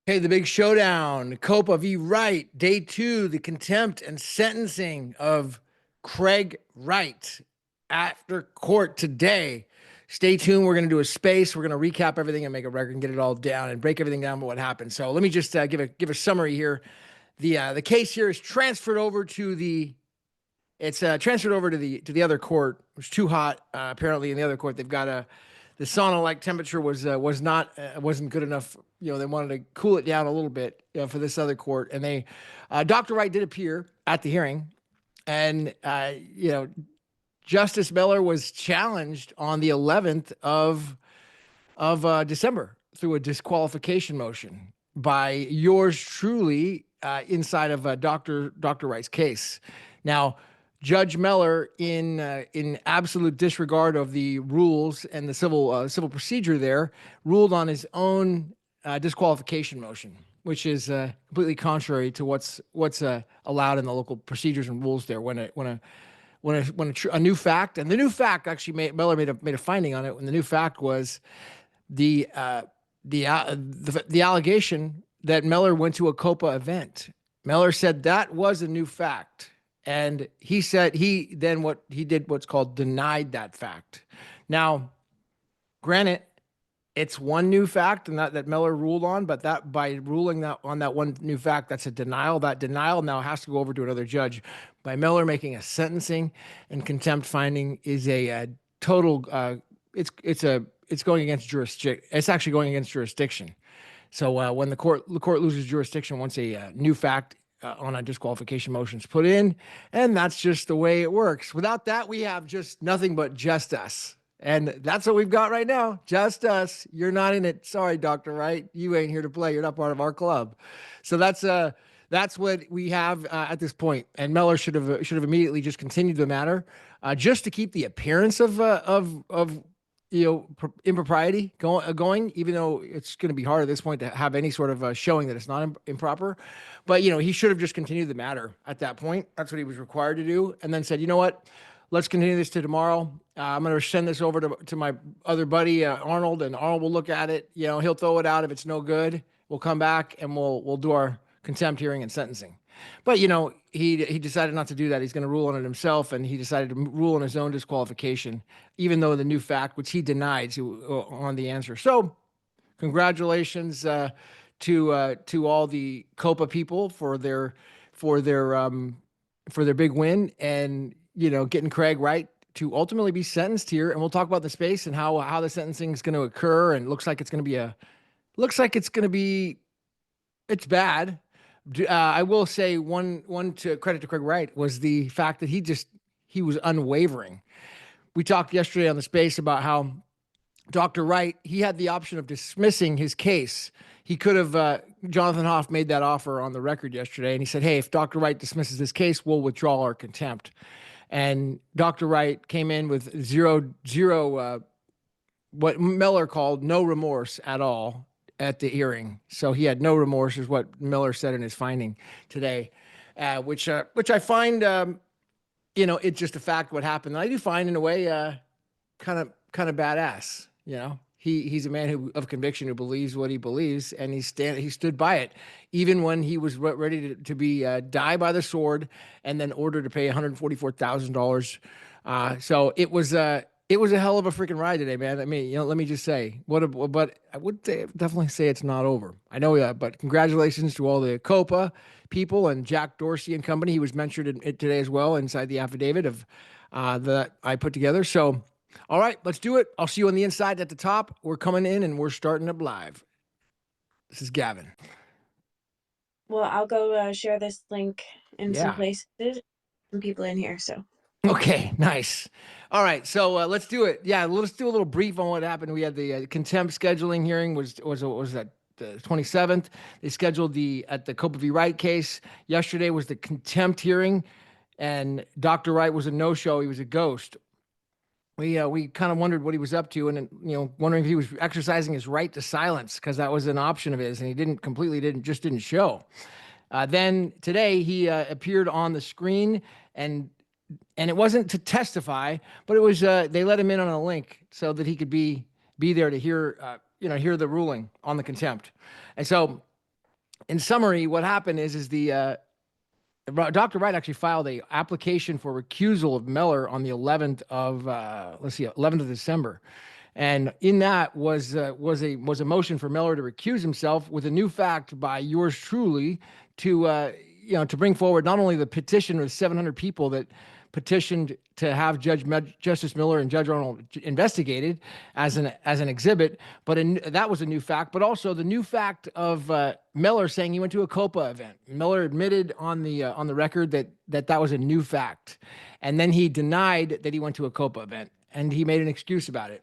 Okay, the big showdown. COPA v. Wright, day two, the contempt and sentencing of Craig Wright after court today. Stay tuned. We're going to do a space. We're going to recap everything and make a record and get it all down and break everything down about what happened. So let me just give a summary here. The case here is transferred over to the transferred over to the other court. It was too hot apparently in the other court. They've got the sauna-like temperature wasn't good enough. They wanted to cool it down a little bit for this other court, and they Dr. Wright did appear at the hearing, and Justice Miller was challenged on the 11th of December through a disqualification motion by yours truly inside of Dr. Wright's case. Now, Judge Miller, in absolute disregard of the rules and the civil procedure there, ruled on his own disqualification motion, which is completely contrary to what's allowed in the local procedures and rules there. When a new fact, and the new fact actually Miller made a finding on it, when the new fact was the allegation that Miller went to a COPA event. Miller said that was a new fact. And he said what's called denied that fact. Now, granted, it's one new fact and that Miller ruled on, but that by ruling that on that one new fact, that's a denial. That denial now has to go over to another judge. By Miller making a sentencing and contempt finding is a total. It's going against jurisdiction. It's actually going against jurisdiction. So when the court loses jurisdiction once a new fact on a disqualification motion is put in, and that's just the way it works. Without that, we have just nothing but just us. And that's what we've got right now. Just us. You're not in it. Sorry, Dr. Wright. You ain't here to play. You're not part of our club. So that's what we have at this point. And Miller should have immediately just continued the matter, just to keep the appearance of impropriety going, even though it's going to be hard at this point to have any sort of showing that it's not improper. But, he should have just continued the matter at that point. That's what he was required to do. And then said, you know what, let's continue this to tomorrow. I'm going to send this over to my other buddy, Arnold, and Arnold will look at it. He'll throw it out. If it's no good, we'll come back and we'll do our contempt hearing and sentencing. But, he decided not to do that. He's going to rule on it himself, and he decided to rule on his own disqualification, even though the new fact, which he denied on the answer. So congratulations to all the COPA people for their big win, and, getting Craig Wright to ultimately be sentenced here. And we'll talk about the space and how the sentencing is going to occur. And looks like it's bad. I will say one to credit to Craig Wright was the fact that he was unwavering. We talked yesterday on the space about how Dr. Wright, he had the option of dismissing his case. He could have, Jonathan Hoff made that offer on the record yesterday, and he said, hey, if Dr. Wright dismisses this case, we'll withdraw our contempt. And Dr. Wright came in with zero, what Miller called no remorse at all at the hearing. So he had no remorse, is what Miller said in his finding today, which I find, it's just a fact what happened. And I do find in a way kind of badass. He's a man of conviction who believes what he believes, and he stood by it, even when he was ready to be die by the sword, and then ordered to pay $144,000. So it was a hell of a freaking ride today, man. I mean, let me just say, but I would definitely say it's not over. I know that, but congratulations to all the COPA people and Jack Dorsey and company. He was mentioned in it today as well inside the affidavit of that I put together. So, all right, let's do it. I'll see you on the inside at the top. We're coming in and we're starting up live. This is Gavin. Well, I'll go share this link in some places, some people in here. So. Okay, nice. All right, so let's do it. Yeah, let's do a little brief on what happened. We had the contempt scheduling hearing was that the 27th. They scheduled at the COPA v. Wright case. Yesterday was the contempt hearing, and Dr. Wright was a no-show. He was a ghost. We kind of wondered what he was up to, and wondering if he was exercising his right to silence, because that was an option of his, and he didn't show. Then today he appeared on the screen, and it wasn't to testify, but it was they let him in on a link so that he could be there to hear the ruling on the contempt. And so in summary, what happened is the Dr. Wright actually filed a application for recusal of Miller on the 11th of 11th of December. And in that was a motion for Miller to recuse himself with a new fact by yours truly to to bring forward not only the petition of 700 people that petitioned to have Justice Miller and Judge Arnold investigated as an exhibit, but that was a new fact. But also the new fact of Miller saying he went to a COPA event. Miller admitted on the record that was a new fact, and then he denied that he went to a COPA event, and he made an excuse about it.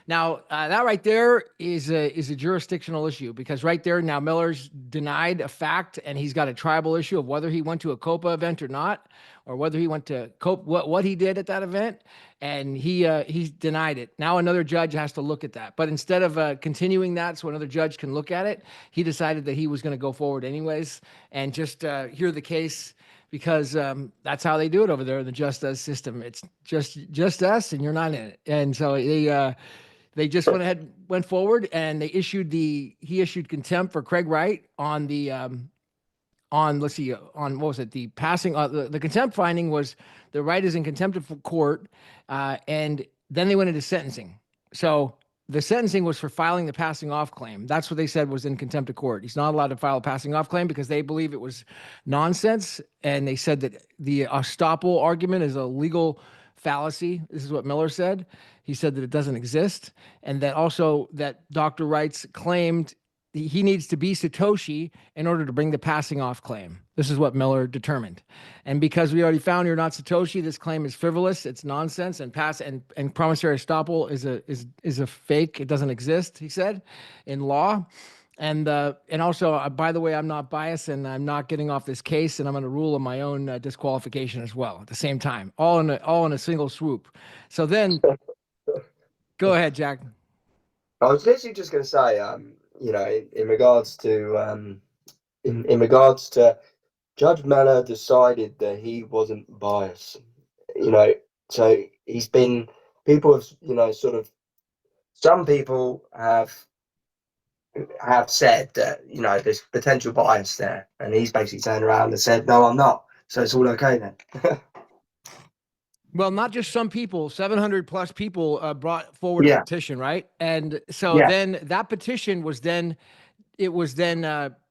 Now, that right there is a jurisdictional issue, because right there now Miller's denied a fact, and he's got a tribal issue of whether he went to a COPA event or not, or whether he went to what he did at that event, and he's denied it. Now another judge has to look at that, but instead of continuing that so another judge can look at it, he decided that he was going to go forward anyways and just hear the case, because that's how they do it over there in the just us system. It's just us, and you're not in it. And so they just went forward, and he issued contempt for Craig Wright on the on let's see on what was it, the passing the contempt finding was the Wright is in contempt of court, and then they went into sentencing. So the sentencing was for filing the passing off claim. That's what they said was in contempt of court. He's not allowed to file a passing off claim because they believe it was nonsense, and they said that the estoppel argument is a legal fallacy. This is what Miller said. He said that it doesn't exist, and that also that Dr. Wright's claimed he needs to be Satoshi in order to bring the passing off claim. This is what Miller determined. And because we already found you're not Satoshi, this claim is frivolous, it's nonsense, and promissory estoppel is a fake. It doesn't exist, he said, in law. And also, by the way, I'm not biased, and I'm not getting off this case, and I'm going to rule on my own disqualification as well at the same time, all in a single swoop. So then, go ahead, Jack. I was literally just going to say, in regards to in regards to Judge Miller decided that he wasn't biased, so he's been, people have, sort of, some people have said that, there's potential bias there, and he's basically turned around and said, no, I'm not. So it's all okay then. Well, not just some people, 700 plus people brought forward a petition, right? And so then that petition was then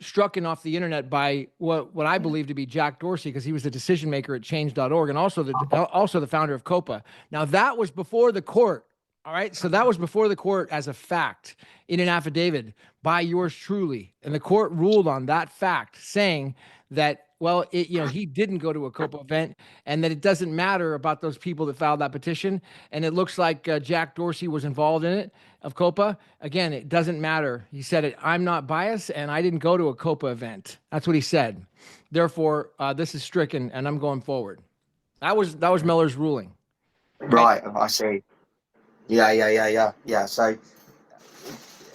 struck off the internet by what I believe to be Jack Dorsey, because he was the decision maker at change.org, and also the founder of COPA. Now that was before the court. All right. So that was before the court as a fact in an affidavit by yours truly. And the court ruled on that fact, saying that, well, he didn't go to a COPA event, and that it doesn't matter about those people that filed that petition. And it looks like Jack Dorsey was involved in it, of COPA. Again, it doesn't matter. He said it. I'm not biased, and I didn't go to a COPA event. That's what he said. Therefore, this is stricken, and I'm going forward. That was Miller's ruling. Right. I see. Yeah. So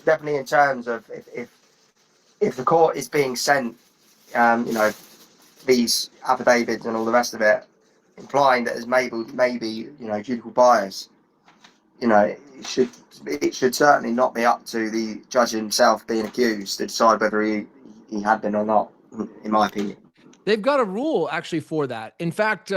definitely in terms of if the court is being sent, these affidavits and all the rest of it, implying that there's maybe judicial bias, it should certainly not be up to the judge himself being accused to decide whether he had been or not, in my opinion. They've got a rule actually for that. In fact,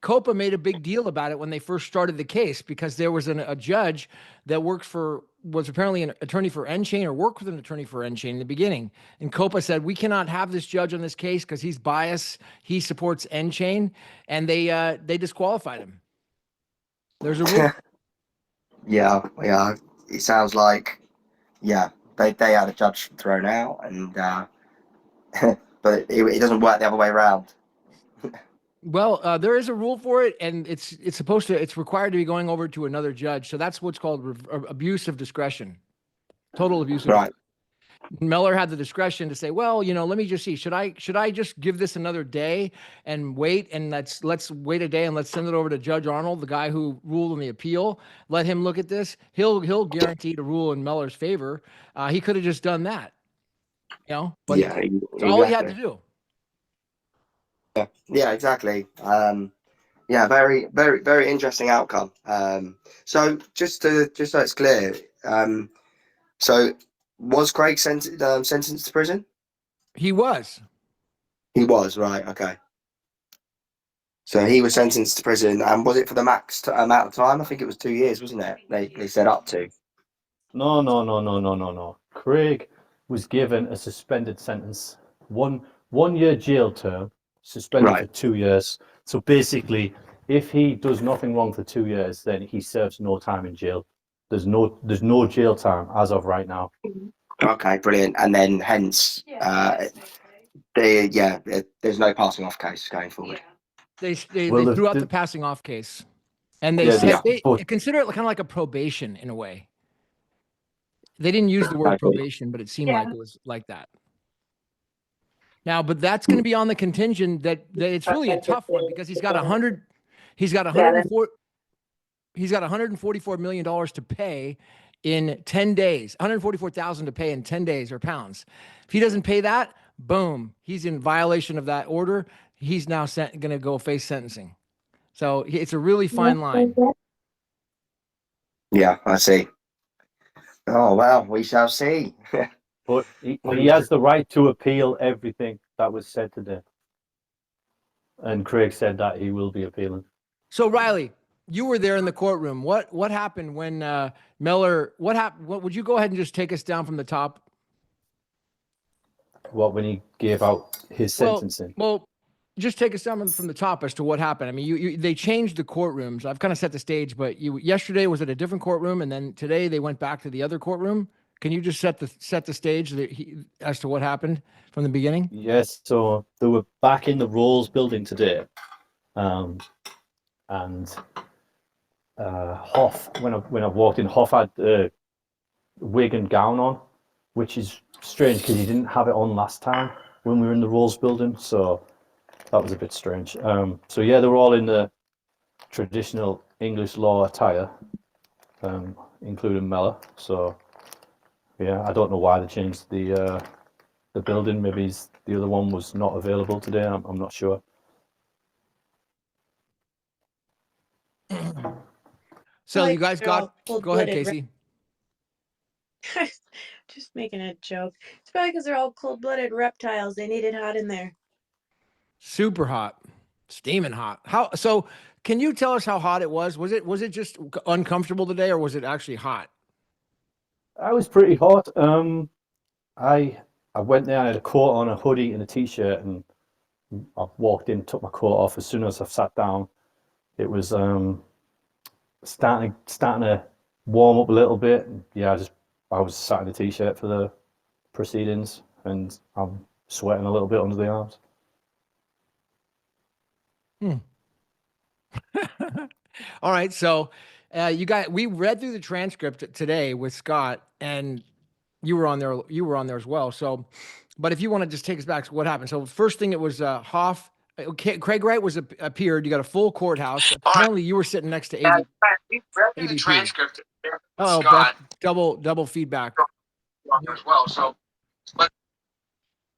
COPA made a big deal about it when they first started the case, because there was a judge that was apparently an attorney for Enchain, or worked with an attorney for Enchain in the beginning. And COPA said, we cannot have this judge on this case because he's biased. He supports Enchain, and they disqualified him. There's a rule. Yeah. It sounds like, they had a judge thrown out, and but it doesn't work the other way around. Well, there is a rule for it, and it's required to be going over to another judge. So that's what's called abuse of discretion, total abuse of discretion. Miller had the discretion to say, well, let me just see, should I just give this another day and wait, and let's wait a day and let's send it over to Judge Arnold, the guy who ruled on the appeal. Let him look at this. He'll guarantee to rule in Miller's favor. He could have just done that, but it's all he had to do. Yeah, exactly. Very, very, very interesting outcome. So just so it's clear, so was Craig sentenced to prison? He was. He was, right, okay. So he was sentenced to prison, and was it for the max amount of time? I think it was 2 years, wasn't it? They said up to. No. Craig was given a suspended sentence, one year jail term, suspended for Right. 2 years. So basically, if he does nothing wrong for 2 years, then he serves no time in jail. There's no jail time as of right now. Okay, brilliant. And then hence, there's no passing off case going forward. They Well, threw out the passing off case, and they Yeah, said yeah, they but consider it kind of like a probation in a way. They didn't use the word Okay. probation, but it seemed like it was like that. Now, but that's going to be on the contingent that it's really a tough one because he's got 144 million dollars to pay in 10 days, 144,000 to pay in 10 days or pounds. If he doesn't pay that, boom, he's in violation of that order. He's now going to go face sentencing. So it's a really fine line. Yeah, I see. Oh, well, we shall see. but he has the right to appeal everything that was said today. And Craig said that he will be appealing. So Riley, you were there in the courtroom. What happened when Miller? What happened? Would you go ahead and just take us down from the top? What, when he gave out his sentencing? Well, just take us down from the top as to what happened. I mean, they changed the courtrooms. I've kind of set the stage, but yesterday was at a different courtroom, and then today they went back to the other courtroom. Can you just set the stage as to what happened from the beginning? Yes. So they were back in the Rolls building today, and Hoff, when I walked in, Hoff had a wig and gown on, which is strange because he didn't have it on last time when we were in the Rolls building. So that was a bit strange. So yeah, they were all in the traditional English law attire, including Mella. So yeah, I don't know why they changed the building. Maybe the other one was not available today. I'm not sure. So you guys go ahead, Casey. Just making a joke. It's probably because they're all cold-blooded reptiles. They need it hot in there. Super hot, steaming hot. So can you tell us how hot it was? Was it just uncomfortable today, or was it actually hot? I was pretty hot. I went there. I had a coat on, a hoodie, and a t-shirt, and I walked in, took my coat off. As soon as I sat down, it was starting to warm up a little bit. Yeah, I was sat in a t-shirt for the proceedings, and I'm sweating a little bit under the arms. All right, so we read through the transcript today with Scott, and you were on there. You were on there as well. So, but if you want to just take us back to what happened. So first thing, it was Hoff. Craig Wright was appeared. You got a full courthouse. Apparently, you were sitting next to AV. We read through the transcript. Oh, Scott. Double feedback. As well. So,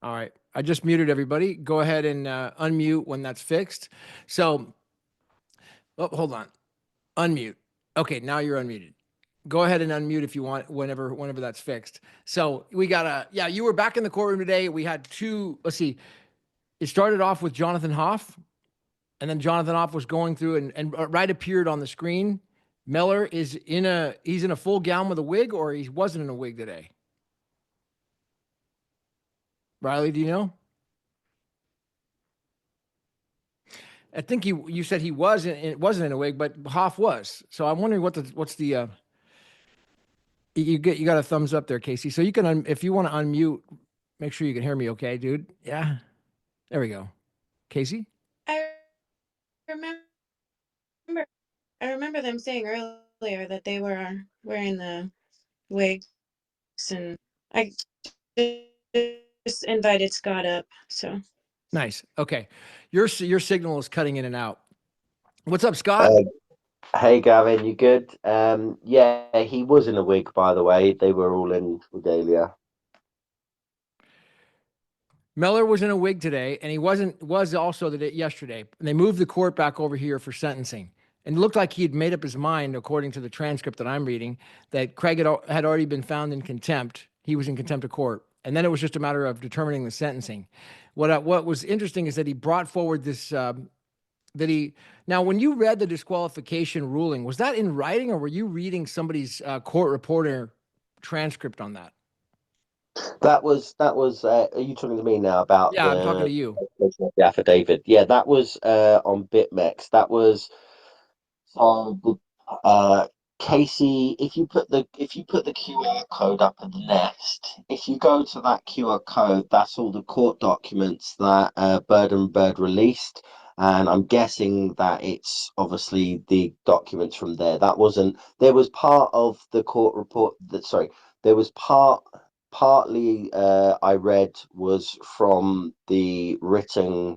all right, I just muted everybody. Go ahead and unmute when that's fixed. So, hold on, unmute. Okay, now you're unmuted. Go ahead and unmute if you want, whenever that's fixed. So we got you were back in the courtroom today. We had two, let's see, it started off with Jonathan Hoff, and then Jonathan Hoff was going through and Wright appeared on the screen. Miller he's in a full gown with a wig, or he wasn't in a wig today? Riley, do you know? I think you said he wasn't in a wig, but Hoff was. So I'm wondering what's the you got a thumbs up there, Casey. So you can if you want to unmute, make sure you can hear me, okay, dude. Yeah, there we go. Casey, I remember them saying earlier that they were wearing the wigs, and I just invited Scott up. So nice. Okay, your signal is cutting in and out. What's up, Scott? Hey Gavin, you good? Yeah, he was in a wig, by the way. They were all in regalia. Miller was in a wig today, and he was also yesterday. And they moved the court back over here for sentencing. And it looked like he had made up his mind, according to the transcript that I'm reading, that Craig had already been found in contempt. He was in contempt of court, and then it was just a matter of determining the sentencing. What was interesting is that he brought forward this now when you read the disqualification ruling, was that in writing or were you reading somebody's court reporter transcript on that? That was are you talking to me now about Yeah, I'm talking to you. the affidavit? Yeah, that was on BitMEX. That was on the Casey. If you put the QR code up at the nest, if you go to that QR code, that's all the court documents that Bird released. And I'm guessing that it's obviously the documents from there. That wasn't, there was part of the court report that, sorry, there was partly I read was from the written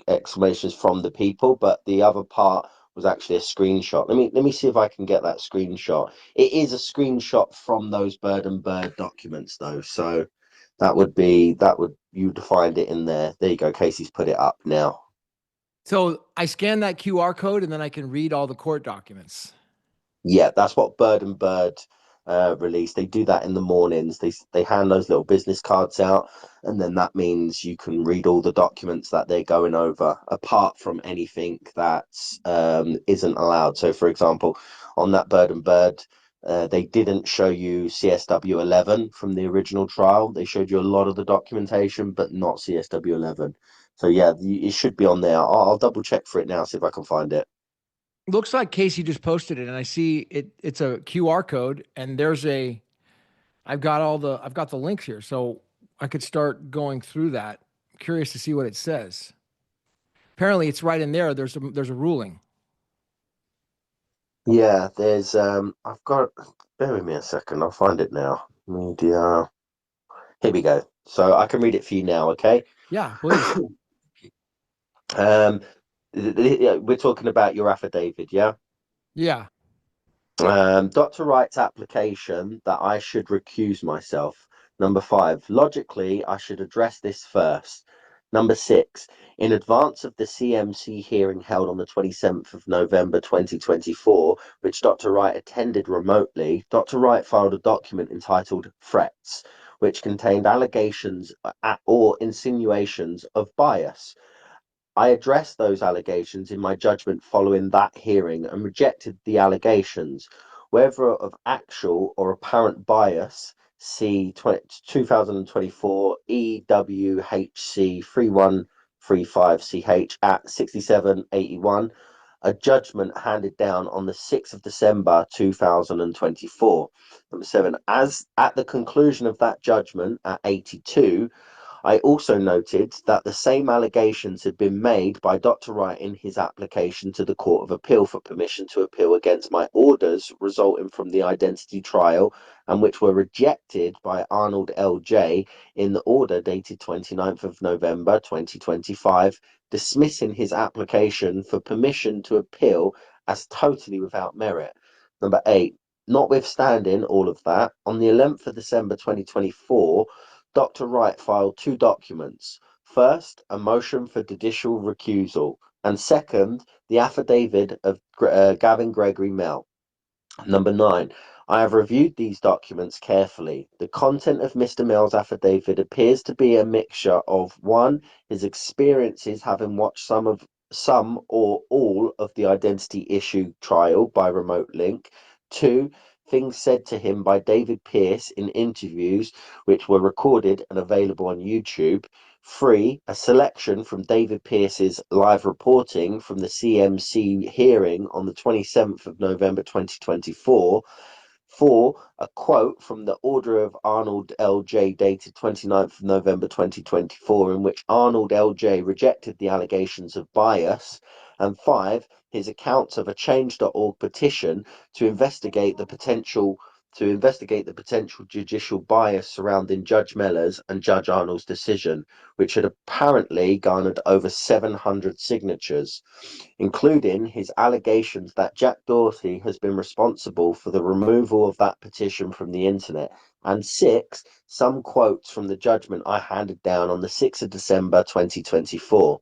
exclamations from the people, but the other part was actually a screenshot. Let me see if I can get that screenshot. It is a screenshot from those Bird documents though, so you'd find it in there. There you go. Casey's put it up now. So I scan that QR code and then I can read all the court documents. Yeah, that's what Bird release. They do that in the mornings. They hand those little business cards out, and then that means you can read all the documents that they're going over, apart from anything that isn't allowed. So, for example, on that Bird, they didn't show you CSW 11 from the original trial. They showed you a lot of the documentation, but not CSW 11. So yeah, it should be on there. I'll double check for it now, see if I can find it. Looks like Casey just posted it and I see it's a QR code and I've got the links here. So I could start going through that. I'm curious to see what it says. Apparently it's right in there. There's a ruling. Yeah, there's I've got, bear with me a second, I'll find it now. Media. Here we go. So I can read it for you now, okay? Yeah, please. Um we're talking about your affidavit, yeah? Yeah. Dr. Wright's application that I should recuse myself. Number 5, logically, I should address this first. Number 6, in advance of the CMC hearing held on the 27th of November 2024, which Dr. Wright attended remotely, Dr. Wright filed a document entitled Threats, which contained allegations or insinuations of bias. I addressed those allegations in my judgment following that hearing and rejected the allegations, whether of actual or apparent bias. See 2024 EWHC 3135CH at 6781, a judgment handed down on the 6th of December 2024. Number 7, as at the conclusion of that judgment at 82, I also noted that the same allegations had been made by Dr. Wright in his application to the Court of Appeal for permission to appeal against my orders resulting from the identity trial, and which were rejected by Arnold L.J. in the order dated 29th of November 2025, dismissing his application for permission to appeal as totally without merit. Number 8. Notwithstanding all of that, on the 11th of December 2024, Dr. Wright filed 2 documents. First, a motion for judicial recusal, and second, the affidavit of Gavin Gregory Mel. Number 9, I have reviewed these documents carefully. The content of Mr. Mill's affidavit appears to be a mixture of 1, his experiences having watched some or all of the identity issue trial by remote link. 2, things said to him by David Pearce in interviews which were recorded and available on YouTube. 3, a selection from David Pearce's live reporting from the CMC hearing on the 27th of November 2024. 4, a quote from the order of Arnold L.J. dated 29th of November 2024, in which Arnold L.J. rejected the allegations of bias. And 5, his accounts of a Change.org petition to investigate the potential judicial bias surrounding Judge Mellor's and Judge Arnold's decision, which had apparently garnered over 700 signatures, including his allegations that Jack Dorsey has been responsible for the removal of that petition from the internet, and 6, some quotes from the judgment I handed down on the 6th of December 2024.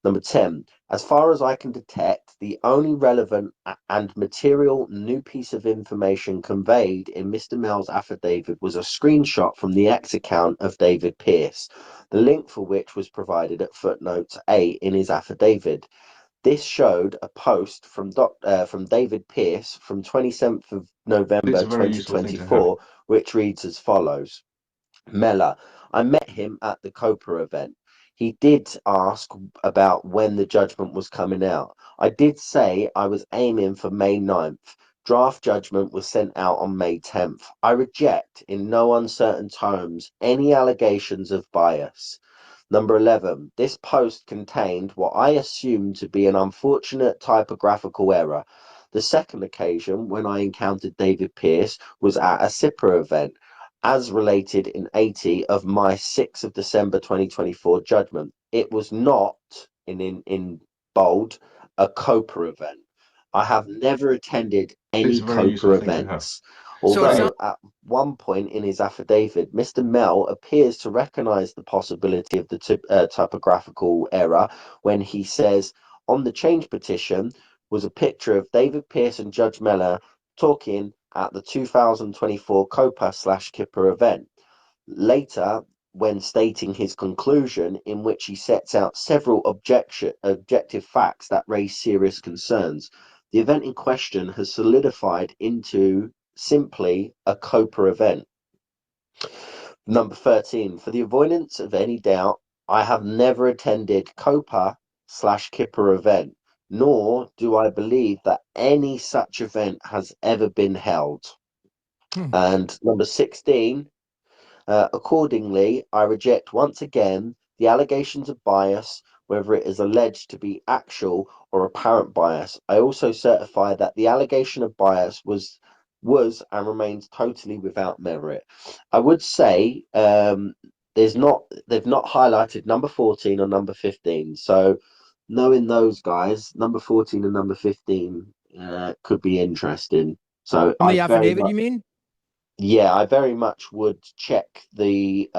Number 10, as far as I can detect, the only relevant and material new piece of information conveyed in Mr. Mell's affidavit was a screenshot from the X account of David Pierce, the link for which was provided at footnote A in his affidavit. This showed a post from David Pierce from 27th of November 2024, which reads as follows. Mellor, I met him at the COPA event. He did ask about when the judgment was coming out. I did say I was aiming for May 9th. Draft judgment was sent out on May 10th. I reject, in no uncertain terms, any allegations of bias. Number 11, this post contained what I assumed to be an unfortunate typographical error. The second occasion when I encountered David Pierce was at a CIPA event, as related in 80 of my 6th of December 2024 judgment. It was not, in bold, a COPA event. I have never attended any COPA events. So it sounds Although at one point in his affidavit, Mr. Mell appears to recognize the possibility of the typographical error when he says, on the change petition was a picture of David Pierce and Judge Mellor talking at the 2024 COPA/KIPA event. Later, when stating his conclusion, in which he sets out several objective facts that raise serious concerns, the event in question has solidified into simply a COPA event. Number 13, for the avoidance of any doubt, I have never attended COPA/KIPA event, nor do I believe that any such event has ever been held. And number 16, accordingly, I reject once again the allegations of bias, whether it is alleged to be actual or apparent bias. I also certify that the allegation of bias was and remains totally without merit. I would say they've not highlighted number 14 or number 15. So knowing those guys, number 14 and number 15 could be interesting. So from the affidavit, you mean? I very much would check the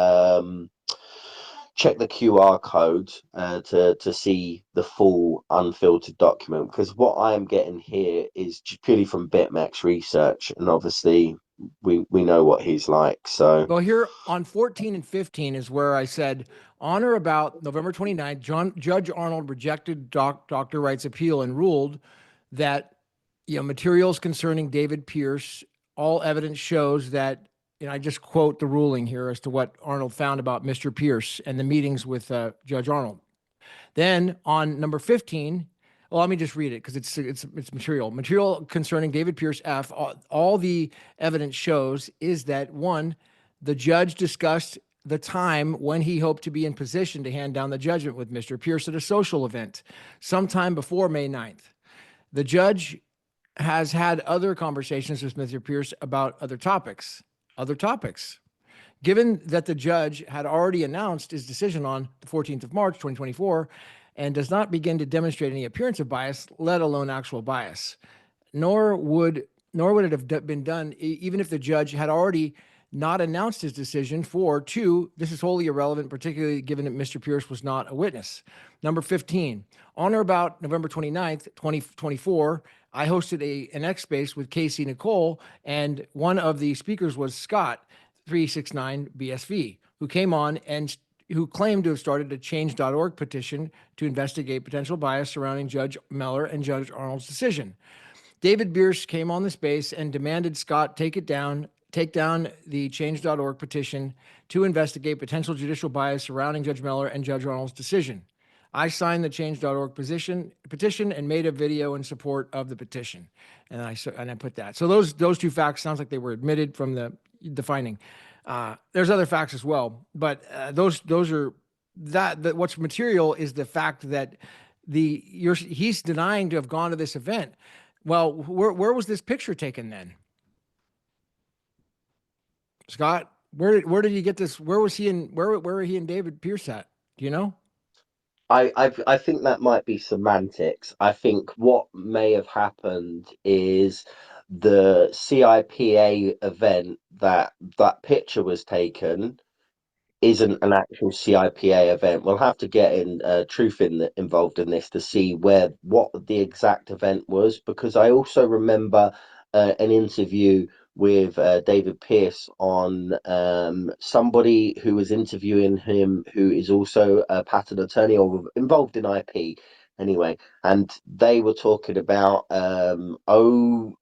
QR code to see the full unfiltered document, because what I am getting here is purely from BitMEX research, and obviously we know what he's like. So Well, here on 14 and 15 is where I said, on or about November 29th, Judge Arnold rejected Dr. Wright's appeal and ruled that, materials concerning David Pierce, all evidence shows that, I just quote the ruling here as to what Arnold found about Mr. Pierce and the meetings with Judge Arnold. Then on number 15, well, let me just read it because it's material concerning David Pierce F. All the evidence shows is that, one, the judge discussed the time when he hoped to be in position to hand down the judgment with Mr. Pierce at a social event sometime before May 9th. The judge has had other conversations with Mr. Pierce about other topics. Given that the judge had already announced his decision on the 14th of March, 2024, and does not begin to demonstrate any appearance of bias, let alone actual bias, nor would it have been done even if the judge had already not announced his decision. For two, this is wholly irrelevant, particularly given that Mr. Pierce was not a witness. Number 15, on or about November 29th, 2024, I hosted an X Space with Casey Nicole, and one of the speakers was Scott, 369 BSV, who came on and who claimed to have started a change.org petition to investigate potential bias surrounding Judge Mellor and Judge Arnold's decision. David Pierce came on the space and demanded Scott take down the change.org petition to investigate potential judicial bias surrounding Judge Mellor and Judge Arnold's decision. I signed the change.org petition and made a video in support of the petition. And I put that. So those two facts sounds like they were admitted from the finding. There's other facts as well, but those are that what's material is the fact that he's denying to have gone to this event. Well, where was this picture taken then? Scott, where did he get this? Where was he in where were he and David Pierce at? Do you know? I think that might be semantics. I think what may have happened is the CIPA event that picture was taken. isn't an actual CIPA event. We'll have to get Truth involved in this to see what the exact event was, because I also remember an interview with David Pierce on somebody who was interviewing him, who is also a patent attorney or involved in IP anyway, and they were talking about OFA,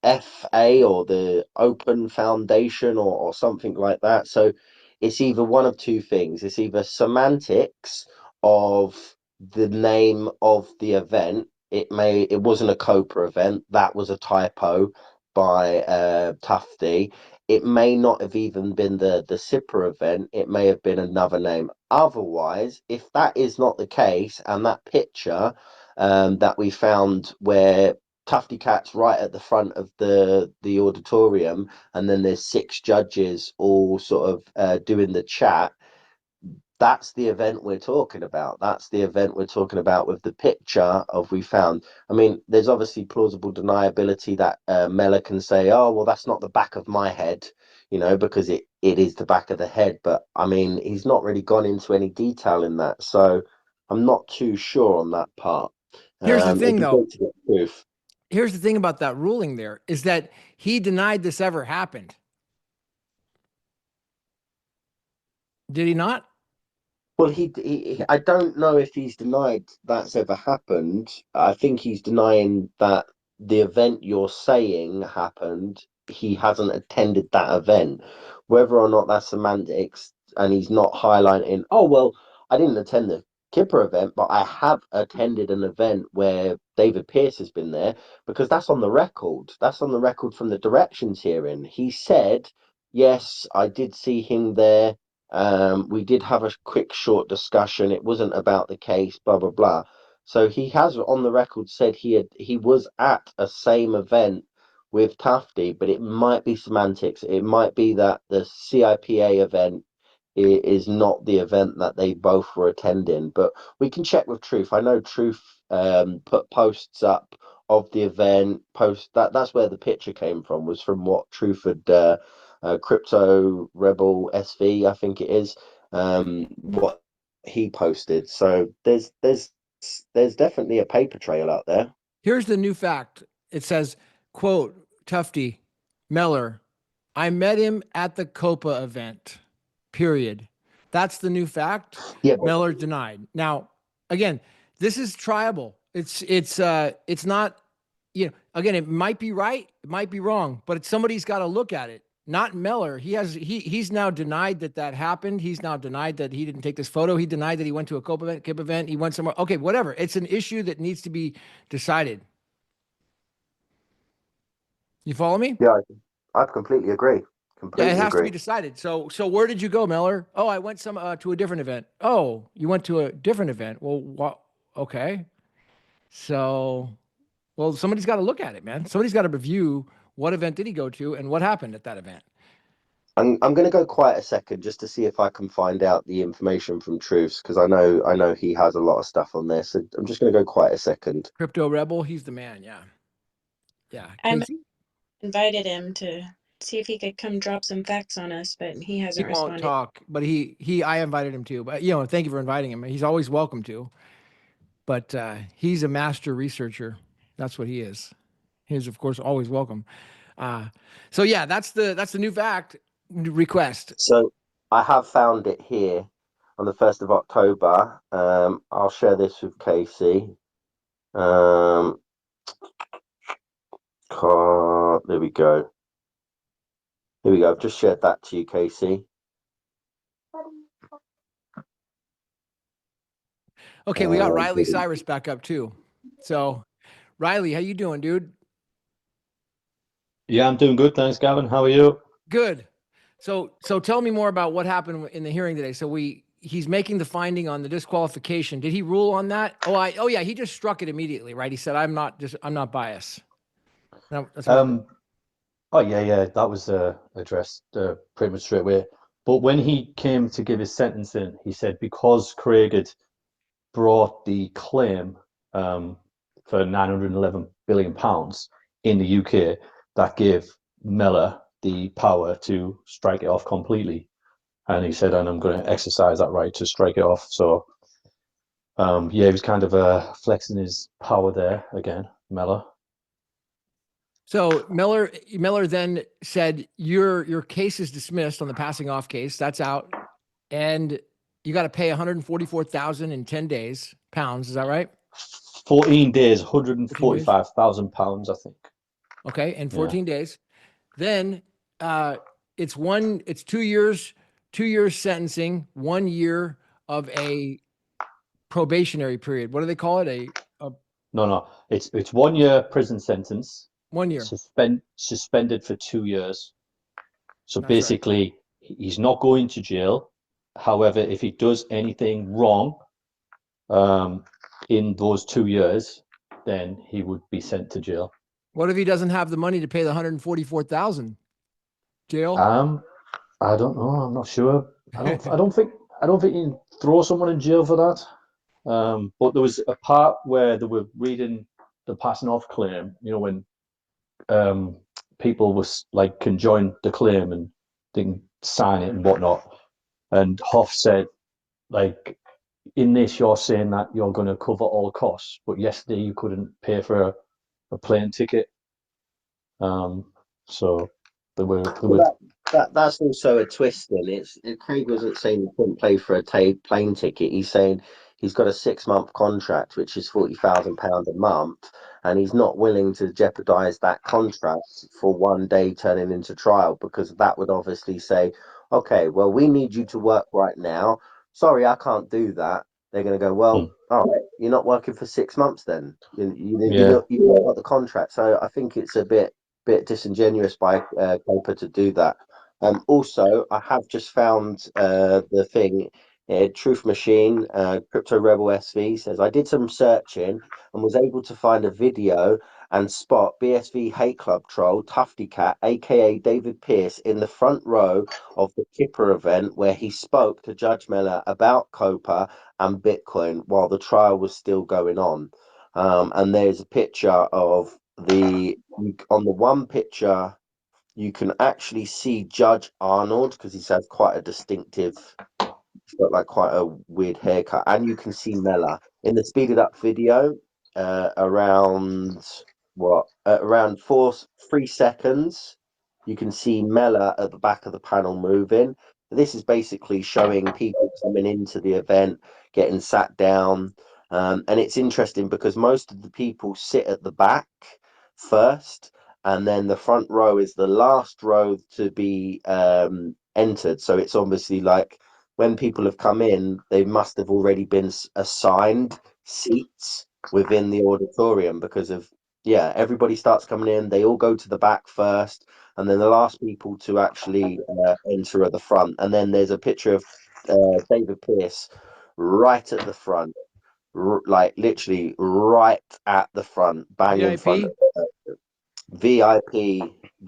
or the Open Foundation, or something like that. So it's either one of two things. It's either semantics of the name of the event. It wasn't a COPA event. That was a typo by Tufty. It may not have even been the CIPA event. It may have been another name. Otherwise, if that is not the case, and that picture that we found where Tufty Cat's right at the front of the auditorium, and then there's 6 judges all sort of doing the chat. That's the event we're talking about. That's the event we're talking about with the picture of we found. I mean, there's obviously plausible deniability that Mellor can say, oh, well, that's not the back of my head, because it is the back of the head. But I mean, he's not really gone into any detail in that. So I'm not too sure on that part. Here's the It'd thing, be though. great to get proof. Here's the thing about that ruling there is that he denied this ever happened. Did he not? Well, I don't know if he's denied that's ever happened. I think he's denying that the event you're saying happened. He hasn't attended that event. Whether or not that's semantics, and he's not highlighting, oh, well, I didn't attend the Kipper event, but I have attended an event where David Pierce has been there, because that's on the record. That's on the record from the directions hearing. He said, yes, I did see him there. We did have a quick short discussion. It wasn't about the case, blah blah blah. So he has on the record said he was at a same event with Tufty, but it might be semantics. It might be that the CIPA event is not the event that they both were attending. But we can check with Truth. I know Truth put posts up of the event. That's where the picture came from. Was from what Truth had. Crypto Rebel SV, I think it is, what he posted. So there's definitely a paper trail out there. Here's the new fact. It says, quote, Tufty, Mellor, I met him at the COPA event, period. That's the new fact. Yeah, Mellor denied. Now, again, this is triable. It's not, again, it might be right, it might be wrong, but somebody's got to look at it. Not Mellor. He's now denied that happened. He's now denied that he didn't take this photo. He denied that he went to a COPA event. He went somewhere. Okay, whatever. It's an issue that needs to be decided. You follow me? yeah, I completely agree. Yeah, Completely it has to agree. be decided. So where did you go, Mellor? Oh, I went to a different event. Oh, you went to a different event. Well, what? Okay. So, well, somebody's got to look at it, man. Somebody's got to review what event did he go to and what happened at that event. I'm going to go quiet a second just to see if I can find out the information from Truths, because I know he has a lot of stuff on this. So I'm just going to go quiet a second. Crypto Rebel, he's the man. Yeah. Yeah. I Casey? invited him to see if he could come drop some facts on us, but he He hasn't won't responded. talk, but I invited him to. But thank you for inviting him. He's always welcome to. But he's a master researcher. That's what he is. He's of course always welcome. So yeah, that's the new fact request. So I have found it here on the 1st of October. I'll share this with Casey. There we go. Here we go. I've just shared that to you, Casey. Okay, we got Riley Cyrus back up too. So, Riley, how you doing, dude? Yeah, I'm doing good. Thanks, Gavin. How are you? Good. So tell me more about what happened in the hearing today. So he's making the finding on the disqualification. Did he rule on that? Oh yeah, he just struck it immediately, right? He said, I'm not biased. No, that's Oh yeah, that was addressed pretty much straight away. But when he came to give his sentencing, he said because Craig had brought the claim for 911 billion pounds in the UK, that gave Mellor the power to strike it off completely. and he said, and I'm going to exercise that right to strike it off. So, yeah, he was kind of flexing his power there again, Mellor. So Miller then said, your case is dismissed on the passing off case. That's out. And you got to pay 144,000 in 10 days, pounds. Is that right? 14 days, 14 days. £145,000, I think. Okay. And 14 days. Then it's 2 years, 2 years sentencing, 1 year of a probationary period. What do they call it? No, it's 1 year prison sentence. 1 year. Suspended for 2 years. So That's right. basically, he's not going to jail. However, if he does anything wrong in those 2 years, then he would be sent to jail. What if he doesn't have the money to pay the 144,000? Jail? I don't know. I'm not sure. I don't think you can throw someone in jail for that. But there was a part where they were reading the passing off claim. You know, when people was like can join the claim and they can sign it and whatnot. And Hoff said, like, in this, you're saying that you're going to cover all costs, but yesterday you couldn't pay for a plane ticket. So there were. That's also a twist. Then Craig wasn't saying he couldn't play for a plane ticket. He's saying he's got a 6-month contract, which is £40,000 a month, and he's not willing to jeopardise that contract for one day turning into trial, because that would obviously say, okay, well, we need you to work right now. Sorry, I can't do that. They're going to go, well, all right, you're not working for 6 months then. You don't got the contract. So I think it's a bit disingenuous by COPA to do that. Also, I have just found the thing. Truth Machine, Crypto Rebel SV says, I did some searching and was able to find a video and spot BSV Hate Club troll Tufty Cat, aka David Pierce, in the front row of the Kipper event where he spoke to Judge Miller about COPA and Bitcoin while the trial was still going on. And there's a picture of on the one picture you can actually see Judge Arnold, because he's had quite a distinctive, he's got like quite a weird haircut, and you can see Mella in the speeded up video. Around 3 seconds, you can see Mella at the back of the panel moving. This is basically showing people coming into the event, getting sat down, and it's interesting because most of the people sit at the back first, and then the front row is the last row to be entered. So it's obviously like when people have come in, they must have already been assigned seats within the auditorium, because of everybody starts coming in, they all go to the back first, and then the last people to actually enter at the front. And then there's a picture of David Pierce right at the front, like literally right at the front, bang in front of VIP,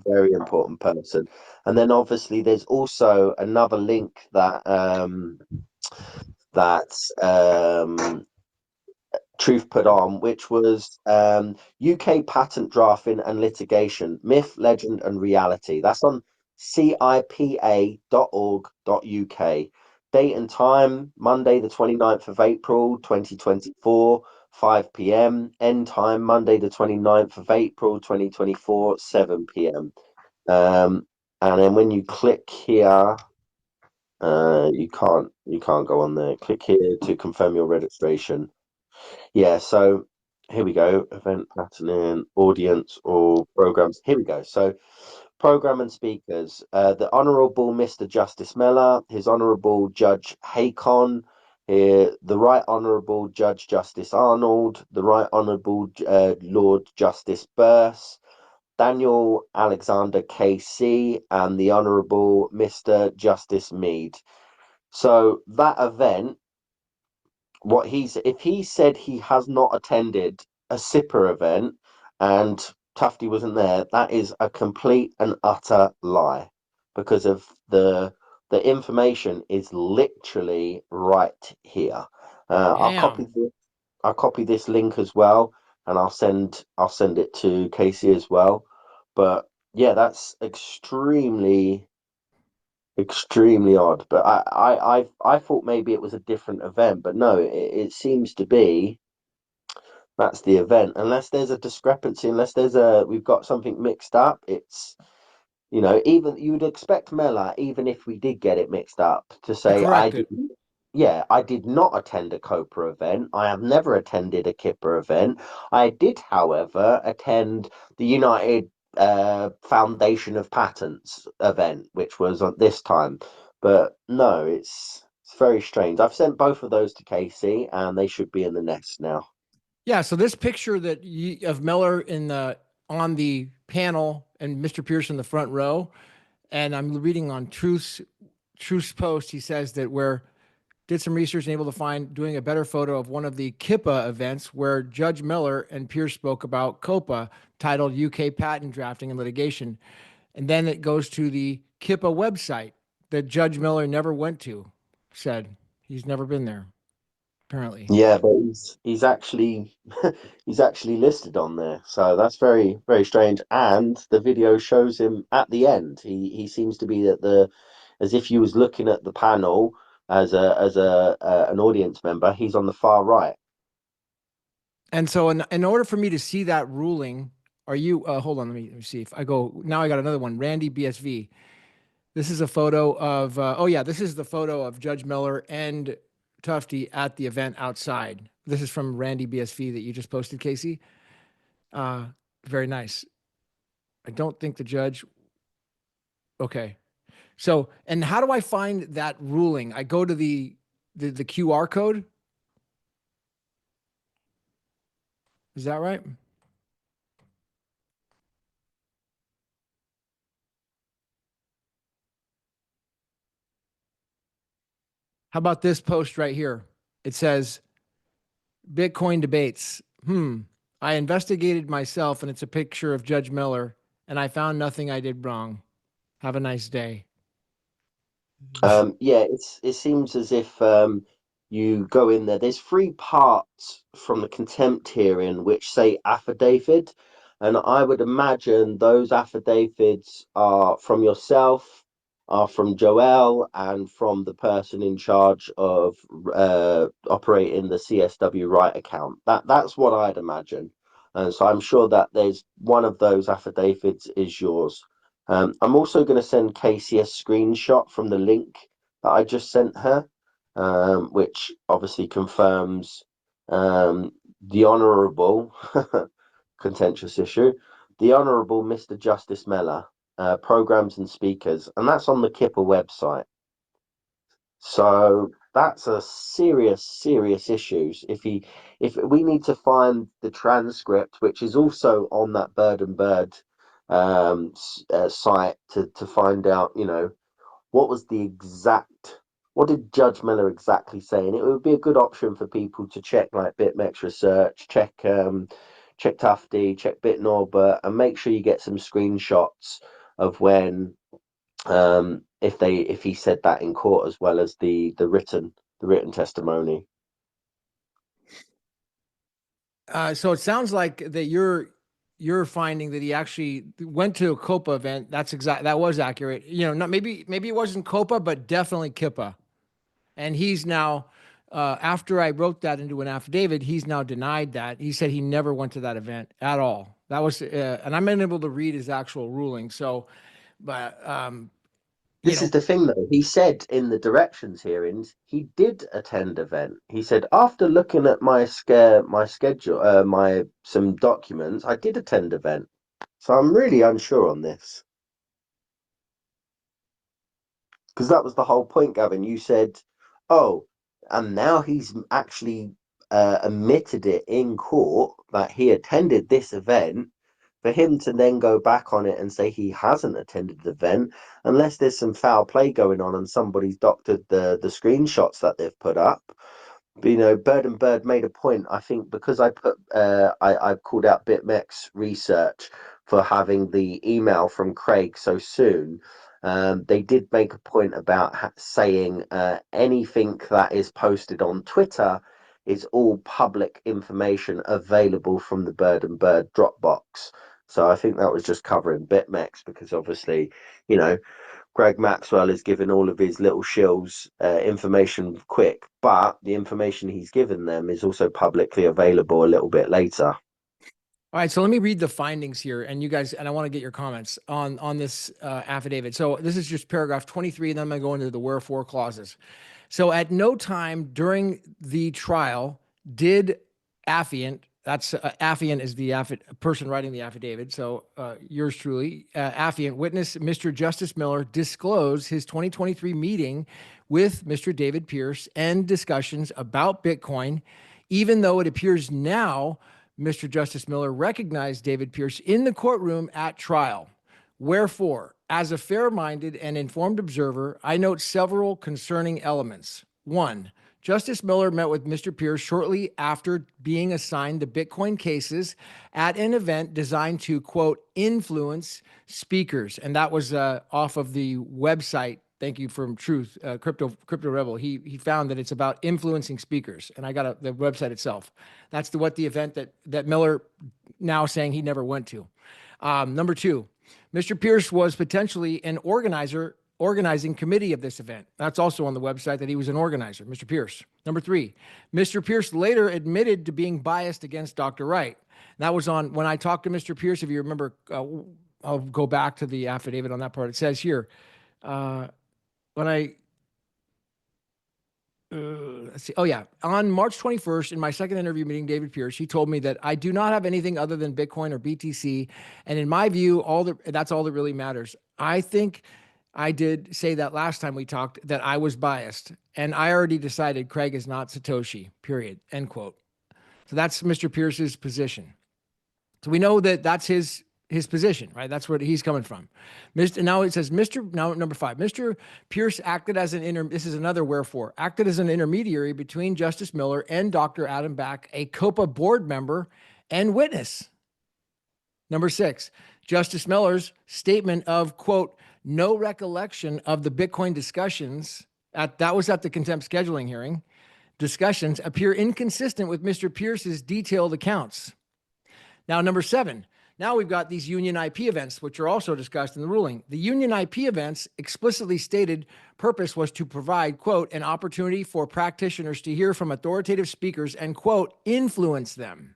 very important person. And then obviously there's also another link that Truth put on, which was UK patent drafting and litigation, myth, legend, and reality. That's on cipa.org.uk. Date and time, Monday the 29th of April 2024, 5 p.m. End time, Monday the 29th of April 2024, 7 p.m. And then when you click here, you can't go on there. Click here to confirm your registration. Yeah, so here we go. Event pattern, audience, or programs. Here we go. So program and speakers. The Honourable Mr. Justice Miller, His Honourable Judge Haycon, the Right Honourable Judge Justice Arnold, the Right Honourable Lord Justice Burse, Daniel Alexander KC, and the Honourable Mr. Justice Mead. So that event, if he said he has not attended a SIPA event and Tufty wasn't there, that is a complete and utter lie, because of the information is literally right here. I'll copy this link as well, and I'll send it to Casey as well. But yeah, that's extremely extremely odd. But I thought maybe it was a different event, but no, it seems to be that's the event. Unless there's a discrepancy, unless we've got something mixed up, it's even you would expect Mella, even if we did get it mixed up, to To say I correct did. it. Yeah, I did not attend a COPA event. I have never attended a KIPA event. I did, however, attend the United Foundation of Patents event, which was at this time. But no, it's very strange. I've sent both of those to Casey, and they should be in the nest now. Yeah. So this picture of Miller on the panel and Mr. Pierce in the front row, and I'm reading on Truth's post. He says that where did some research and able to find doing a better photo of one of the KIPA events where Judge Miller and Pierce spoke about COPA, titled UK Patent Drafting and Litigation. And then it goes to the KIPA website that Judge Miller never went to, said he's never been there, apparently. Yeah, but he's actually he's actually listed on there, so that's very very strange. And the video shows him at the end. He seems to be at the as if you was looking at the panel as a an audience member. He's on the far right. And so in order for me to see that ruling, are you, hold on, let me see if I go, now I got another one, Randy BSV. This is a photo of, oh yeah, this is the photo of Judge Miller and Tufty at the event outside. This is from Randy BSV that you just posted, Casey. Uh, Very nice. I don't think the judge, okay. So, and how do I find that ruling? I go to the QR code. Is that right? How about this post right here? It says, Bitcoin debates. I investigated myself, and it's a picture of Judge Miller, and I found nothing I did wrong. Have a nice day. Yeah, it seems as if you go in there. There's three parts from the contempt hearing which say affidavit, and I would imagine those affidavits are from yourself, are from Joel, and from the person in charge of operating the CSW Wright account. That's what I'd imagine, and so I'm sure that there's one of those affidavits is yours. I'm also going to send Casey a screenshot from the link that I just sent her, which obviously confirms the Honourable, contentious issue, the Honourable Mr. Justice Mellor, programs and speakers, and that's on the KIPA website. So that's a serious issues. If we need to find the transcript, which is also on that Bird and Bird site to find out, what was what did Judge Miller exactly say? And it would be a good option for people to check like BitMEX research, check Tufty, check BitNorbert, and make sure you get some screenshots of when if he said that in court as well as the written testimony. So it sounds like that you're finding that he actually went to a COPA event. That was accurate. Not maybe it wasn't COPA, but definitely KIPA. And he's now, after I wrote that into an affidavit, he's now denied that. He said he never went to that event at all. That was, and I'm unable to read his actual ruling. So, but This is the thing, though. He said in the directions hearings he did attend event. He said after looking at my schedule, my some documents, I did attend event. So I'm really unsure on this because that was the whole point, Gavin. You said, "Oh, and now he's actually admitted it in court that he attended this event." For him to then go back on it and say he hasn't attended the event, unless there's some foul play going on and somebody's doctored the screenshots that they've put up. But, Bird and Bird made a point. I think because I called out BitMEX research for having the email from Craig so soon. They did make a point about saying anything that is posted on Twitter is all public information available from the Bird and Bird Dropbox. So I think that was just covering BitMEX because obviously, you know, Greg Maxwell is giving all of his little shills information quick, but the information he's given them is also publicly available a little bit later. All right, so let me read the findings here, and you guys, and I want to get your comments on this affidavit. So this is just paragraph 23, and then I'm going to go into the wherefore clauses. So at no time during the trial did affiant, that's affiant is the person writing the affidavit, so yours truly, affiant witness Mr. Justice Miller disclose his 2023 meeting with Mr. David Pierce and discussions about Bitcoin, even though it appears now Mr. Justice Miller recognized David Pierce in the courtroom at trial. Wherefore, as a fair-minded and informed observer, I note several concerning elements. 1, Justice Miller met with Mr. Pierce shortly after being assigned the Bitcoin cases at an event designed to, quote, influence speakers. And that was off of the website. Thank you from Truth, Crypto Rebel. He found that it's about influencing speakers, and I got the website itself. That's what the event that Miller now saying he never went to. Number 2, Mr. Pierce was potentially an organizing committee of this event. That's also on the website that he was an organizer, Mr. Pierce. Number 3, Mr. Pierce later admitted to being biased against Dr. Wright. That was on when I talked to Mr. Pierce. If you remember, I'll go back to the affidavit on that part. It says here. When I, let's see. Oh yeah. On March 21st, in my second interview meeting, David Pierce, he told me that I do not have anything other than Bitcoin or BTC. And in my view, that's all that really matters. I think I did say that last time we talked that I was biased, and I already decided Craig is not Satoshi, period, end quote. So that's Mr. Pierce's position. So we know that that's his position, right? That's where he's coming from. Now it says, number 5, Mr. Pierce acted as this is another wherefore, acted as an intermediary between Justice Miller and Dr. Adam Back, a COPA board member and witness. Number 6, Justice Miller's statement of, quote, no recollection of the Bitcoin discussions, that was at the contempt scheduling hearing, discussions appear inconsistent with Mr. Pierce's detailed accounts. Now, number 7, now we've got these union IP events, which are also discussed in the ruling. The union IP events explicitly stated purpose was to provide, quote, an opportunity for practitioners to hear from authoritative speakers and, quote, influence them.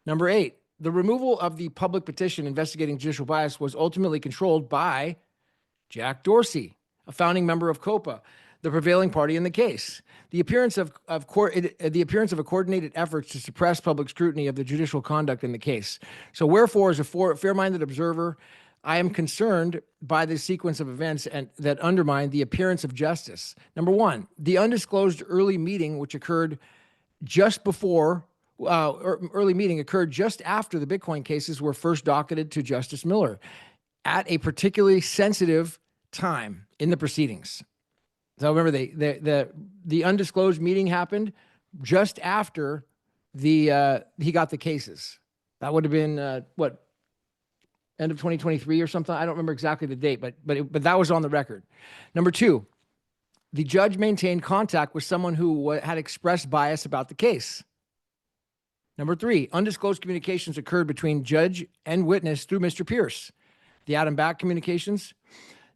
Number 8, the removal of the public petition investigating judicial bias was ultimately controlled by Jack Dorsey, a founding member of COPA, the prevailing party in the case. The appearance of a coordinated effort to suppress public scrutiny of the judicial conduct in the case. So wherefore, as a fair-minded observer, I am concerned by the sequence of events that undermine the appearance of justice. Number 1, the undisclosed early meeting, which occurred just before, early meeting occurred just after the Bitcoin cases were first docketed to Justice Miller at a particularly sensitive time in the proceedings. So remember, the undisclosed meeting happened just after he got the cases. That would have been end of 2023 or something. I don't remember exactly the date, but that was on the record. Number 2, the judge maintained contact with someone who had expressed bias about the case. Number 3, undisclosed communications occurred between judge and witness through Mr. Pierce. The Adam Back communications.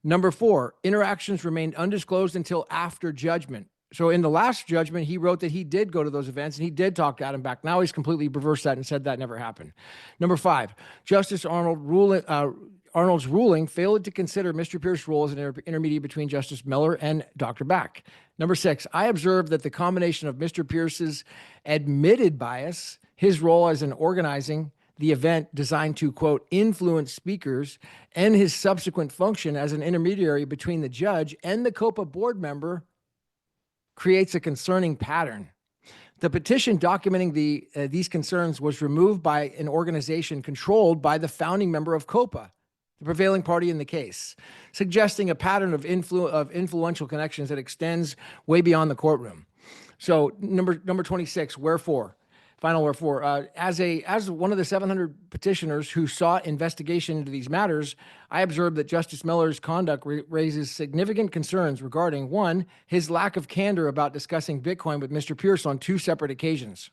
Number 4, interactions remained undisclosed until after judgment. So in the last judgment, he wrote that he did go to those events and he did talk to Adam Back. Now he's completely reversed that and said that never happened. Number 5, Justice Arnold's ruling failed to consider Mr. Pierce's role as an intermediary between Justice Miller and Dr. Back. Number 6, I observed that the combination of Mr. Pierce's admitted bias, his role as an organizing the event designed to, quote, influence speakers, and his subsequent function as an intermediary between the judge and the COPA board member creates a concerning pattern. The petition documenting these concerns was removed by an organization controlled by the founding member of COPA, the prevailing party in the case, suggesting a pattern of influential connections that extends way beyond the courtroom. So number 26, wherefore? Final wherefore, as one of the 700 petitioners who sought investigation into these matters, I observed that Justice Miller's conduct raises significant concerns regarding, 1, his lack of candor about discussing Bitcoin with Mr. Pierce on 2 separate occasions.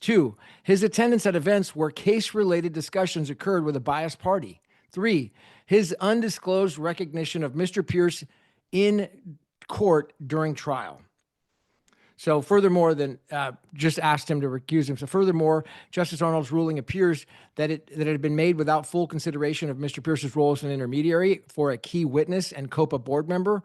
2, his attendance at events where case-related discussions occurred with a biased party. 3, his undisclosed recognition of Mr. Pierce in court during trial. So furthermore, just asked him to recuse himself. Furthermore, Justice Arnold's ruling appears that it had been made without full consideration of Mr. Pierce's role as an intermediary for a key witness and COPA board member.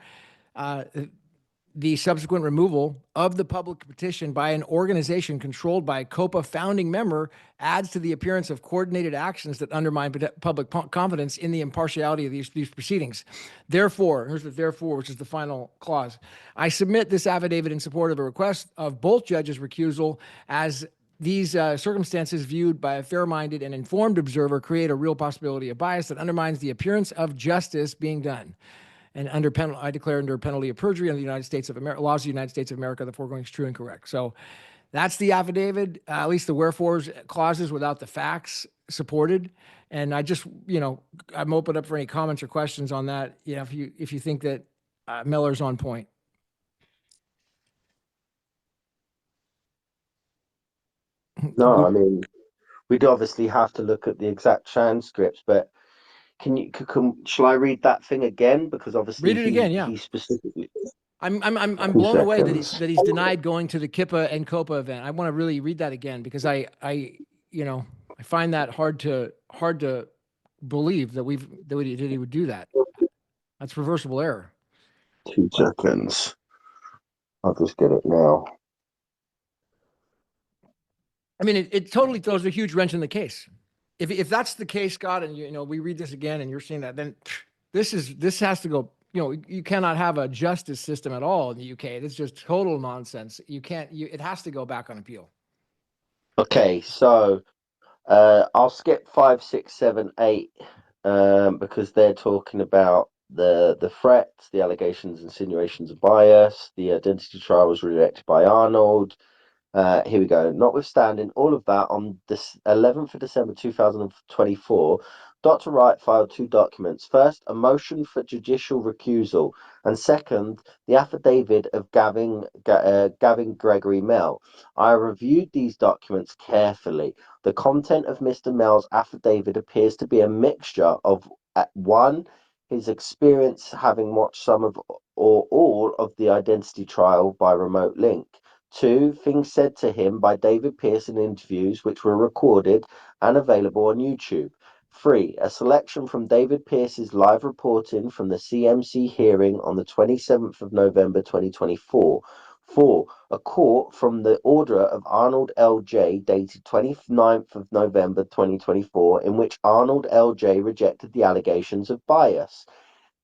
The subsequent removal of the public petition by an organization controlled by a COPA founding member adds to the appearance of coordinated actions that undermine public confidence in the impartiality of these proceedings. Therefore, here's the therefore, which is the final clause. I submit this affidavit in support of a request of both judges' recusal, as these circumstances viewed by a fair-minded and informed observer create a real possibility of bias that undermines the appearance of justice being done. And I declare under penalty of perjury under the United States of America, laws of the United States of America, the foregoing is true and correct. So that's the affidavit, at least the wherefores clauses without the facts supported. And I just, I'm open up for any comments or questions on that. If you think that Miller's on point. No, I mean, we'd obviously have to look at the exact transcripts, but shall I read that thing again? Because obviously Read it again, yeah. he specifically. I'm 2 blown away that seconds. he's denied going to the KIPA and COPA event. I want to really read that again because I find that hard to believe that he would do that. That's reversible error. 2 seconds. I'll just get it now. I mean, it totally throws a huge wrench in the case. If that's the case, Scott, and we read this again and you're seeing that, then this has to go. You cannot have a justice system at all in the UK. It's just total nonsense. It has to go back on appeal. Okay, so I'll skip 5, 6, 7, 8 because they're talking about the threats, the allegations, insinuations of bias. The identity trial was rejected by Arnold. Here we go. Notwithstanding all of that, on this 11th of December 2024, Dr. Wright filed 2 documents. First, a motion for judicial recusal, and second, the affidavit of Gavin Gregory Mel. I reviewed these documents carefully. The content of Mr. Mel's affidavit appears to be a mixture of, one, his experience having watched some of or all of the identity trial by remote link. 2, things said to him by David Pierce in interviews which were recorded and available on YouTube. 3, a selection from David Pierce's live reporting from the CMC hearing on the 27th of November 2024. 4, a court from the order of Arnold L.J. dated 29th of November 2024 in which Arnold L.J. rejected the allegations of bias.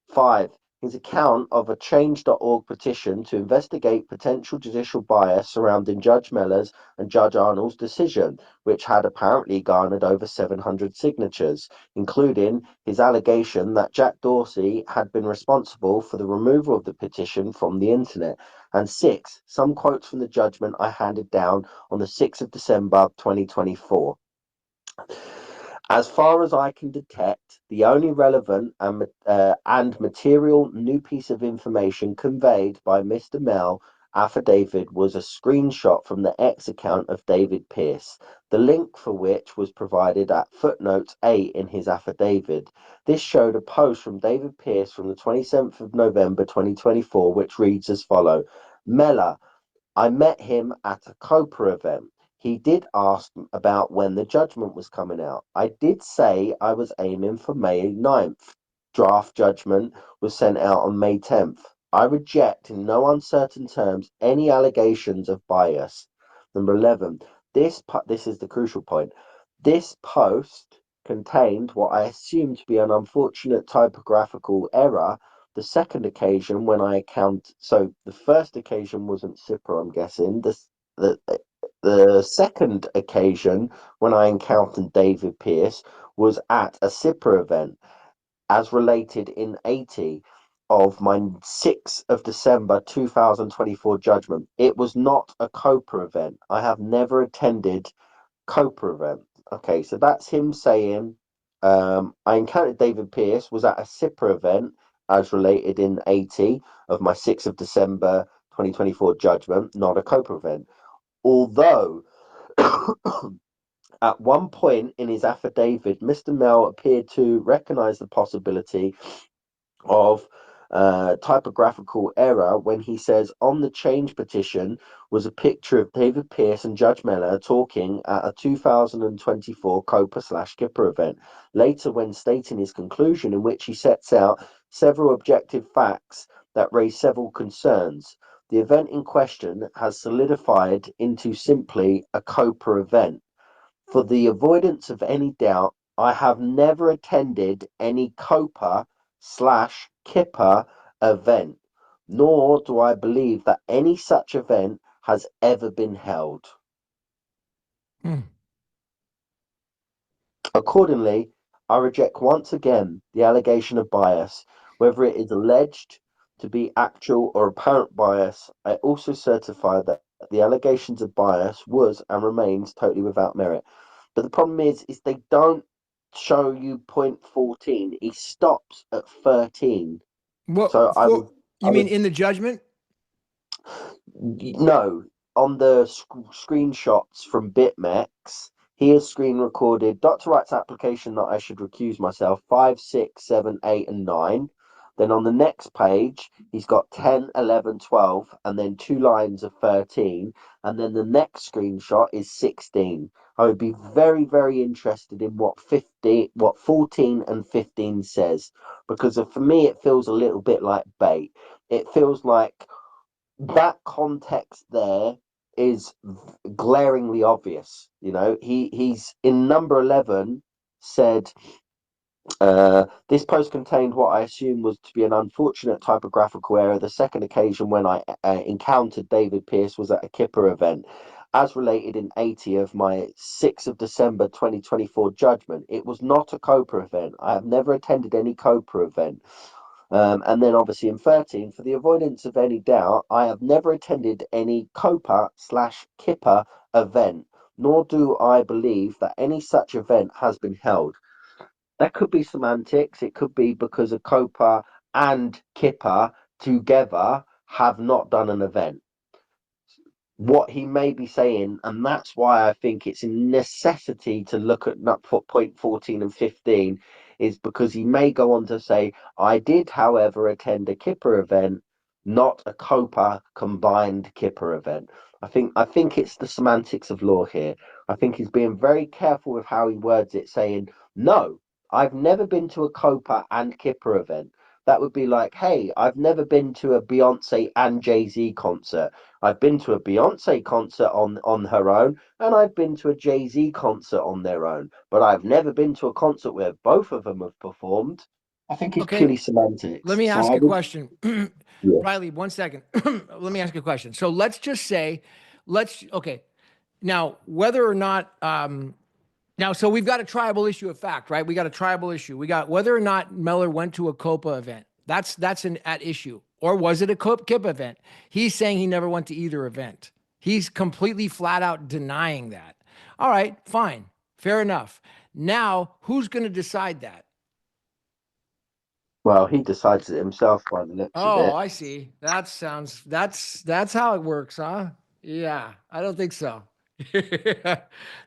5, his account of a Change.org petition to investigate potential judicial bias surrounding Judge Mellor's and Judge Arnold's decision, which had apparently garnered over 700 signatures, including his allegation that Jack Dorsey had been responsible for the removal of the petition from the internet. And 6, some quotes from the judgment I handed down on the 6th of December 2024. As far as I can detect, the only relevant and material new piece of information conveyed by Mr. Mel affidavit was a screenshot from the X account of David Pierce, the link for which was provided at footnote 8 in his affidavit. This showed a post from David Pierce from the 27th of November 2024, which reads as follows: Mellor, I met him at a COPA event. He did ask about when the judgment was coming out. I did say I was aiming for May 9th. Draft judgment was sent out on May 10th. I reject in no uncertain terms any allegations of bias. Number 11. This is the crucial point. This post contained what I assume to be an unfortunate typographical error. The second occasion when I so the first occasion wasn't CIPRA, I'm guessing. The second occasion when I encountered David Pierce was at a CIPRA event, as related in 80 of my 6th of December 2024 judgment. It was not a COPA event. I have never attended COPA event. Okay, so that's him saying, I encountered David Pierce, was at a CIPRA event, as related in 80 of my 6th of December 2024 judgment, not a COPA event. Although At one point in his affidavit, Mr. Mel appeared to recognize the possibility of typographical error when he says on the change petition was a picture of David Pierce and Judge Miller talking at a 2024 COPA/Kipper event. Later, when stating his conclusion, in which he sets out several objective facts that raise several concerns, the event in question has solidified into simply a COPA event. For the avoidance of any doubt, I have never attended any COPA/Kipper event, nor do I believe that any such event has ever been held. Hmm. Accordingly, I reject once again the allegation of bias, whether it is alleged to be actual or apparent bias. I also certify that the allegations of bias was and remains totally without merit. But the problem is they don't show you point 14. He stops at 13. What So for? I You mean would in the judgment? no, on the screenshots from BitMEX, he has screen recorded Dr. Wright's application that I should recuse myself 5, 6, 7, 8, and 9. Then on the next page, he's got 10, 11, 12, and then 2 lines of 13. And then the next screenshot is 16. I would be very, very interested in what 14 and 15 says, because for me, it feels a little bit like bait. It feels like that context there is glaringly obvious. You know, he's in number 11 said this post contained what I assume was to be an unfortunate typographical error. The second occasion when I encountered David Pierce was at a Kipper event. As related in 80 of my 6th of December 2024 judgment, it was not a COPA event. I have never attended any COPA event. And then obviously in 13, for the avoidance of any doubt, I have never attended any COPA/Kipper event, nor do I believe that any such event has been held. That could be semantics. It could be because of COPA and Kipper together have not done an event. What he may be saying, and that's why I think it's a necessity to look at point 14 and 15, is because he may go on to say, I did, however, attend a Kipper event, not a COPA combined Kipper event. I think it's the semantics of law here. I think he's being very careful with how he words it, saying, no, I've never been to a COPA and Kipper event. That would be like, hey, I've never been to a Beyonce and Jay-Z concert. I've been to a Beyonce concert on her own, and I've been to a Jay-Z concert on their own, but I've never been to a concert where both of them have performed. I think it's Okay. purely Let semantics. me So ask I a would, question. yeah. Riley, 1 second. Let me ask you a question. So let's just say, okay. Now, whether or not, now, so we've got a tribal issue of fact, right? We got a tribal issue. We got whether or not Meller went to a COPA event. That's an at issue. Or was it a KIPA event? He's saying he never went to either event. He's completely flat out denying that. All right, fine. Fair enough. Now, who's going to decide that? Well, he decides it himself by the looks of Oh, it. I see. That's how it works, huh? Yeah, I don't think so.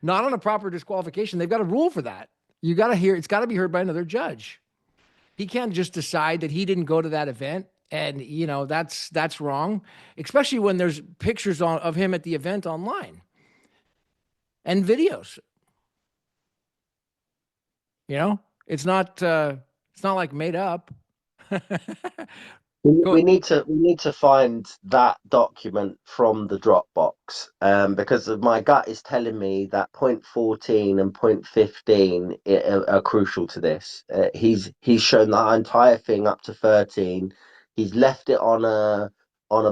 Not on a proper disqualification. They've got a rule for that. You got to hear, it's got to be heard by another judge. He can't just decide that he didn't go to that event and that's wrong, especially when there's pictures of him at the event online and videos. It's not like made up. We Go. need to find that document from the Dropbox, because my gut is telling me that point 14 and point 15 are crucial to this. He's shown the entire thing up to 13. He's left it on a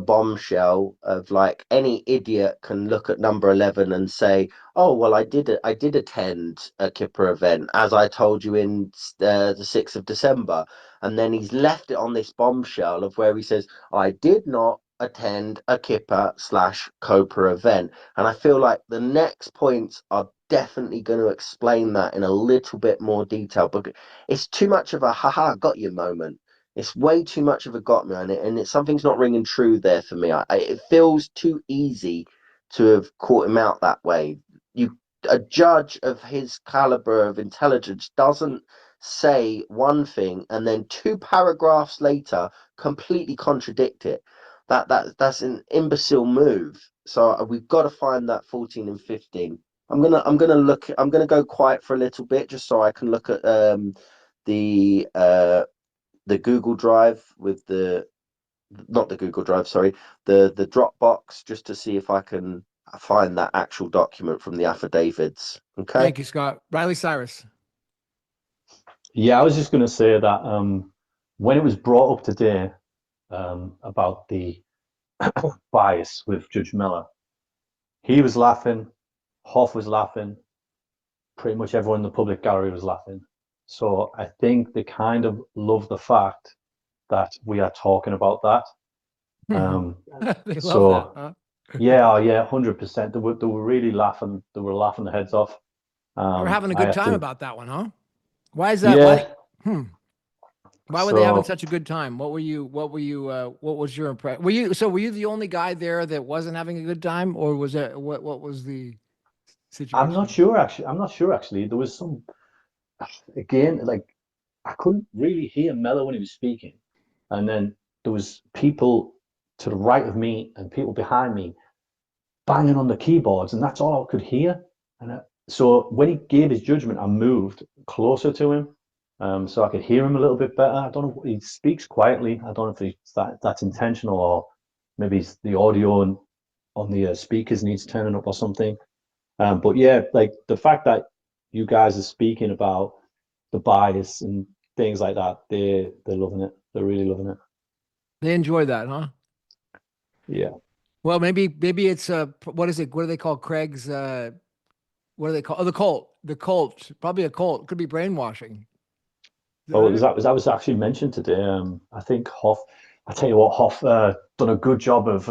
bombshell of like any idiot can look at number 11 and say, oh well, I did attend a Kipper event as I told you in the 6th of December. And then he's left it on this bombshell of where he says, I did not attend a Kipper/COPA event. And I feel like the next points are definitely going to explain that in a little bit more detail. But it's too much of a haha, got you moment. It's way too much of a got me on it. And something's not ringing true there for me. It feels too easy to have caught him out that way. a judge of his caliber of intelligence doesn't say one thing and then 2 paragraphs later completely contradict it. That's an imbecile move. So we've got to find that 14 and 15. I'm gonna go quiet for a little bit just so I can look at the Google Drive with the not the Google Drive, sorry, the Dropbox, just to see if I can find that actual document from the affidavits. Okay. Thank you, Scott. Riley Cyrus. Yeah, I was just going to say that when it was brought up today about the bias with Judge Miller, he was laughing, Hoff was laughing, pretty much everyone in the public gallery was laughing. So I think they kind of love the fact that we are talking about that. They love So that, huh? yeah, 100%. They were really laughing. They were laughing their heads off. They were having a I good have time to, about that one, huh? Why is that? yeah. Why were they having So such a good time? What was your impression? Were you the only guy there that wasn't having a good time, or was that what was the I'm not situation? sure actually. I'm not sure actually. There was some again like I couldn't really hear Mello when he was speaking, and then there was people to the right of me and people behind me banging on the keyboards, and that's all I could hear. And so when he gave his judgment, I moved closer to him, so I could hear him a little bit better. I don't know. He speaks quietly. I don't know if that's intentional or maybe it's the audio on the speakers needs turning up or something. But yeah, like the fact that you guys are speaking about the bias and things like that, they're loving it. They're really loving it. They enjoy that, huh? Yeah. Well, maybe it's what is it? What do they call Craig's? What do they call? Oh, the cult. The cult. Probably a cult. Could be brainwashing. Is Oh, that it? that was actually mentioned today. I think Hoff. I tell you what, Hoff done a good job of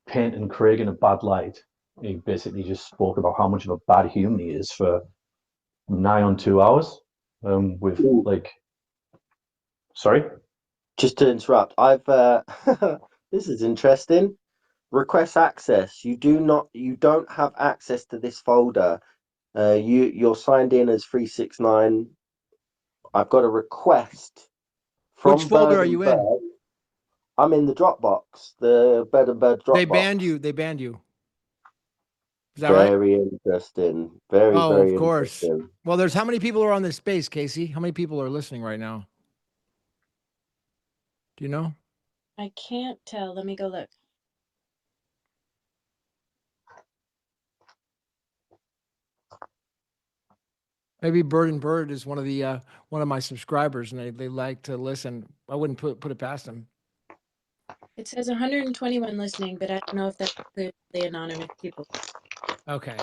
painting Craig in a bad light. He basically just spoke about how much of a bad human he is for nigh on 2 hours. With Ooh, like, sorry. just to interrupt, I've this is interesting. Request access. You don't have access to this folder. You're signed in as 369. I've got a request Which from folder Bird are and you in? Bird. I'm in the Dropbox, the Bird and Bird They banned Dropbox. you. They banned you. Is that right? Very interesting. Very, Oh, of very course. interesting. Well, there's how many people are on this space, Casey? How many people are listening right now? Do you know? I can't tell. Let me go look. Maybe Bird and Bird is one of my subscribers, and they like to listen. I wouldn't put it past them. It says 121 listening, but I don't know if that's includes the anonymous people. Okay.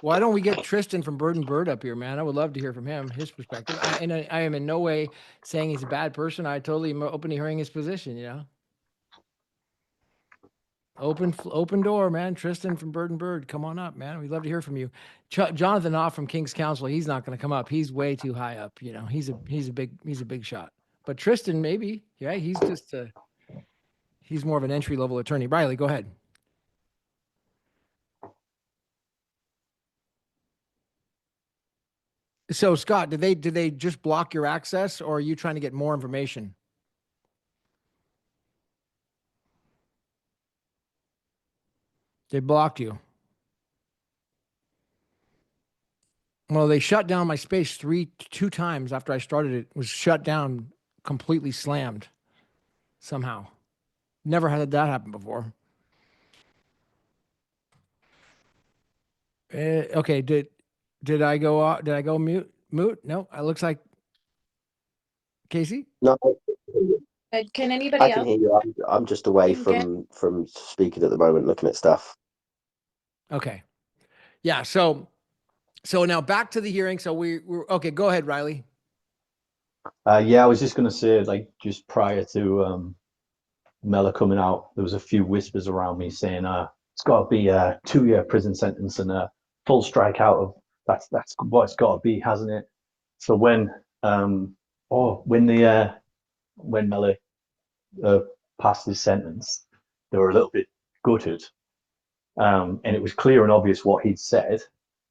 Why don't we get Tristan from Bird and Bird up here, man? I would love to hear from him, his perspective. I am in no way saying he's a bad person. I totally am open to hearing his position. You know, open door, man. Tristan from Bird and Bird, come on up, man. We'd love to hear from you. Jonathan Off from King's Council, he's not going to come up. He's way too high up. You know, he's a big shot. But Tristan, maybe, yeah, he's more of an entry level attorney. Riley, go ahead. So Scott, did they just block your access, or are you trying to get more information? They blocked you. Well, they shut down my space two times after I started it. Was shut down, completely slammed somehow. Never had that happen before. Okay, did I go Did I go mute? Mute? No. It looks like Casey. No, Can I anybody can else hear you. I'm just away hear me? from speaking at the moment, looking at stuff. Okay. Yeah. So now back to the hearing. So we're okay. Go ahead, Riley. Yeah, I was just going to say, like, just prior to Mella coming out, there was a few whispers around me saying, it's got to be a 2-year prison sentence and a full strikeout of that's what it's got to be, hasn't it? So when Mella passed his sentence, they were a little bit gutted. And it was clear and obvious what he'd said.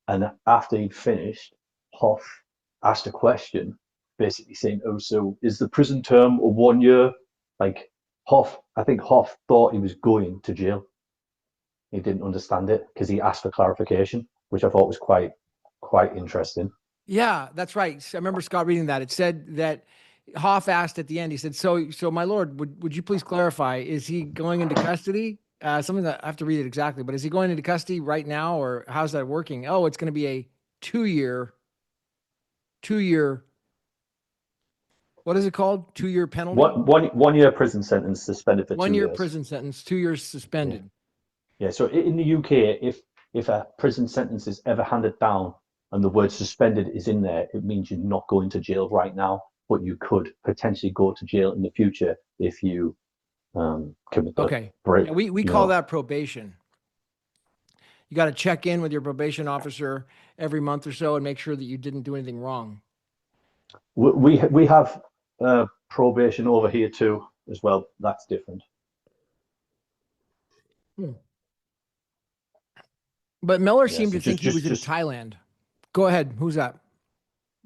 And after he'd finished, Hoff asked a question, basically saying, "Oh, so is the prison term a 1 year?" Like I think Hoff thought he was going to jail. He didn't understand it because he asked for clarification, which I thought was quite interesting. Yeah, that's right. I remember Scott reading that. It said that Hoff asked at the end, he said, so my lord, would you please clarify, is he going into custody? Something that I have to read it exactly, but is he going into custody right now, or how's that working? Oh, it's going to be a two-year, what is it called? 2-year penalty? One year prison sentence suspended for 2 1 year years. prison sentence, 2 years suspended. Yeah. So in the UK, if a prison sentence is ever handed down and the word suspended is in there, it means you're not going to jail right now, but you could potentially go to jail in the future if you commit the Okay. break. Yeah, we call that probation. You got to check in with your probation officer every month or so and make sure that you didn't do anything wrong. We have probation over here too as well. That's different. But Miller Yeah, seemed so to think he was in just Thailand. Go ahead. Who's that?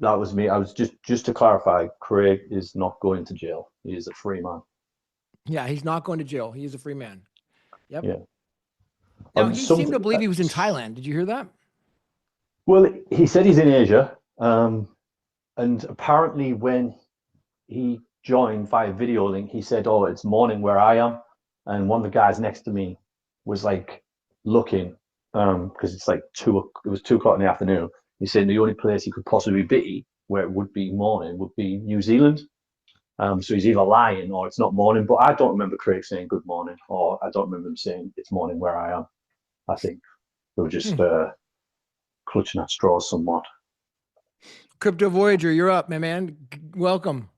that was me. I was just to clarify, Craig is not going to jail. He is a free man. Yeah, he's not going to jail. He is a free man. Yep. Yeah. Now, he seemed to Something. believe he was in Thailand. Did you hear that? Well, he said he's in Asia, and apparently when he joined via video link, he said, "Oh, it's morning where I am," and one of the guys next to me was like looking, because it's like it was 2 o'clock in the afternoon. He's saying the only place he could possibly be where it would be morning would be New Zealand. So he's either lying or it's not morning. But I don't remember Craig saying good morning, or I don't remember him saying it's morning where I am. I think they were just clutching at straws somewhat. Crypto Voyager, you're up, my man. Welcome.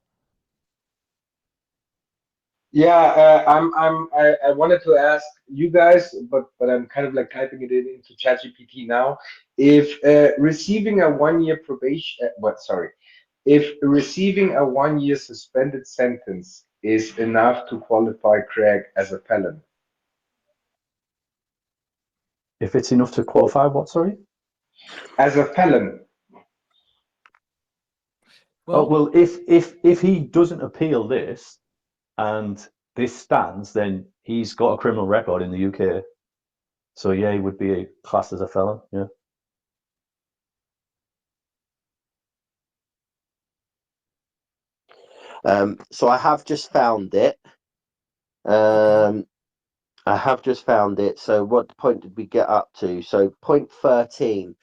Yeah, I wanted to ask you guys, but I'm kind of like typing it into ChatGPT now. If receiving a 1 year probation, if receiving a 1 year suspended sentence is enough to qualify Craig as a felon. If it's enough to qualify, what? Sorry. As a felon. Well, if he doesn't appeal this and this stands, then he's got a criminal record in the UK. So yeah, he would be classed as a felon. Yeah. So I have just found it. I have just found it. So what point did we get up to? So point 13.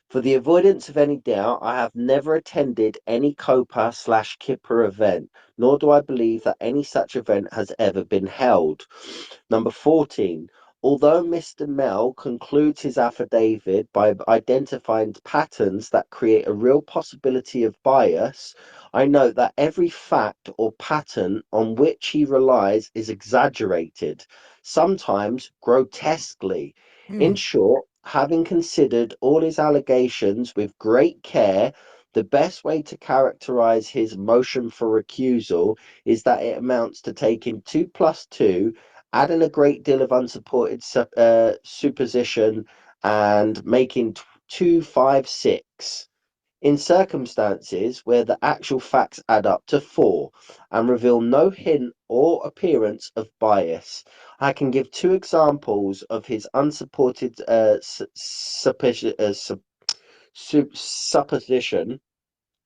For the avoidance of any doubt, I have never attended any COPA/KIPA event, nor do I believe that any such event has ever been held. Number 14. Although Mr. Mell concludes his affidavit by identifying patterns that create a real possibility of bias, I note that every fact or pattern on which he relies is exaggerated, sometimes grotesquely. In short, having considered all his allegations with great care, the best way to characterize his motion for recusal is that it amounts to taking 2 plus 2, adding a great deal of unsupported supposition, and making 2, 5, 6. In circumstances where the actual facts add up to 4 and reveal no hint or appearance of bias. I can give 2 examples of his unsupported supposition.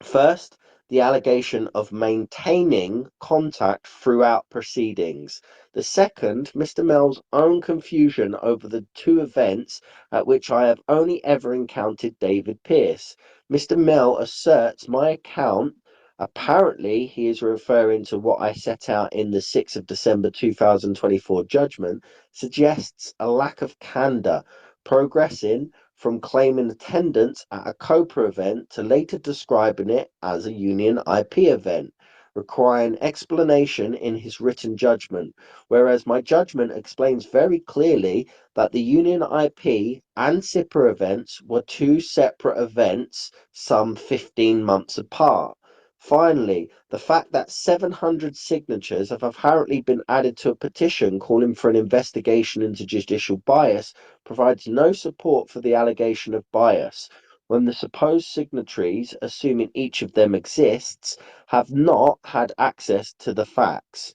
First, the allegation of maintaining contact throughout proceedings. The second, Mr. Mell's own confusion over the 2 events at which I have only ever encountered David Pearce. Mr. Mell asserts my account, apparently he is referring to what I set out in the 6th of December 2024 judgment, suggests a lack of candour, progressing from claiming attendance at a COPA event to later describing it as a Union IP event, requiring explanation in his written judgment, whereas my judgment explains very clearly that the Union IP and CIPA events were 2 separate events some 15 months apart. Finally, the fact that 700 signatures have apparently been added to a petition calling for an investigation into judicial bias provides no support for the allegation of bias, when the supposed signatories, assuming each of them exists, have not had access to the facts.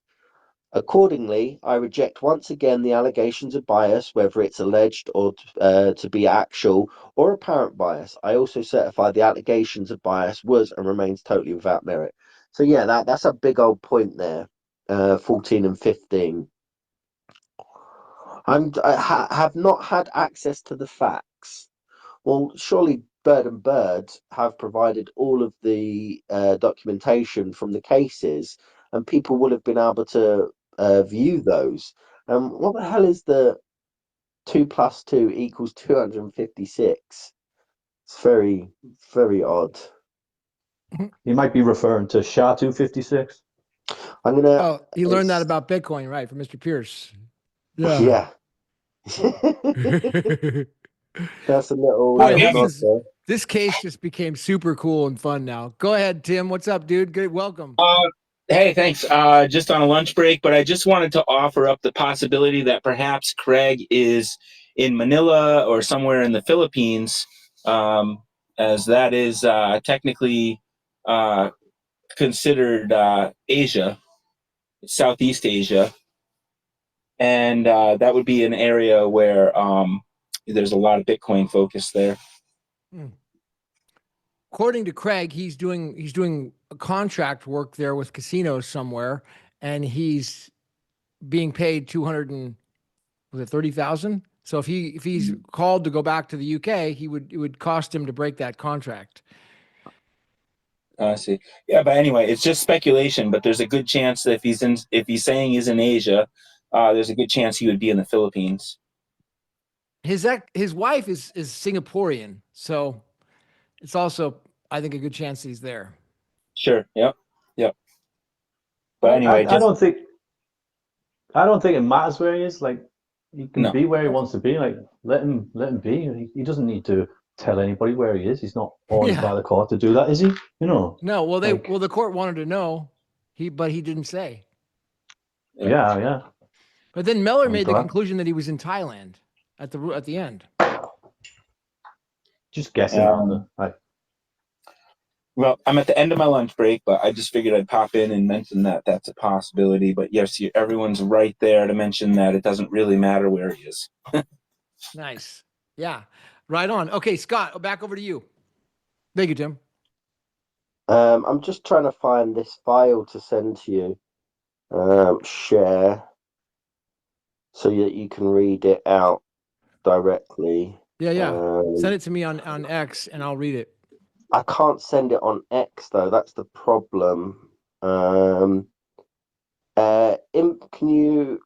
Accordingly, I reject once again the allegations of bias, whether it's alleged or to be actual or apparent bias. I also certify the allegations of bias was and remains totally without merit. So yeah, that's a big old point there. 14 and 15. Have not had access to the facts. Well, surely Bird and Bird have provided all of the documentation from the cases, and people will have been able to view those. What the hell is the 2 + 2 = 256? It's very, very odd. You might be referring to SHA-256. I'm gonna. Oh, he learned that it's- about Bitcoin, right, from Mr. Pierce. Yeah. That's a little. Boy, nod this case just became super cool and fun now. Go ahead, Tim. What's up, dude? Good, welcome. Hey, thanks. Just on a lunch break, but I just wanted to offer up the possibility that perhaps Craig is in Manila or somewhere in the Philippines, as that is technically considered Asia, Southeast Asia, and that would be an area where there's a lot of Bitcoin focus there. According to Craig, he's doing a contract work there with casinos somewhere, and he's being paid 230,000. So if he's called to go back to the UK, it would cost him to break that contract. I see. Yeah, but anyway, it's just speculation. But there's a good chance that if he's saying he's in Asia, there's a good chance he would be in the Philippines. His wife is Singaporean, so it's also, I think, a good chance he's there. Sure. Yep. But anyway, I don't think it matters where he is. Like, he can be where he wants to be. Like, let him be. He doesn't need to tell anybody where he is. He's not ordered by the court to do that, is he? You know. No. Well, the court wanted to know, but he didn't say. Yeah. But then Mellor made the conclusion that he was in Thailand at the end. Just guessing. Well, I'm at the end of my lunch break, but I just figured I'd pop in and mention that that's a possibility. But yes, everyone's right there to mention that it doesn't really matter where he is. Nice. Yeah. Right on. Okay, Scott, back over to you. Thank you, Tim. I'm just trying to find this file to send to you. Share, so that you can read it out directly. Yeah. Send it to me on X, and I'll read it. I can't send it on X though. That's the problem. Can you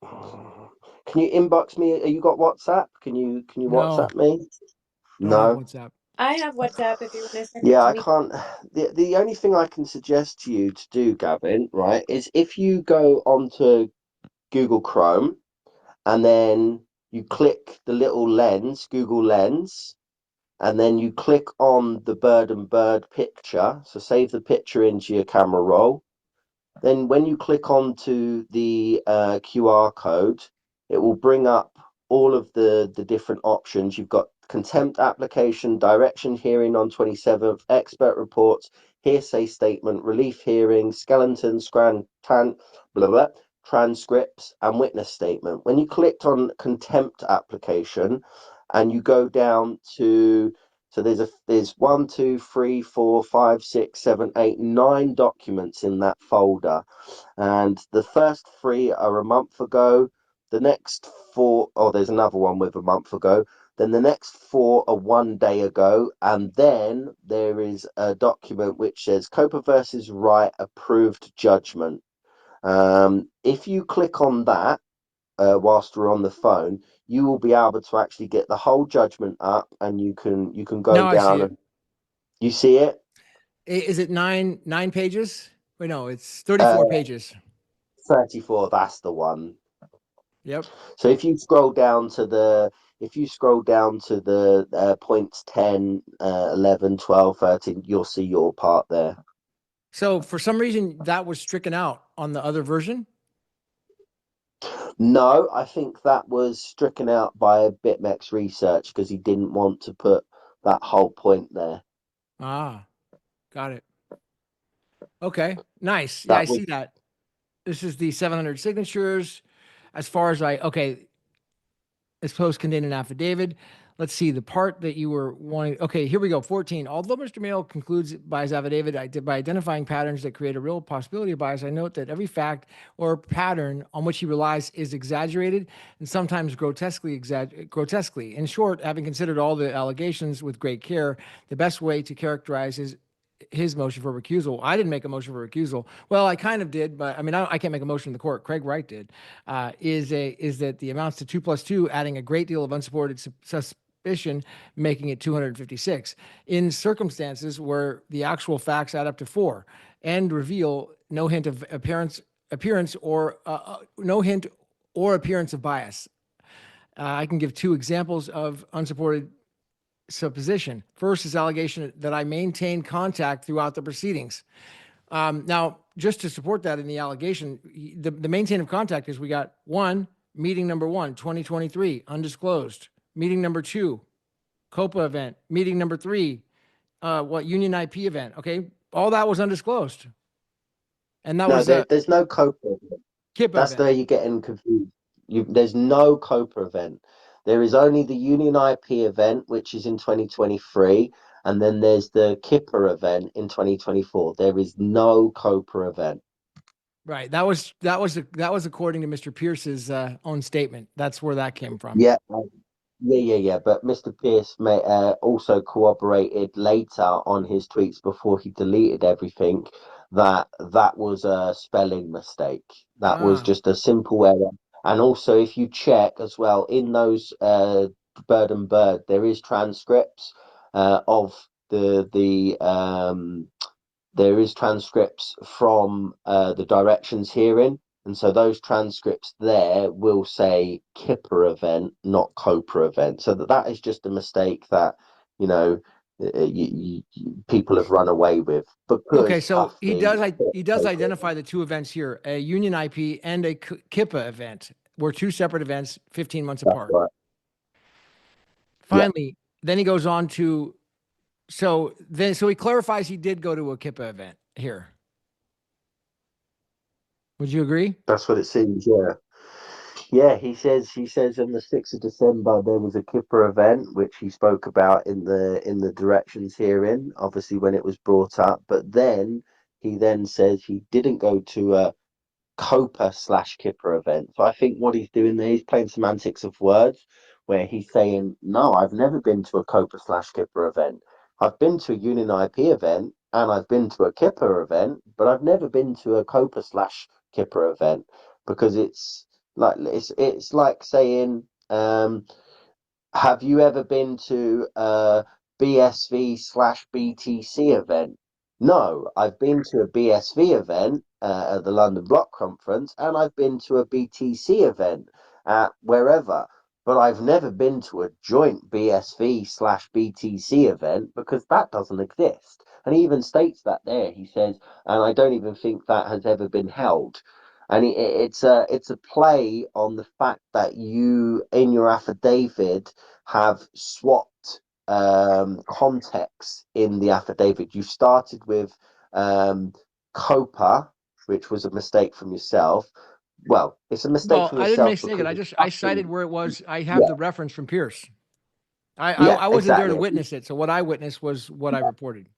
inbox me? You got WhatsApp? Can you WhatsApp me? Don't have WhatsApp. I have WhatsApp if you want to send it Yeah, to I me. can't. The only thing I can suggest to you to do, Gavin, right, is if you go onto Google Chrome and then you click the little lens, Google Lens, and then you click on the bird and bird picture. So save the picture into your camera roll. Then when you click onto the QR code, it will bring up all of the different options. You've got contempt application, direction hearing on 27th, expert reports, hearsay statement, relief hearing, skeleton, transcripts, and witness statement. When you clicked on contempt application and you go down to, so there's 1, 2, 3, 4, 5, 6, 7, 8, 9 documents in that folder, and the first 3 are a month ago. The next 4, there's another one with a month ago. Then the next 4 are 1 day ago, and then there is a document which says COPA versus Wright approved judgment. If you click on that whilst we're on the phone, you will be able to actually get the whole judgment up, and you can go Now down. I see it. You see it? Is it nine pages? Wait, no, it's 34 pages. 34. That's the one. Yep. So if you scroll down to the points 10, 11, 12, 13, you'll see your part there. So for some reason that was stricken out on the other version. No, I think that was stricken out by BitMEX research because he didn't want to put that whole point there. Ah, got it. Okay, nice. Yeah, I That was see that. This is the 700 signatures. As far as okay, as post contained an affidavit. Let's see the part that you were wanting. Okay, here we go. 14. Although Mr. Mail concludes by his affidavit by identifying patterns that create a real possibility of bias, I note that every fact or pattern on which he relies is exaggerated and sometimes grotesquely. In short, having considered all the allegations with great care, the best way to characterize his motion for recusal. I didn't make a motion for recusal. Well, I kind of did, but I mean, I can't make a motion in the court. Craig Wright did. Is that the amounts to 2 + 2, adding a great deal of unsupported suspicion, making it 256 in circumstances where the actual facts add up to 4 and reveal no hint of appearance or no hint or appearance of bias. I can give 2 examples of unsupported supposition. First is allegation that I maintained contact throughout the proceedings. Now, just to support that in the allegation, the maintain of contact is we got meeting number 1, 2023, undisclosed. Meeting number 2, COPA event. Meeting number 3, Union IP event. Okay, all that was undisclosed, and that no, was a there's no COPA. KIPA That's event. where you're getting confused. There's no COPA event. There is only the Union IP event, which is in 2023, and then there's the KIPA event in 2024. There is no COPA event. Right. That was according to Mr. Pierce's own statement. That's where that came from. Yeah, yeah. But Mr. Pierce also corroborated later on his tweets before he deleted everything that that was a spelling mistake. That was Ah, just a simple error. And also, if you check as well in those Bird and Bird, there is transcripts of the there is transcripts from the directions hearing, and so those transcripts there will say KIPA event, not COPA event. So that is just a mistake that you know people have run away with okay. because So Tufty. he does identify the 2 events here: a Union IP and a KIPA event. Were 2 separate events, 15 months That's apart. right. Yeah, Finally, then he goes on to so he clarifies he did go to a KIPA event here. Would you agree? that's what it seems. Yeah. Yeah, he says on the 6th of December there was a Kipper event which he spoke about in the directions hearing, obviously when it was brought up. But then he then says he didn't go to a Copa/Kipper event. So I think what he's doing there, he's playing semantics of words, where he's saying, no, I've never been to a Copa/Kipper event. I've been to a Union IP event and I've been to a Kipper event, but I've never been to a Copa/Kipper event because it's like saying, have you ever been to a BSV/BTC event? No, I've been to a BSV event at the London Block Conference, and I've been to a BTC event at wherever, but I've never been to a joint BSV/BTC event because that doesn't exist. And he even states that there. He says, and I don't even think that has ever been held. And it's a play on the fact that you in your affidavit have swapped context in the affidavit. You started with COPA, which was a mistake from yourself. Well, it's a mistake Well, from I didn't yourself mistake it. because I cited where it was. I have yeah, the reference from Pierce. yeah, I wasn't there to exactly. witness it, so what I witnessed was what I reported.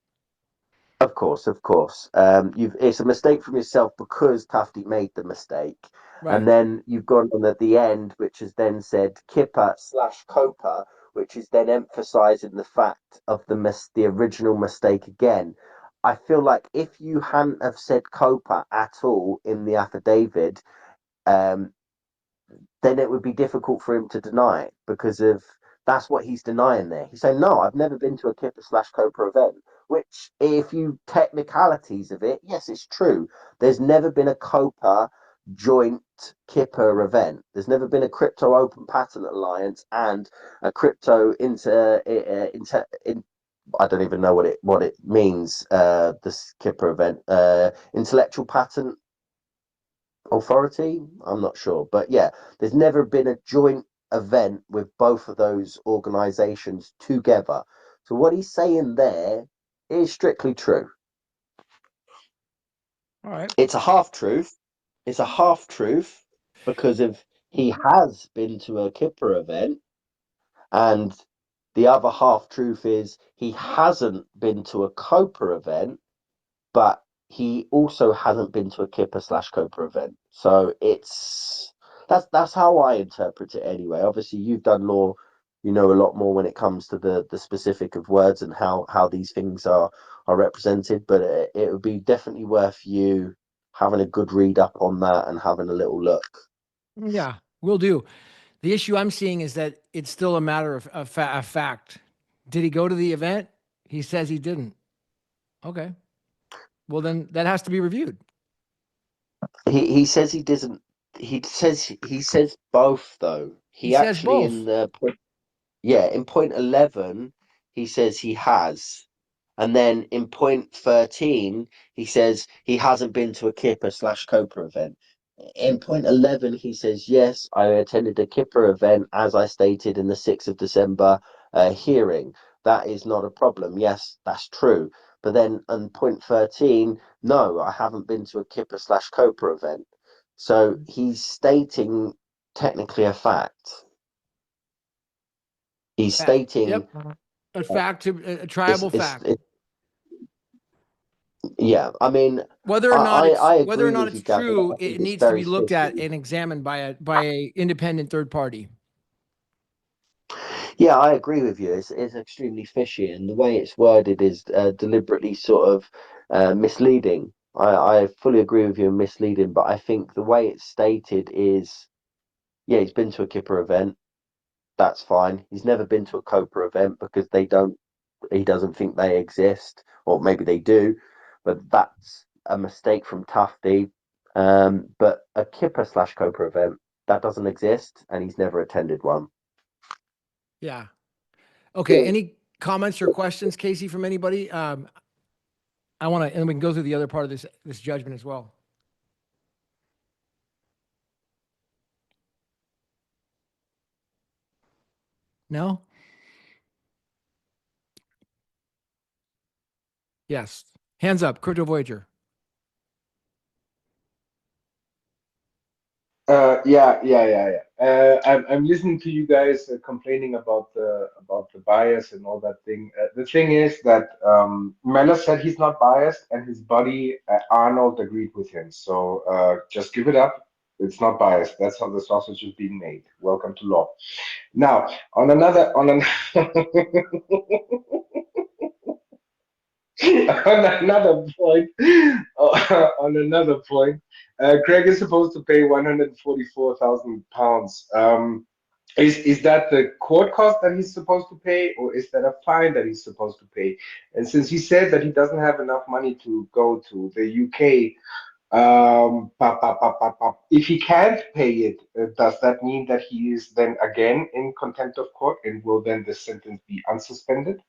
Of course, of course. It's a mistake from yourself because Tufty made the mistake, and Right. then you've gone on at the end, which has then said Kipper/Copa, which is then emphasising the fact of the original mistake again. I feel like if you hadn't have said Copa at all in the affidavit, um, then it would be difficult for him to deny it because of that's what he's denying there. He's saying, no, I've never been to a Kipper/Copa event, which, if you technicalities of it, yes, it's true. There's never been a Copa joint Kipper event. There's never been a crypto open patent alliance and a crypto I don't even know what it means. This CIPA event, intellectual patent authority. I'm not sure, but yeah, there's never been a joint event with both of those organisations together. So what he's saying there is strictly true. All right. It's a half truth. It's a half truth because of he has been to a Kipper event, and the other half truth is he hasn't been to a Copa event, but he also hasn't been to a Kipper/Copa event. So that's how I interpret it anyway. Obviously, you've done law, you know a lot more when it comes to the specific of words and how these things are represented. But it would be definitely worth you having a good read up on that and having a little look. Yeah, will do. The issue I'm seeing is that it's still a matter of fact. Did he go to the event? He says he didn't. Okay. Well, then that has to be reviewed. He says he doesn't. He says both though. He He says actually in both. the Yeah, in point 11, he says he has. And then in point 13, he says he hasn't been to a Kipper/Copa event. In point 11, he says, yes, I attended a Kipper event, as I stated in the 6th of December hearing. That is not a problem. Yes, that's true. But then on point 13, no, I haven't been to a Kipper/Copa event. So he's stating technically a fact. He's stating Yep. A fact, a it's triable it's fact. it, yeah. I mean, Whether or I, not I it's I whether or agree not with it's you, Gavin. true, I think it it's needs to very be looked at fishy. and examined by a independent third party. Yeah, I agree with you. It's extremely fishy, and the way it's worded is deliberately sort of misleading. I fully agree with you in misleading, but I think the way it's stated is, yeah, he's been to a Kipper event. That's fine. He's never been to a Copa event because they don't. He doesn't think they exist, or maybe they do, but that's a mistake from Tufty. But a Kipper/Copa event that doesn't exist, and he's never attended one. Yeah. Okay. Any comments or questions, Casey, from anybody? I want to, and we can go through the other part of this judgment as well. No? Yes. Hands up, Crypto Voyager. Yeah. I'm listening to you guys complaining about the bias and all that thing. The thing is that Mellor said he's not biased, and his buddy Arnold agreed with him. So just give it up. It's not biased. That's how the sausage is being made. Welcome to law. Now, on on another point, on another point, Craig is supposed to pay £144,000. Is that the court cost that he's supposed to pay, or is that a fine that he's supposed to pay? And since he said that he doesn't have enough money to go to the UK, if he can't pay it, does that mean that he is then again in contempt of court, and will then the sentence be unsuspended?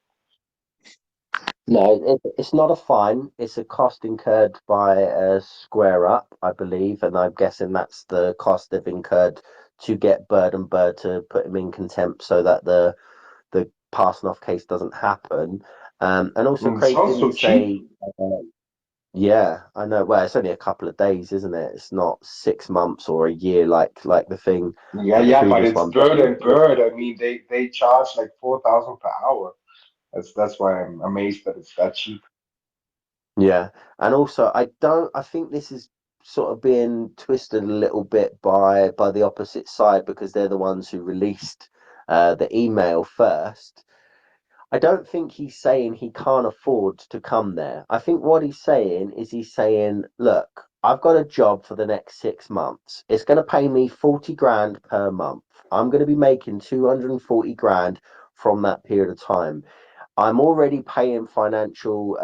No, it's not a fine. It's a cost incurred by Square Up, I believe, and I'm guessing that's the cost they've incurred to get Bird and Bird to put him in contempt so that the passing off case doesn't happen. And also, Mm, Craig sounds so didn't cheap. say, yeah, I know. Well, it's only a couple of days, isn't it? It's not 6 months or a year like the thing, Yeah, like the yeah, but previous it's one. But Bird and Bird. I mean, they charge like 4,000 per hour. That's why I'm amazed that it's that cheap. yeah, and also I think this is sort of being twisted a little bit by the opposite side because they're the ones who released the email first. I don't think he's saying he can't afford to come there. I think what he's saying is he's saying, look, I've got a job for the next 6 months. It's going to pay me 40 grand per month. I'm going to be making 240 grand from that period of time. I'm already paying financial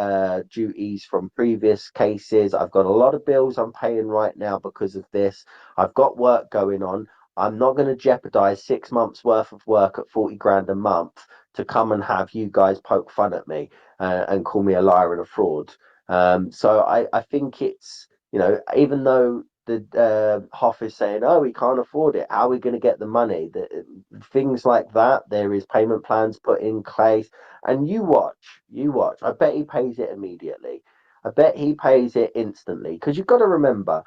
duties from previous cases. I've got a lot of bills I'm paying right now because of this. I've got work going on. I'm not going to jeopardize 6 months worth of work at 40 grand a month to come and have you guys poke fun at me and call me a liar and a fraud. So I think it's, you know, even though the Hoff is saying, oh, we can't afford it, how are we going to get the money? Things like that, there is payment plans put in place. And you watch. I bet he pays it immediately. I bet he pays it instantly. Because you've got to remember,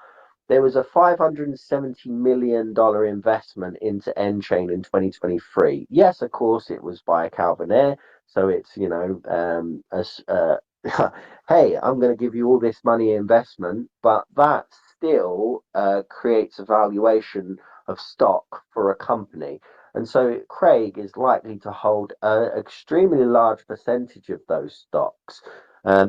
there was a $570 million investment into Enchain in 2023. Yes, of course, it was by Calvin Air. So it's, you know, hey, I'm going to give you all this money investment, but that still creates a valuation of stock for a company. And so Craig is likely to hold an extremely large percentage of those stocks.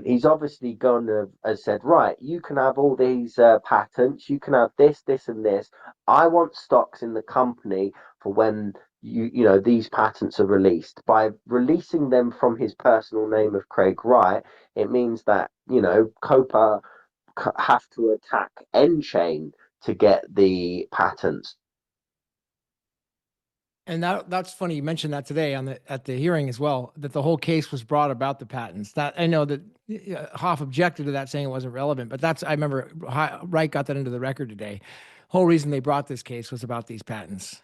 He's obviously going to have said, right, you can have all these patents, you can have this, this, and this. I want stocks in the company for when you know these patents are released. By releasing them from his personal name of Craig Wright, it means that you know COPA have to attack Enchain to get the patents. And that's funny. You mentioned that today at the hearing as well, that the whole case was brought about the patents. That I know that Hoff objected to that, saying it wasn't relevant, but I remember Wright got that into the record today. Whole reason they brought this case was about these patents.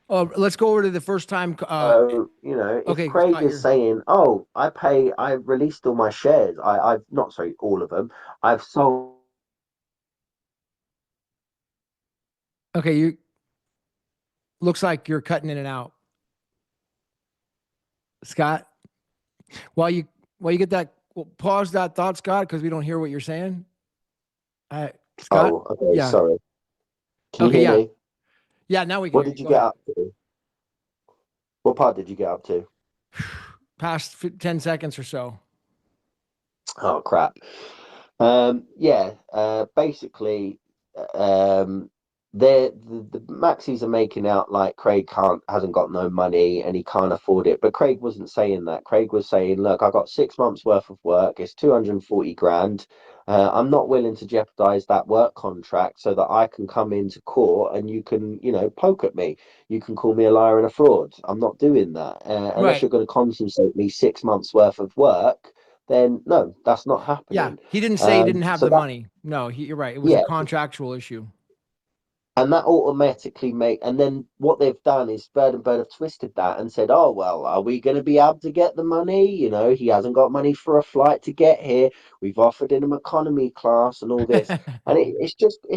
Oh, let's go over to the first time. So, you know, if Okay, Craig Scott, is saying, oh, I released all my shares, I've not, sorry, all of them, I've sold. okay, you looks like you're cutting in and out, Scott. While you get that, pause that thought, Scott, because we don't hear what you're saying. Scott, Oh, okay, yeah, sorry. Can you okay, hear yeah, me? yeah. Now we can What hear you. did you Go get ahead. up to? What part did you get up to? Past 10 seconds or so. Oh, crap. Yeah, basically, um, the Maxis are making out like Craig hasn't got no money and he can't afford it. But Craig wasn't saying that. Craig was saying, look, I got 6 months worth of work. It's 240 grand. I'm not willing to jeopardize that work contract so that I can come into court and you can, you know, poke at me. You can call me a liar and a fraud. I'm not doing that. Unless Right. you're going to compensate me 6 months worth of work, then no, that's not Yeah. happening. He didn't say he didn't have So the that, money. No, you're right. It was a yeah, contractual issue. and that automatically and then what they've done is Bird and Bird have twisted that and said, oh, well, are we going to be able to get the money? You know, he hasn't got money for a flight to get here. We've offered him economy class and all this. And it's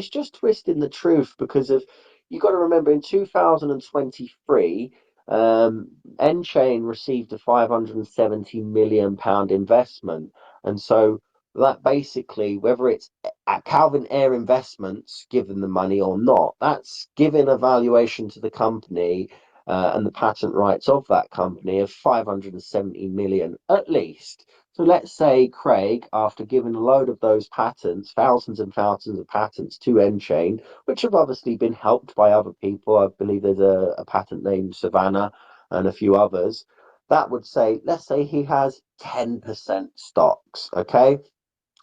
just twisting the truth because of, you got to remember in 2023, Enchain received a £570 million investment. And so that basically, whether it's at Calvin Air Investments given the money or not, that's giving a valuation to the company and the patent rights of that company of 570 million at least. So let's say Craig, after giving a load of those patents, thousands and thousands of patents to Enchain, which have obviously been helped by other people, I believe there's a patent named Savannah and a few others, that would say, let's say he has 10% stocks, okay?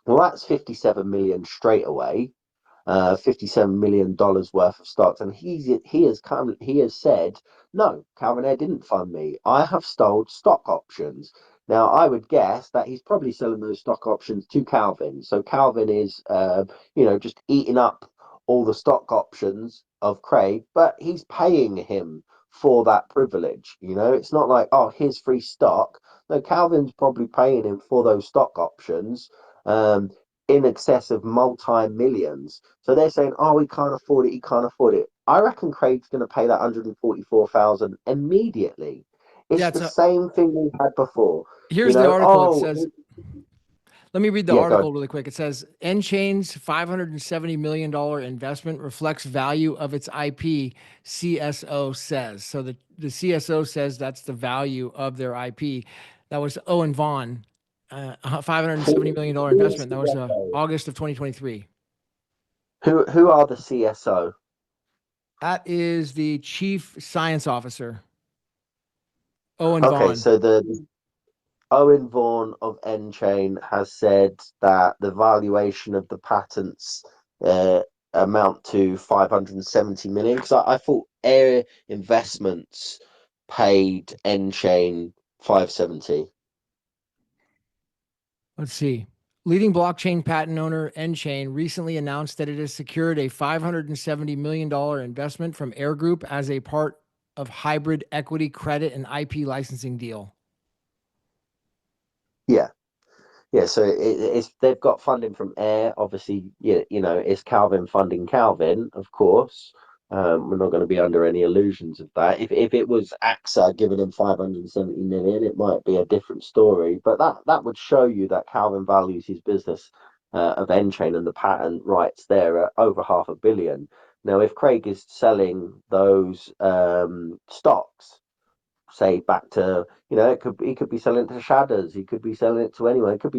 Well, that's 57 million straight away. $57 million worth of stocks, and he has said, no, Calvin Air didn't fund me. I have stole stock options. Now, I would guess that he's probably selling those stock options to Calvin. So Calvin is, just eating up all the stock options of Craig, but he's paying him for that privilege. You know, it's not like, oh, here's free stock. No, Calvin's probably paying him for those stock options. Um, in excess of multi-millions. So they're saying, oh, he can't afford it, he can't afford it. I reckon Craig's going to pay that 144,000 immediately. It's Yeah. the same thing we had before. You Here's the know, article. It oh, says, let me read the yeah, go article on. really quick. It says Enchain's $570 million investment reflects value of its IP, CSO says. So the CSO says that's the value of their IP. That was Owen Vaughn, $570 million Who is investment. That was CSO? August of 2023. Who are the CSO? That is the chief science officer, Owen Okay, Vaughn. so the Owen Vaughan of Enchain has said that the valuation of the patents amount to 570 million? Because I thought Air Investments paid Enchain 570. Let's see. Leading blockchain patent owner Enchain recently announced that it has secured a $570 million investment from Air Group as a part of hybrid equity credit and IP licensing deal. Yeah. Yeah, so it's they've got funding from Air. Obviously, it's Calvin funding Calvin, of course. We're not going to be under any illusions of that. If it was AXA giving him 570 million, it might be a different story. But that would show you that Calvin values his business of Enchain and the patent rights there at over 500 million. Now, if Craig is selling those stocks, say back to he could be selling it to Shadders, he could be selling it to anyone, he could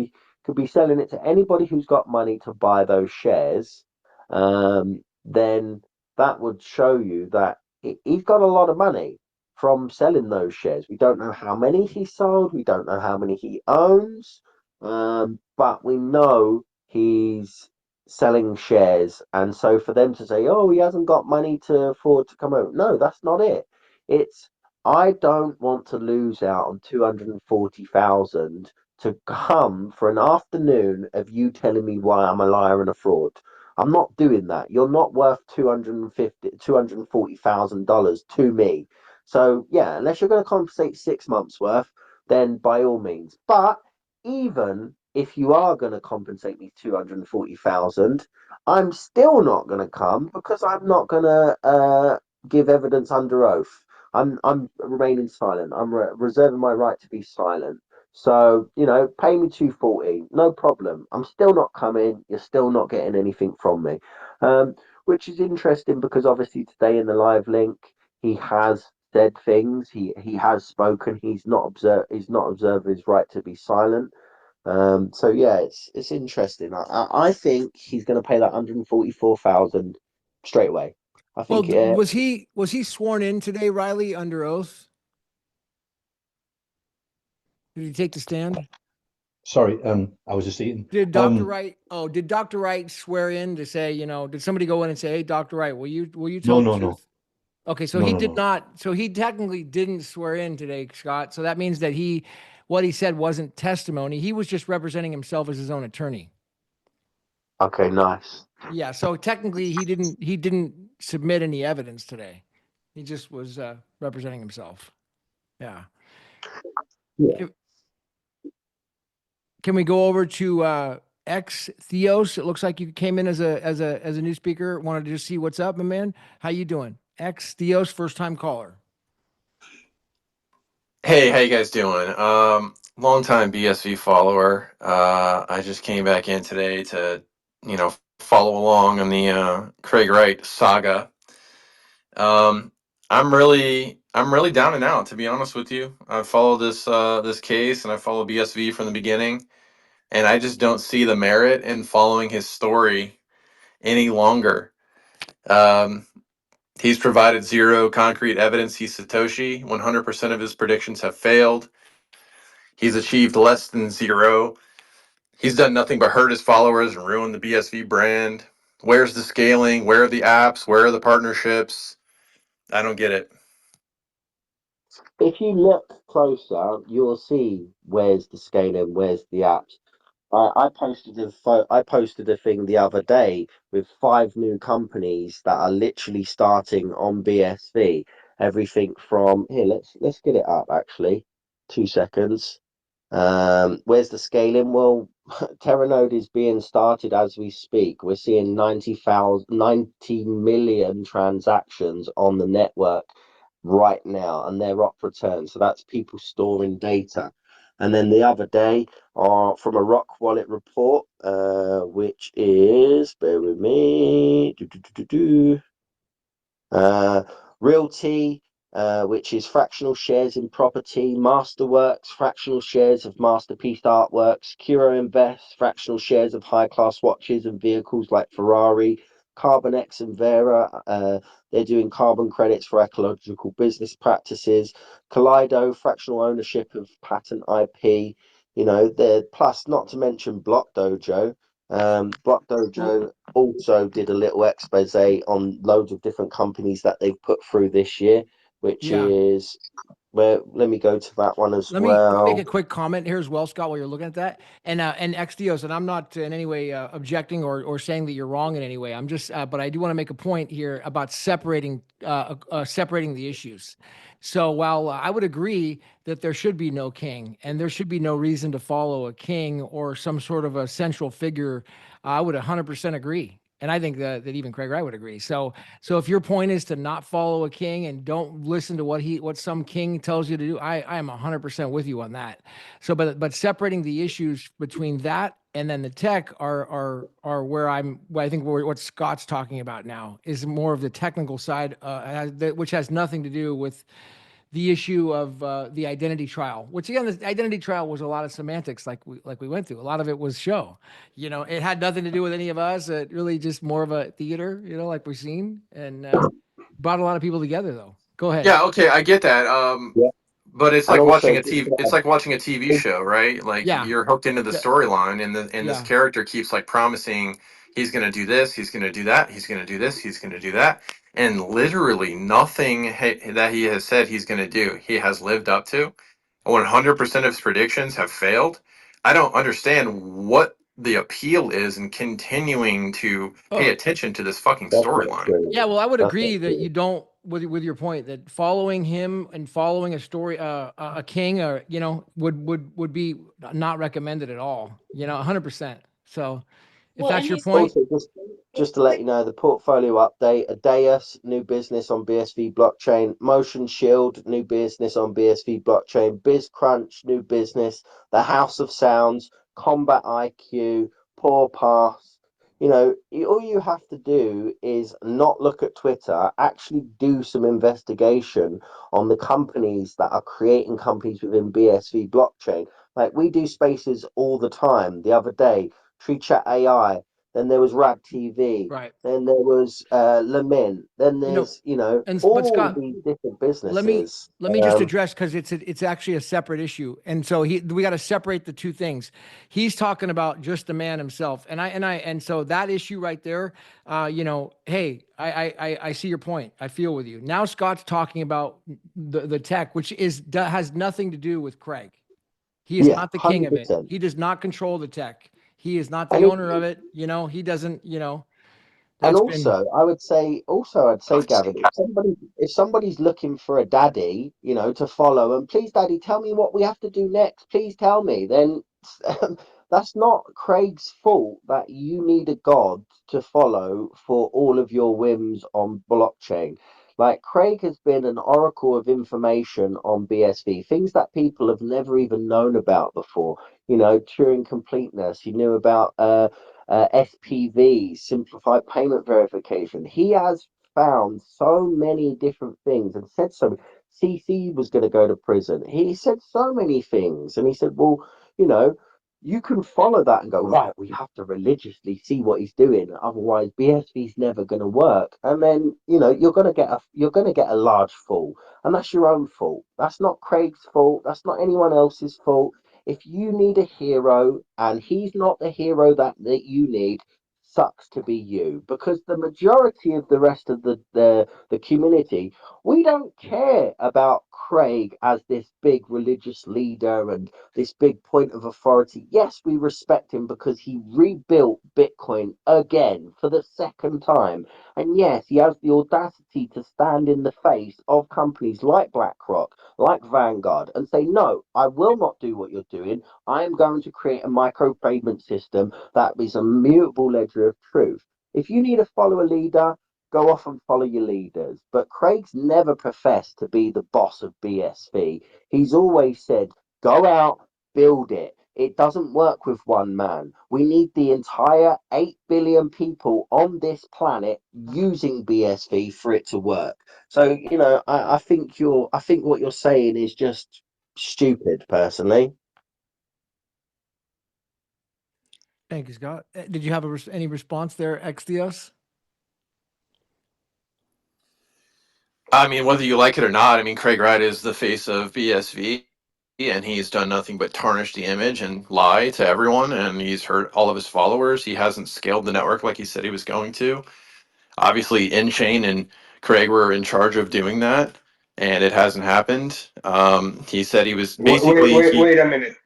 be selling it to anybody who's got money to buy those shares. Then that would show you that he's got a lot of money from selling those shares. We don't know how many he sold, we don't know how many he owns, but we know he's selling shares. And so for them to say, oh, he hasn't got money to afford to come out, no, that's not it. It's I don't want to lose out on 240,000 to come for an afternoon of you telling me why I'm a liar and a fraud. I'm not doing that. You're not worth $240,000 to me. So yeah, unless you're going to compensate 6 months worth, then by all means. But even if you are going to compensate me 240,000, I'm still not going to come because I'm not going to give evidence under oath. I'm remaining silent. I'm reserving my right to be silent. So pay me 240, no problem. I'm still not coming. You're still not getting anything from me, which is interesting because obviously today in the live link he has said things. He has spoken. He's not observed his right to be silent. So yeah, it's interesting. I think he's going to pay that 144,000 straight away. I Well, think was he sworn in today, Riley, under oath? Did he take the stand? Sorry, I was just eating. Did Dr. Wright? Oh, did Dr. Wright swear in to say, did somebody go in and say, "Hey, Dr. Wright, will you tell No, the no, no, truth?" Okay, so no, he no, did no. not. So he technically didn't swear in today, Scott. So that means that what he said wasn't testimony. He was just representing himself as his own attorney. okay, nice. Yeah. So technically, he didn't submit any evidence today. He just was representing himself. Yeah. Yeah. Can we go over to X Theos? It looks like you came in as a new speaker. Wanted to just see what's up, my man. How you doing? X Theos, first time caller. Hey, how you guys doing? Longtime BSV follower. I just came back in today to, follow along on the Craig Wright saga. I'm really down and out, to be honest with you. I followed this case and I followed BSV from the beginning, and I just don't see the merit in following his story any longer. Um, he's provided zero concrete evidence he's Satoshi. 100% of his predictions have failed. He's achieved less than zero. He's done nothing but hurt his followers and ruin the BSV brand. Where's the scaling? Where are the apps? Where are the partnerships? I don't get it. If you look closer, you'll see where's the scaling, where's the apps. I posted a thing the other day with 5 new companies that are literally starting on BSV. Everything from here. Let's get it up. Actually, 2 seconds. Where's the scaling? Well, Terranode is being started as we speak. We're seeing 90 million transactions on the network right now, and they're op return. So that's people storing data. And then the other day, from a Rock Wallet report, which is, bear with me, uh, Realty, which is fractional shares in property, Masterworks, fractional shares of Masterpiece Artworks, Curo Invest, fractional shares of high class watches and vehicles like Ferrari, CarbonX and Vera, they're doing carbon credits for ecological business practices, Kaleido, fractional ownership of patent IP, they're plus not to mention Block Dojo. Block Dojo also did a little expose on loads of different companies that they've put through this year, which Yeah. is where, let me go to that one as Let me make well. a quick comment here as well, Scott, while you're looking at that. And XDOs, and I'm not in any way objecting or saying that you're wrong in any way. I'm just, but I do want to make a point here about separating the issues. So while I would agree that there should be no king and there should be no reason to follow a king or some sort of a central figure, I would 100% agree. And I think that even Craig Wright would agree. So if your point is to not follow a king and don't listen to what some king tells you to do, I am 100% with you on that. So, but separating the issues between that and then the tech are where I think what Scott's talking about now is more of the technical side, which has nothing to do with the issue of the identity trial, which again, the identity trial was a lot of semantics, like we went through. A lot of it was show. It had nothing to do with any of us. It really just more of a theater, like we've seen, and brought a lot of people together. Though, go ahead. Yeah, okay, I get that. Yeah. But it's And like also, watching a TV. It's like watching a TV show, right? Like Yeah, you're hooked into the the- storyline, and this yeah. character keeps like promising he's going to do this, he's going to do that, he's going to do this, he's going to do that, and literally nothing that he has said he's going to do, he has lived up to. 100% of his predictions have failed. I don't understand what the appeal is in continuing to pay Oh, attention to this fucking that's not storyline. true. yeah. Well, I would That's not agree that true. you don't with your point that following him and following a story, a king, or would be not recommended at all. 100%. So if Well, and that's your he's point, Also, just to let you know, the portfolio update: Adeus, new business on BSV blockchain; Motion Shield, new business on BSV blockchain; BizCrunch, new business; The House of Sounds, Combat IQ, Poor Pass. All you have to do is not look at Twitter, actually do some investigation on the companies that are creating companies within BSV blockchain. Like we do spaces all the time. The other day, Tree Chat AI, then there was Rad TV, right? then there was Lemin, then You know, there's but all Scott, these different let me businesses. let me just address because it's actually a separate issue, and so we got to separate the two things. He's talking about just the man himself, and so that issue right there, hey, I see your point. I feel with you. Now Scott's talking about the tech, which has nothing to do with Craig. He is Yeah, not the king of it. 100%. He does not control the tech. He is not the And owner of it. He doesn't. And That's been also, I'd say, Gavin, if somebody's looking for a daddy, to follow, and please, daddy, tell me what we have to do next. Please tell me. Then that's not Craig's fault that you need a god to follow for all of your whims on blockchain. Like Craig has been an oracle of information on BSV, things that people have never even known about before. Turing completeness. He knew about SPV, simplified payment verification. He has found so many different things and said so. CC was going to go to prison. He said so many things, and he said, "Well, you know, you can follow that and go right. We have to religiously see what he's doing, otherwise BSV's never going to work. And then you're going to get a large fall, and that's your own fault. That's not Craig's fault. That's not anyone else's fault. If you need a hero and he's not the hero that you need, sucks to be you, because the majority of the rest of the community, we don't care about Craig as this big religious leader and this big point of authority. Yes, we respect him because he rebuilt Bitcoin again for the second time. And yes, he has the audacity to stand in the face of companies like BlackRock, like Vanguard, and say, no, I will not do what you're doing. I am going to create a micropayment system that is a mutable ledger of truth. If you need to follow a leader, go off and follow your leaders. But Craig's never professed to be the boss of BSV. He's always said, go out, build it. It doesn't work with one man. We need the entire 8 billion people on this planet using BSV for it to work. So, I think what you're saying is just stupid, personally. Thank you, Scott. Did you have any response there, XDS? I mean, whether you like it or not, I mean, Craig Wright is the face of BSV, and he's done nothing but tarnish the image and lie to everyone, and he's hurt all of his followers. He hasn't scaled the network like he said he was going to. Obviously, InChain and Craig were in charge of doing that, and it hasn't happened. He said he was basically Wait a minute.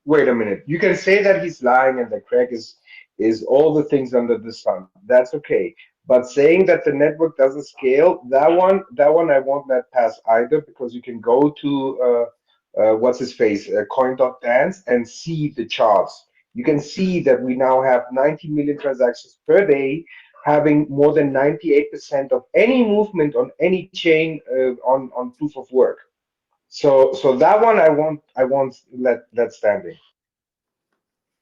Wait a minute. You can say that he's lying and that Craig is all the things under the sun. That's okay. But saying that the network doesn't scale, that one I won't let pass either, because you can go to what's his face, coin.dance, and see the charts. You can see that we now have 90 million transactions per day, having more than 98% of any movement on any chain on proof of work. So that one I won't let standing.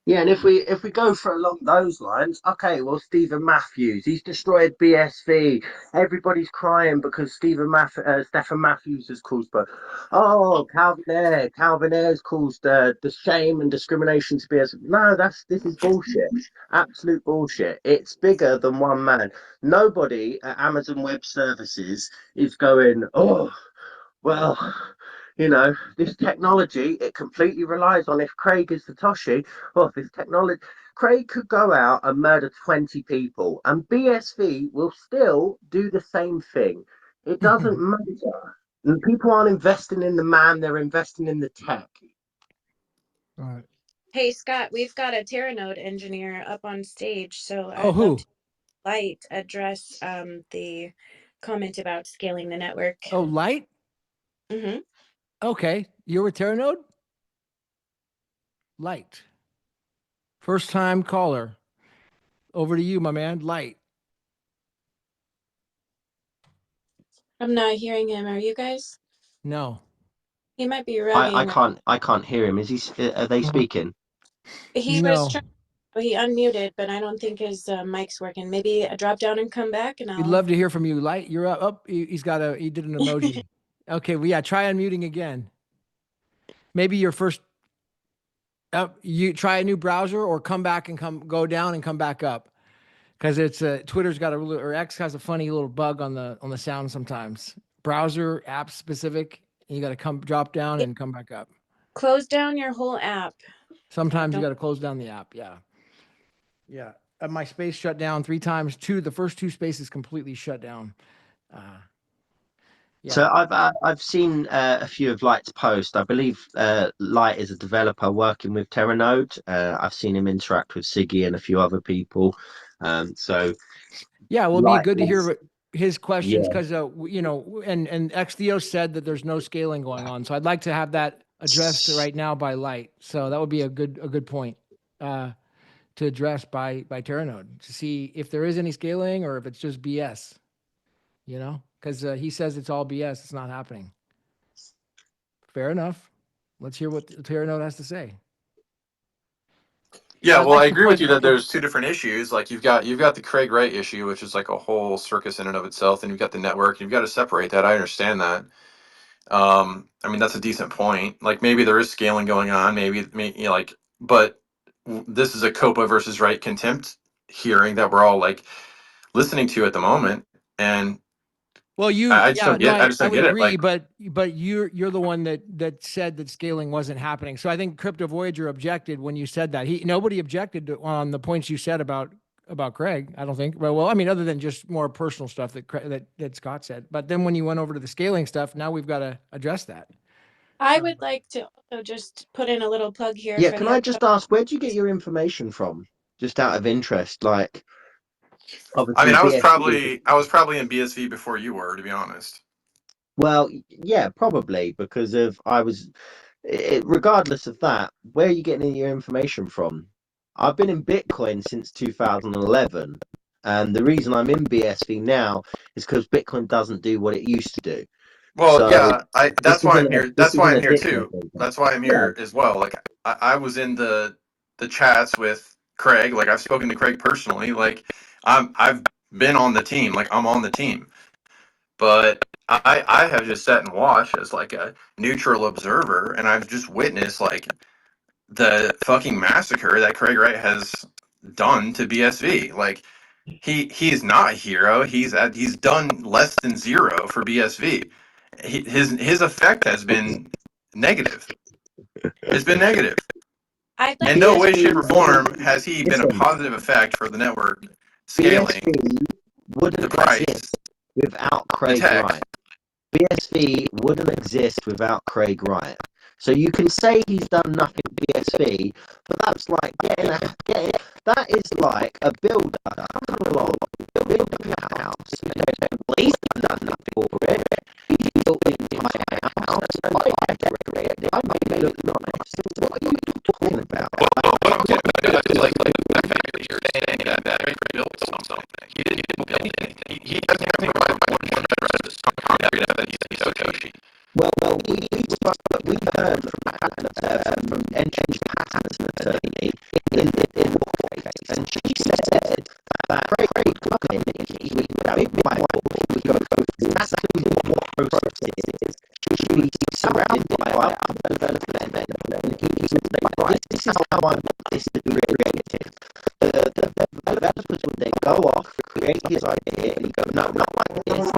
Yeah, and if we go for along those lines, okay, well, Stephen Matthews, he's destroyed BSV. Everybody's crying because Stephen Matthews has caused, but Calvin Ayre's caused the shame and discrimination to BSV. No, this is bullshit, absolute bullshit. It's bigger than one man. Nobody at Amazon Web Services is going, oh, well, this technology, it completely relies on if Craig is Satoshi, well, this technology, Craig could go out and murder 20 people, and BSV will still do the same thing. It doesn't matter. And people aren't investing in the man, they're investing in the tech. All right. Hey, Scott, we've got a Terranode engineer up on stage, so Oh, I'd who? love to light address the comment about scaling the network. Oh, Light? Mm-hmm. Okay. You're with Terranode? Light. First time caller. Over to you, my man. Light. I'm not hearing him. Are you guys? No. He might be I rugging. can't hear him. Are they speaking? He was trying. He unmuted, but I don't think his mic's working. Maybe a drop down and come back, and We'd I'll. love to hear from you, Light. You're up. Oh, he did an emoji. Okay, well, yeah, try unmuting again. Maybe your first, you try a new browser or come back and go down and come back up. Because it's Twitter's got or X has a funny little bug on the sound sometimes. Browser app specific. You got to drop down and come back up. Close down your whole app. Sometimes you got to close down the app. Yeah. Yeah. My space shut down 3 times. The first 2 spaces completely shut down. Yeah. So I've seen a few of Light's posts. I believe Light is a developer working with Terranode. I've seen him interact with Siggy and a few other people. So yeah, well, it'd be good to hear his questions, Yeah. because and XTO said that there's no scaling going on. So I'd like to have that addressed right now by Light. So that would be a good point to address by Terranode, to see if there is any scaling or if it's just BS. Because he says it's all BS. It's not happening. Fair enough. Let's hear what Terranode has to say. Yeah, I'd well, like I to agree with point- you that there's 2 different issues. Like you've got the Craig Wright issue, which is like a whole circus in and of itself, and you've got the network. You've got to separate that. I understand that. I mean, that's a decent point. Like maybe there is scaling going on. Maybe but this is a COPA versus Wright contempt hearing that we're all like listening to at the moment, and Well, I just don't get. I just I don't would get it. agree, Like, but you're the one that said that scaling wasn't happening. So I think Crypto Voyager objected when you said that. Nobody objected on the points you said about Craig. I don't think. Well, I mean, other than just more personal stuff that Scott said. But then when you went over to the scaling stuff, now we've got to address that. I would like to also just put in a little plug here. Yeah, for can the I just ask, where do you get your information from? Just out of interest, like I mean, obviously I was BSV. probably in BSV before you were, to be honest. Well, yeah, probably because regardless of that, where are you getting your information from? I've been in Bitcoin since 2011, and the reason I'm in BSV now is because Bitcoin doesn't do what it used to do. Well, So yeah, this that's why I'm isn't a, here. this That's why isn't I'm a here Bitcoin too. thing. That's why I'm Yeah. here as well. Like I was in the chats with Craig. Like I've spoken to Craig personally. Like I've been on the team. Like I'm on the team. But I have just sat and watched as like a neutral observer, and I've just witnessed like the fucking massacre that Craig Wright has done to BSV. Like he's not a hero. He's done less than 0 for BSV. His effect has been negative. It's been negative. I'd like In no way, BSV shape, or form has he been a listen, positive effect for the network scaling BSV wouldn't the price, exist without the Craig text. Wright. BSV wouldn't exist without Craig Wright. So you can say he's done nothing BSV, but that's like getting that is like a builder coming along, building a house, well, he's done nothing for it. He's built the entire house, and I decorated it. I made it look nice. What are you talking about? What I'm talking about is like the fact that you're saying that he built something. He didn't build anything. He doesn't have one address on concrete evidence that he's Satoshi. Well, we heard from Engine's Patterson attorney in the court case, and she said that Craig would come in, he would have a big whiteboard, he would go through exactly what processes, she would be surrounded by other development, and he would say, right, this is how I want this to be created. The developers would then go off, create his idea, and he'd go, no, not like this.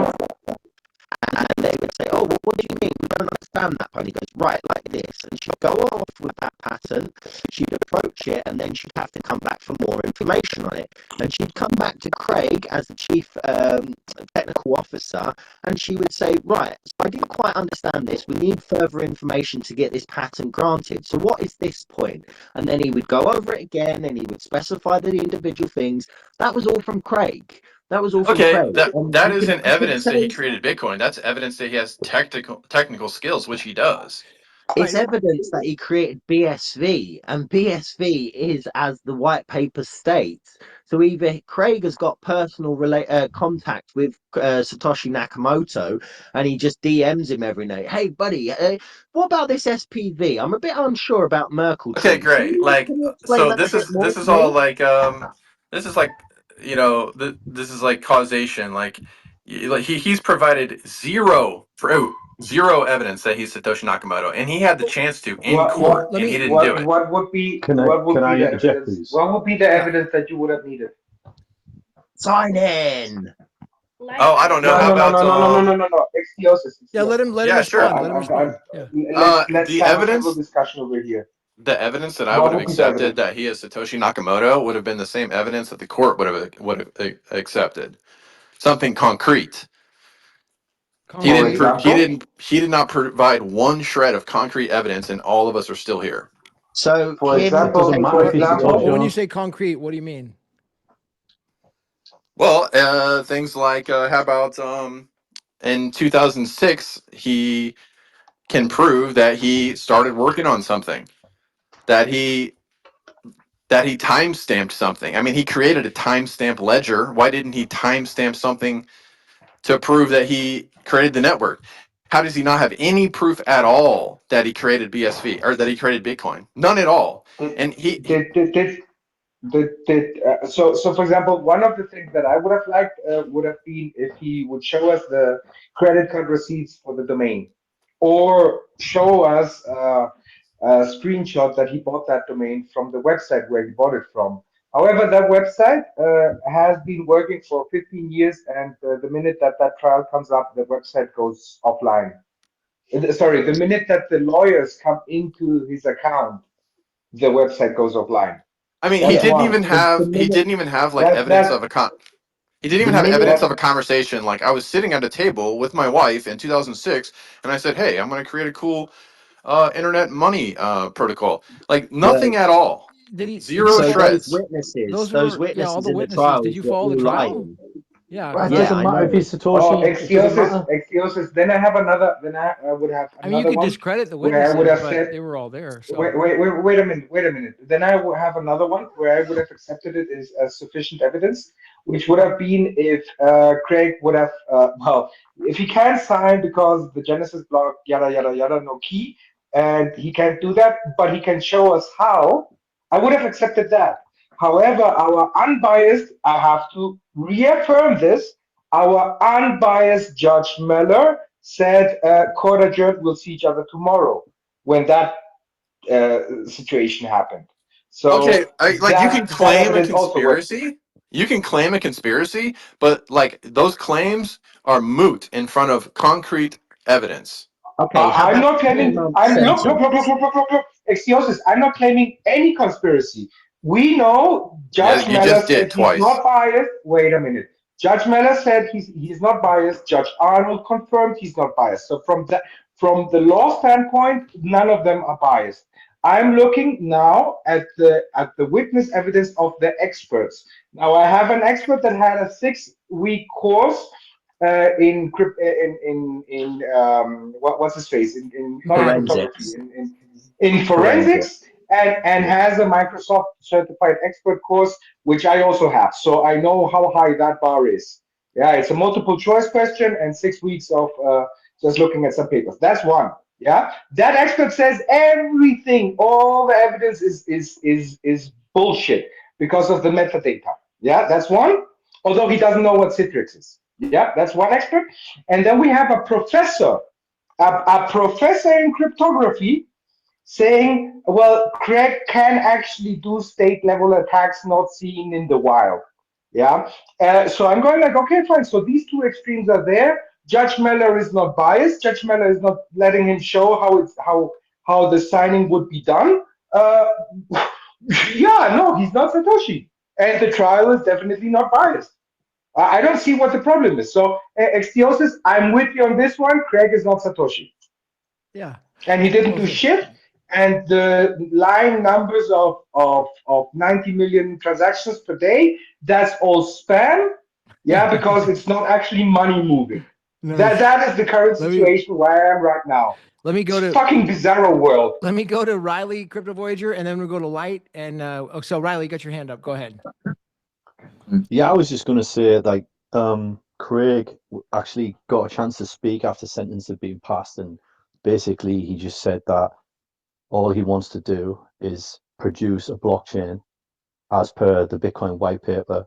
And they would say, oh, well, what do you mean? We don't understand that. And he goes, right, like this. And she'd go off with that pattern, she'd approach it, and then she'd have to come back for more information on it. And she'd come back to Craig as the chief technical officer, and she would say, right, so I didn't quite understand this. We need further information to get this pattern granted. So what is this point? And then he would go over it again, and he would specify the individual things. That was all from Craig. That was all from Okay, Craig. that isn't evidence that he created Bitcoin. That's evidence that he has technical skills, which he does. It's evidence that he created BSV, and BSV is as the white paper states. So either Craig has got personal contact with Satoshi Nakamoto, and he just DMs him every night. Hey, buddy, what about this SPV? I'm a bit unsure about Merkle Okay, Tree. great. Like, Can you explain so that a this bit is more this to is all me? like this is like this is like causation. Like he's provided zero evidence that he's Satoshi Nakamoto, and he had the chance to in court, Let and he me. didn't do it. What would be Can I the interject, evidence? please? What would be the evidence that you would have needed? Sign in. Oh, I don't know. No, How no, no, about no, no, no, no, no, no, no. Excuses. Yeah, let him yeah, sure. respond. Let him respond. Yeah. Let's The have a civil evidence discussion over here. the evidence that I would What have would be the accepted evidence? that he is Satoshi Nakamoto would have been the same evidence that the court would have accepted. Something concrete. He For didn't. Concrete. example, He did not provide one shred of concrete evidence, and all of us are still here. So for It doesn't matter if he's example, Satoshi Well, or when you not. say concrete, what do you mean? Well, things like how about in 2006 he can prove that he started working on something, that he time-stamped something. I mean, he created a timestamp ledger. Why didn't he timestamp something to prove that he created the network? How does he not have any proof at all that he created BSV or that he created Bitcoin? None at all. did And so for example, one of the things that I would have liked would have been if he would show us the credit card receipts for the domain, or show us a screenshot that he bought that domain from the website where he bought it from. However, that website has been working for 15 years, and the minute that that trial comes up, the website goes offline. Sorry, the minute that the lawyers come into his account, the website goes offline. I mean, That's Yeah, one. the he minute didn't even have like That evidence that of he didn't the even have minute evidence of that a conversation. Like I was sitting at a table with my wife in 2006, and I said, "Hey, I'm going to create a cool internet money protocol." Like well, nothing at all, Did he? Did you zero so follow? shreds. those Yeah, all witnesses the in the witnesses. Did trials you were follow the all trial? lying. Yeah, Well, it because Yeah, doesn't I matter if know. he's Satoshi. It doesn't matter. excuses. Then I have another. Then I would have I mean, you another could one discredit the where I would witnesses, have but said, they were all there. So wait a minute, wait a minute. Then I would have another one where I would have accepted it as sufficient evidence, which would have been if Craig would have, well, if he can't sign because the Genesis block, yada, yada, yada, no key, and he can't do that, but he can show us how, I would have accepted that. However, our unbiased, I have to reaffirm this, our unbiased Judge Meller said, court adjourned, we'll see each other tomorrow when that situation happened. Okay, So like you can that claim a evidence also works. conspiracy. You can claim a conspiracy, but like those claims are moot in front of concrete evidence. Okay, how I'm about not claiming. 4 month I'm look, look, look, look, sentence? look, look, look, look. Excuses. I'm not claiming any conspiracy. We know Yeah, Judge you Meller just did said he's twice. not biased. Wait a minute. Judge Meller said he's not biased. Judge Arnold confirmed he's not biased. So from the law standpoint, none of them are biased. I'm looking now at the witness evidence of the experts. Now I have an expert that had a 6-week course what's his face in not in cryptography Forensics. in Forensic. forensics and Yeah. has a Microsoft certified expert course, which I also have. So I know how high that bar is. Yeah, it's a multiple choice question and 6 weeks of just looking at some papers. That's one. Yeah, that expert says everything, all the evidence is bullshit because of the metadata. Yeah, that's one. Although he doesn't know what Citrix is. Yeah, that's one expert. And then we have a professor, a professor in cryptography saying, well, Craig can actually do state level attacks not seen in the wild. Yeah. So I'm going like, okay, fine. So these two extremes are there. Judge Meller is not biased. Judge Meller is not letting him show how the signing would be done. Uh, yeah, no, he's not Satoshi. And the trial is definitely not biased. I don't see what the problem is. So, Extiosis, I'm with you on this one. Craig is not Satoshi. Yeah. And he didn't do Okay. shit. And the line numbers of 90 million transactions per day, that's all spam. Yeah, because it's not actually money moving. Nice. That is the current Let me situation where I am right now. let me go It's to fucking bizarro world. let me go to Riley, Crypto Voyager, and then we'll go to Light. And so Riley, you got your hand up. Go ahead. Yeah, I was just going to say, like, Craig actually got a chance to speak after sentence had been passed, and basically he just said that all he wants to do is produce a blockchain as per the Bitcoin white paper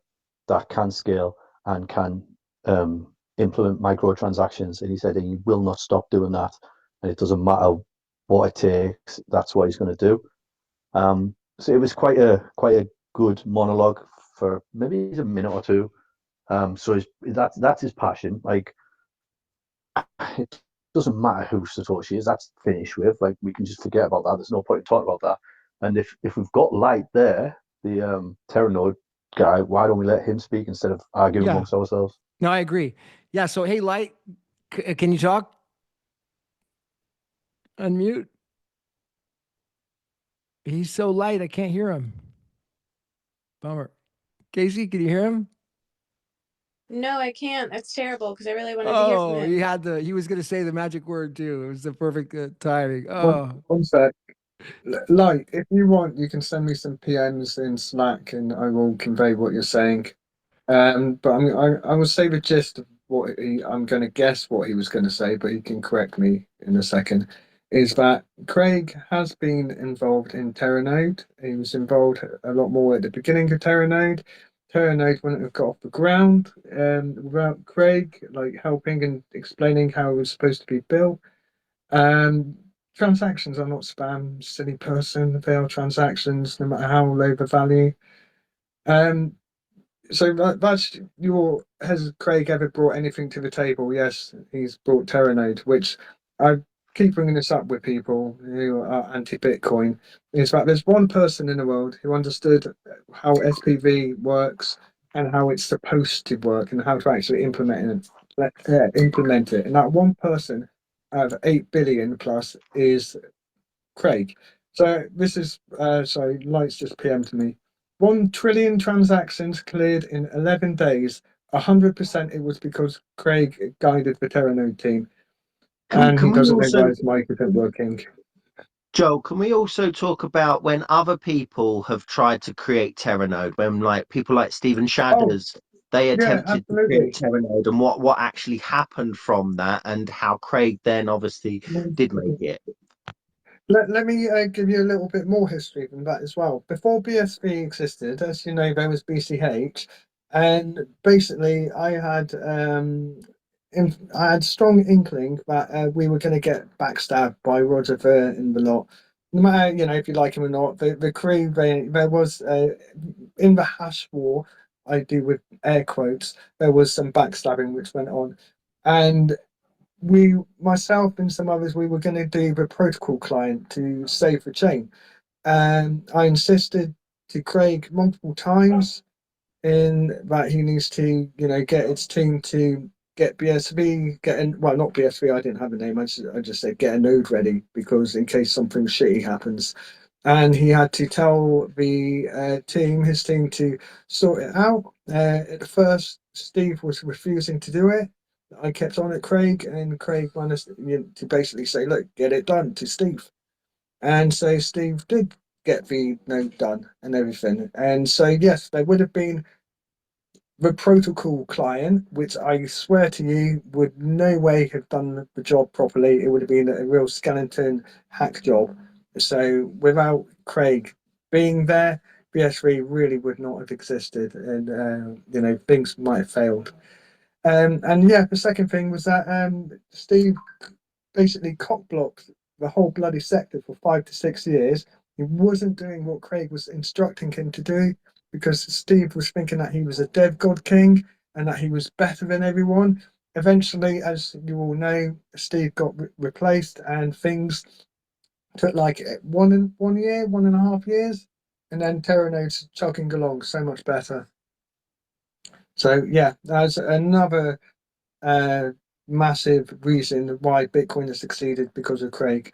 that can scale and can implement microtransactions. And he said he will not stop doing that, and it doesn't matter what it takes. That's what he's going to do. So it was quite a good monologue for maybe a minute or two. So that's his passion. Like, it doesn't matter who Satoshi is. That's finished with. Like, we can just forget about that. There's no point in talking about that. And if we've got Light there, the Terranode guy, why don't we let him speak instead of arguing Yeah. amongst ourselves? No, I agree. Yeah. So hey, Light, can you talk? Unmute. He's so light, I can't hear him. Bummer. Casey, can you hear him? No, I can't. That's terrible because I really wanted to hear from Oh, him. he was going to say the magic word too. It was the perfect timing. One, Oh, one sec. Like, if you want, you can send me some PMs in Slack, and I will convey what you're saying. But I will say the gist of what I'm going to guess what he was going to say, but he can correct me in a second. Is that Craig has been involved in Terranode. He was involved a lot more at the beginning of Terranode. Terranode wouldn't have got off the ground without Craig, like helping and explaining how it was supposed to be built. Transactions are not spam, silly person. They are transactions, no matter how low the value. Um, so that's your. Has Craig ever brought anything to the table? Yes, he's brought Terranode, which I keep bringing this up with people who are anti-Bitcoin. Is that there's one person in the world who understood how SPV works and how it's supposed to work and how to actually implement it. And that one person out of 8 billion plus is Craig. So this is sorry, Lights just PM to me. 1 trillion transactions cleared in 11 days. 100% it was because Craig guided the Terranode team, and he Can we doesn't know why also, his mic isn't working. Joe, can we also talk about when other people have tried to create Terranode, when like people like Stephen Oh, Shadders, they yeah, attempted to create absolutely. Terranode, and what actually happened from that, and how Craig then obviously did make it. Let me give you a little bit more history than that as well. Before BSV existed, as you know, there was BCH, and basically I had strong inkling that we were going to get backstabbed by Roger Ver in the lot. No matter if you like him or not, the crew there was in the hash war. I do with air quotes. There was some backstabbing which went on, and myself and some others, we were going to do the protocol client to save the chain. And I insisted to Craig multiple times in that he needs to, get his team to get BSV, well, not BSV, I didn't have a name, I just said get a node ready because in case something shitty happens. And he had to tell the his team to sort it out. At first, Steve was refusing to do it. I kept on at Craig, and Craig managed to basically say, look, get it done to Steve. And so Steve did get the note done and everything. And so, yes, there would have been the protocol client, which I swear to you would no way have done the job properly. It would have been a real skeleton hack job. So without Craig being there, BS3 really would not have existed, and things might have failed. And yeah, the second thing was that Steve basically cock-blocked the whole bloody sector for 5 to 6 years. He wasn't doing what Craig was instructing him to do because Steve was thinking that he was a dev god king and that he was better than everyone. Eventually, as you all know, Steve got replaced and things took like 1 year, 1.5 years, and then Terranode's chugging along so much better. So yeah, that's another massive reason why Bitcoin has succeeded because of Craig.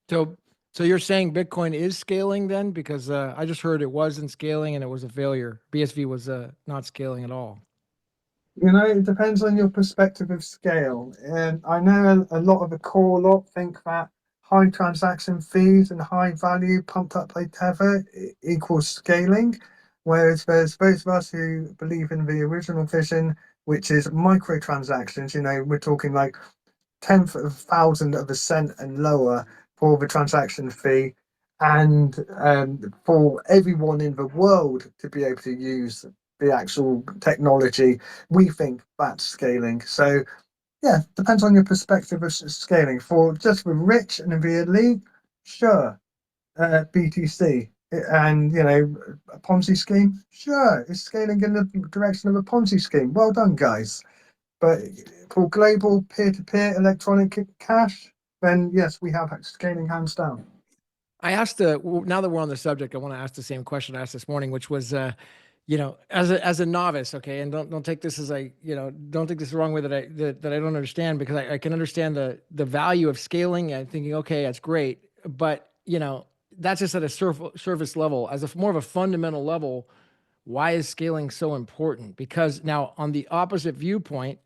So you're saying Bitcoin is scaling then? Because I just heard it wasn't scaling and it was a failure. BSV was not scaling at all. It depends on your perspective of scale. And I know a lot of the core lot think that high transaction fees and high value pumped up by Tether equals scaling, whereas there's those of us who believe in the original vision, which is microtransactions. We're talking like tenth of a thousand of a cent and lower for the transaction fee, and for everyone in the world to be able to use the actual technology. We think that's scaling. So yeah, depends on your perspective of scaling. For just the rich and the elite, sure, BTC. And a Ponzi scheme, sure, it's scaling in the direction of a Ponzi scheme. Well done, guys. But for global peer-to-peer electronic cash, then yes, we have scaling hands down. I asked now that we're on the subject, I want to ask the same question I asked this morning, which was, as a novice, okay, and don't take this as don't take this the wrong way that I don't understand, because I can understand the value of scaling and thinking, okay, that's great, but that's just at a surface level. As a more of a fundamental level, why is scaling so important? Because now on the opposite viewpoint,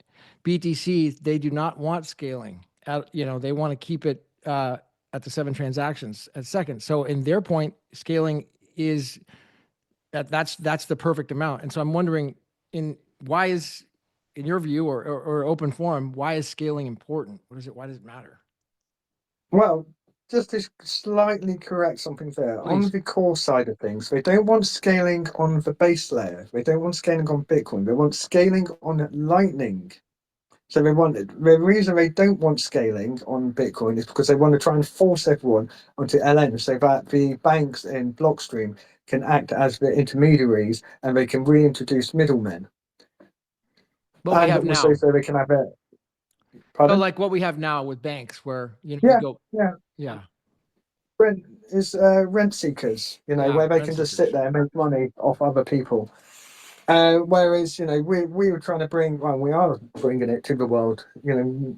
BTC, they do not want scaling. They want to keep it at the 7 transactions a second. So in their point, scaling is that's the perfect amount. And so I'm wondering, in your view or open forum, why is scaling important? Why does it matter? Well, just to slightly correct something there, Please. on the core side of things, they don't want scaling on the base layer. They don't want scaling on Bitcoin. They want scaling on Lightning. So the reason they don't want scaling on Bitcoin is because they want to try and force everyone onto LN so that the banks in Blockstream can act as the intermediaries and they can reintroduce middlemen. What we have also now. so they can have it. So like what we have now with banks where we go. Yeah. Rent seekers, where they can just sit there and make money off other people. Whereas, we were trying to we are bringing it to the world,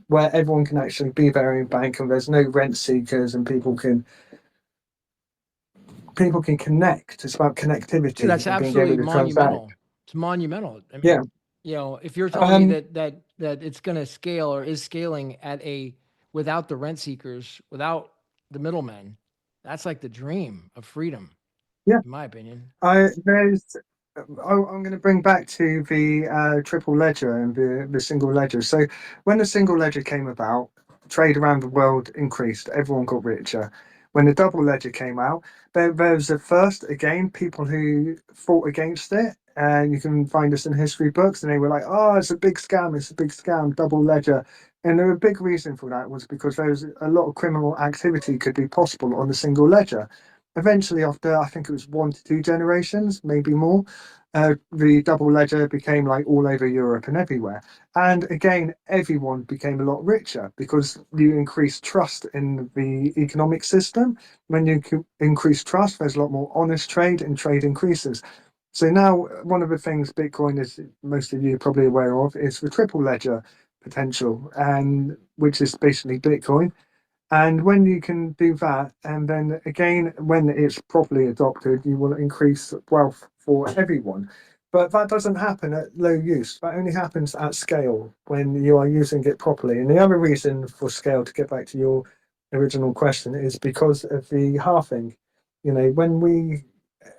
where everyone can actually be their own bank and there's no rent seekers and people can connect. It's about connectivity. Dude, that's absolutely monumental. It's monumental. I mean, if you're telling me that it's going to scale or is scaling without the rent seekers, without the middlemen, that's like the dream of freedom. Yeah, in my opinion. I'm going to bring back to the triple ledger and the single ledger. So when the single ledger came about, trade around the world increased. Everyone got richer. When the double ledger came out, there was at first, again, people who fought against it. And you can find this in history books. And they were like, oh, it's a big scam. It's a big scam, double ledger. And a big reason for that was because there was a lot of criminal activity could be possible on the single ledger. eventually, after I think it was 1 to 2 generations, maybe more, the double ledger became like all over Europe and everywhere. And again, everyone became a lot richer because you increase trust in the economic system. When you increase trust, there's a lot more honest trade, and trade increases. So now, one of the things Bitcoin is, most of you are probably aware of, is the triple ledger potential, and which is basically Bitcoin. And when you can do that, and then again, when it's properly adopted, you will increase wealth for everyone. But that doesn't happen at low use. That only happens at scale when you are using it properly. And the other reason for scale, to get back to your original question, is because of the halving. You know,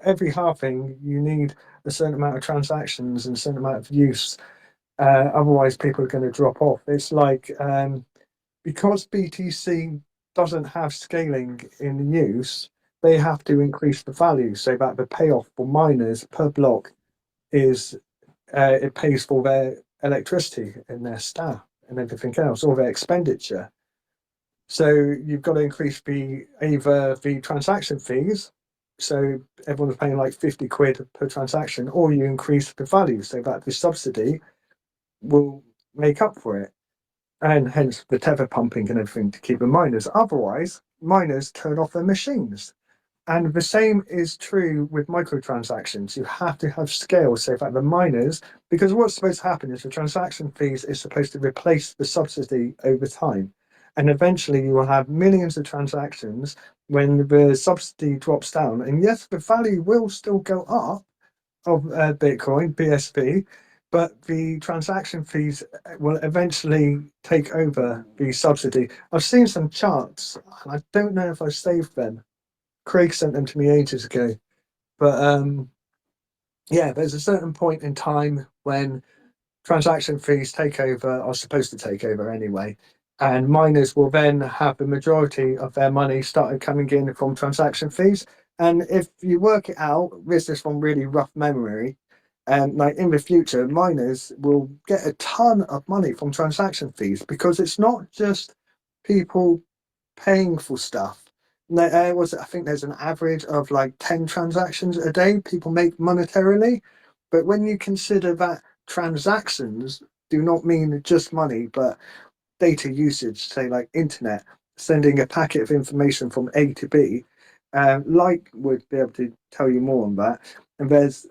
every halving, you need a certain amount of transactions and a certain amount of use. Otherwise, people are going to drop off. It's like, because BTC doesn't have scaling in use, they have to increase the value so that the payoff for miners per block is it pays for their electricity and their staff and everything else, all their expenditure. So you've got to increase either the transaction fees, so everyone's paying like 50 quid per transaction, or you increase the value so that the subsidy will make up for it, and hence the tether pumping and everything to keep the miners. Otherwise, miners turn off their machines. And the same is true with microtransactions. You have to have scale so that the miners, because what's supposed to happen is the transaction fees is supposed to replace the subsidy over time. And eventually you will have millions of transactions when the subsidy drops down. And yes, the value will still go up of Bitcoin, BSV, but the transaction fees will eventually take over the subsidy. I've seen some charts, and I don't know if I saved them. Craig sent them to me ages ago, but yeah, there's a certain point in time when transaction fees take over, are supposed to take over anyway, and miners will then have the majority of their money started coming in from transaction fees. And if you work it out, this is from really rough memory, and like in the future, miners will get a ton of money from transaction fees, because it's not just people paying for stuff. I think there's an average of like 10 transactions a day people make monetarily. But when you consider that transactions do not mean just money, but data usage, say like internet, sending a packet of information from A to B, Light would be able to tell you more on that. And there's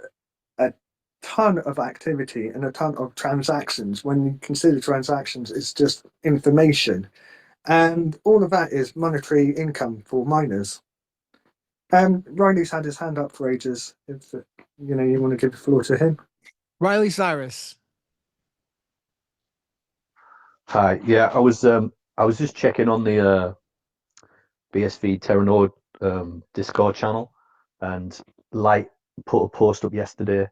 a ton of activity and a ton of transactions. When you consider transactions, it's just information. And all of that is monetary income for miners. Riley's had his hand up for ages. If you want to give the floor to him. Riley Cyrus. Hi. Yeah, I was just checking on the BSV Terranode Discord channel, and Light put a post up yesterday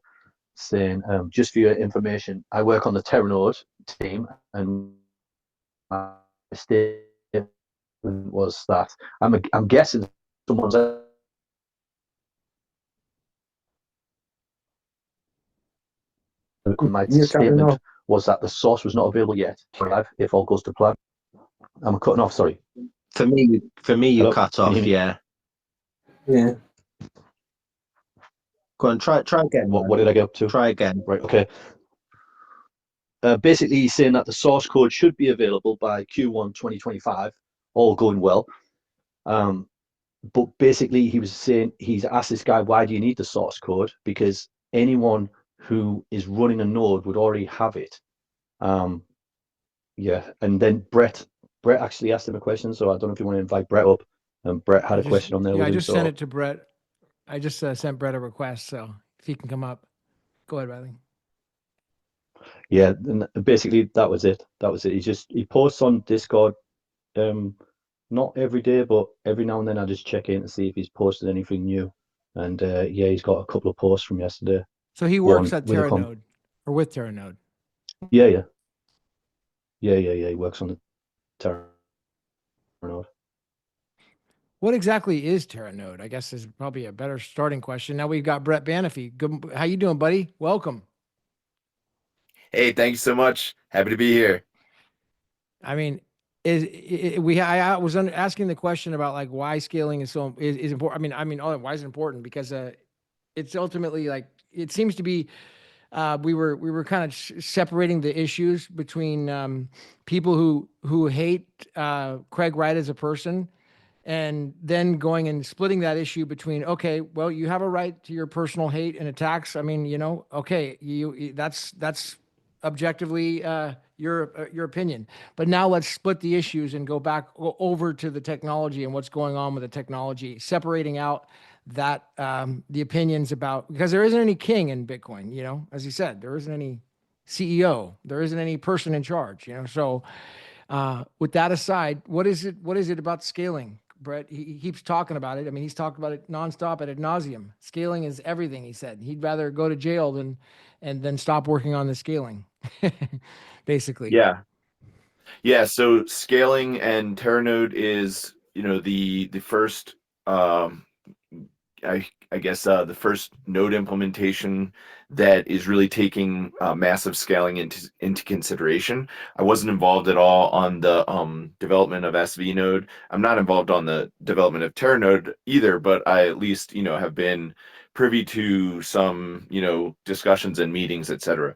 saying, just for your information, I work on the Terranode team, and my statement was that I'm guessing someone's my statement was that the source was not available yet. If all goes to plan, I'm cutting off. Sorry. For me, you Hello? cut Can you off. hear me? Yeah. Yeah. Go on. Try again. What did I get up to? Try again. Right. Okay. Basically, he's saying that the source code should be available by Q1 2025, all going well. But basically, he was saying, he's asked this guy, why do you need the source code? Because anyone who is running a node would already have it. Yeah, and then Brett actually asked him a question, so I don't know if you want to invite Brett up. Brett had a question on there. Yeah, with I him, just so sent it to Brett. I just sent Brett a request, so if he can come up, go ahead, Riley. yeah, and basically that was it. He posts on Discord, not every day, but every now and then I just check in to see if he's posted anything new. And yeah, he's got a couple of posts from yesterday. So he works One at with Terranode or with Terranode. Yeah. He works on the Terranode. What exactly is Terranode? I guess is probably a better starting question. Now we've got Brett Banify. Good, how you doing, buddy? Welcome. Hey, thank you so much. Happy to be here. I mean, I was asking the question about like why scaling is important. Why is it important? Because it's ultimately like it seems to be we were kind of separating the issues between people who hate Craig Wright as a person, and then going and splitting that issue between, okay, well, you have a right to your personal hate and attacks. I mean, okay, that's objectively your opinion. But now let's split the issues and go over to the technology and what's going on with the technology, separating out that the opinions about, because there isn't any king in Bitcoin, as you said, there isn't any CEO, there isn't any person in charge, so with that aside, what is it about scaling? Brett, he keeps talking about it. I mean, he's talked about it nonstop ad nauseum. Scaling is everything, he said. He'd rather go to jail than stop working on the scaling, basically. Yeah. Yeah, so scaling and Terranode is, the first I guess the first node implementation that is really taking massive scaling into consideration. I wasn't involved at all on the development of SV node. I'm not involved on the development of Terranode either, but I at least have been privy to some discussions and meetings, etc.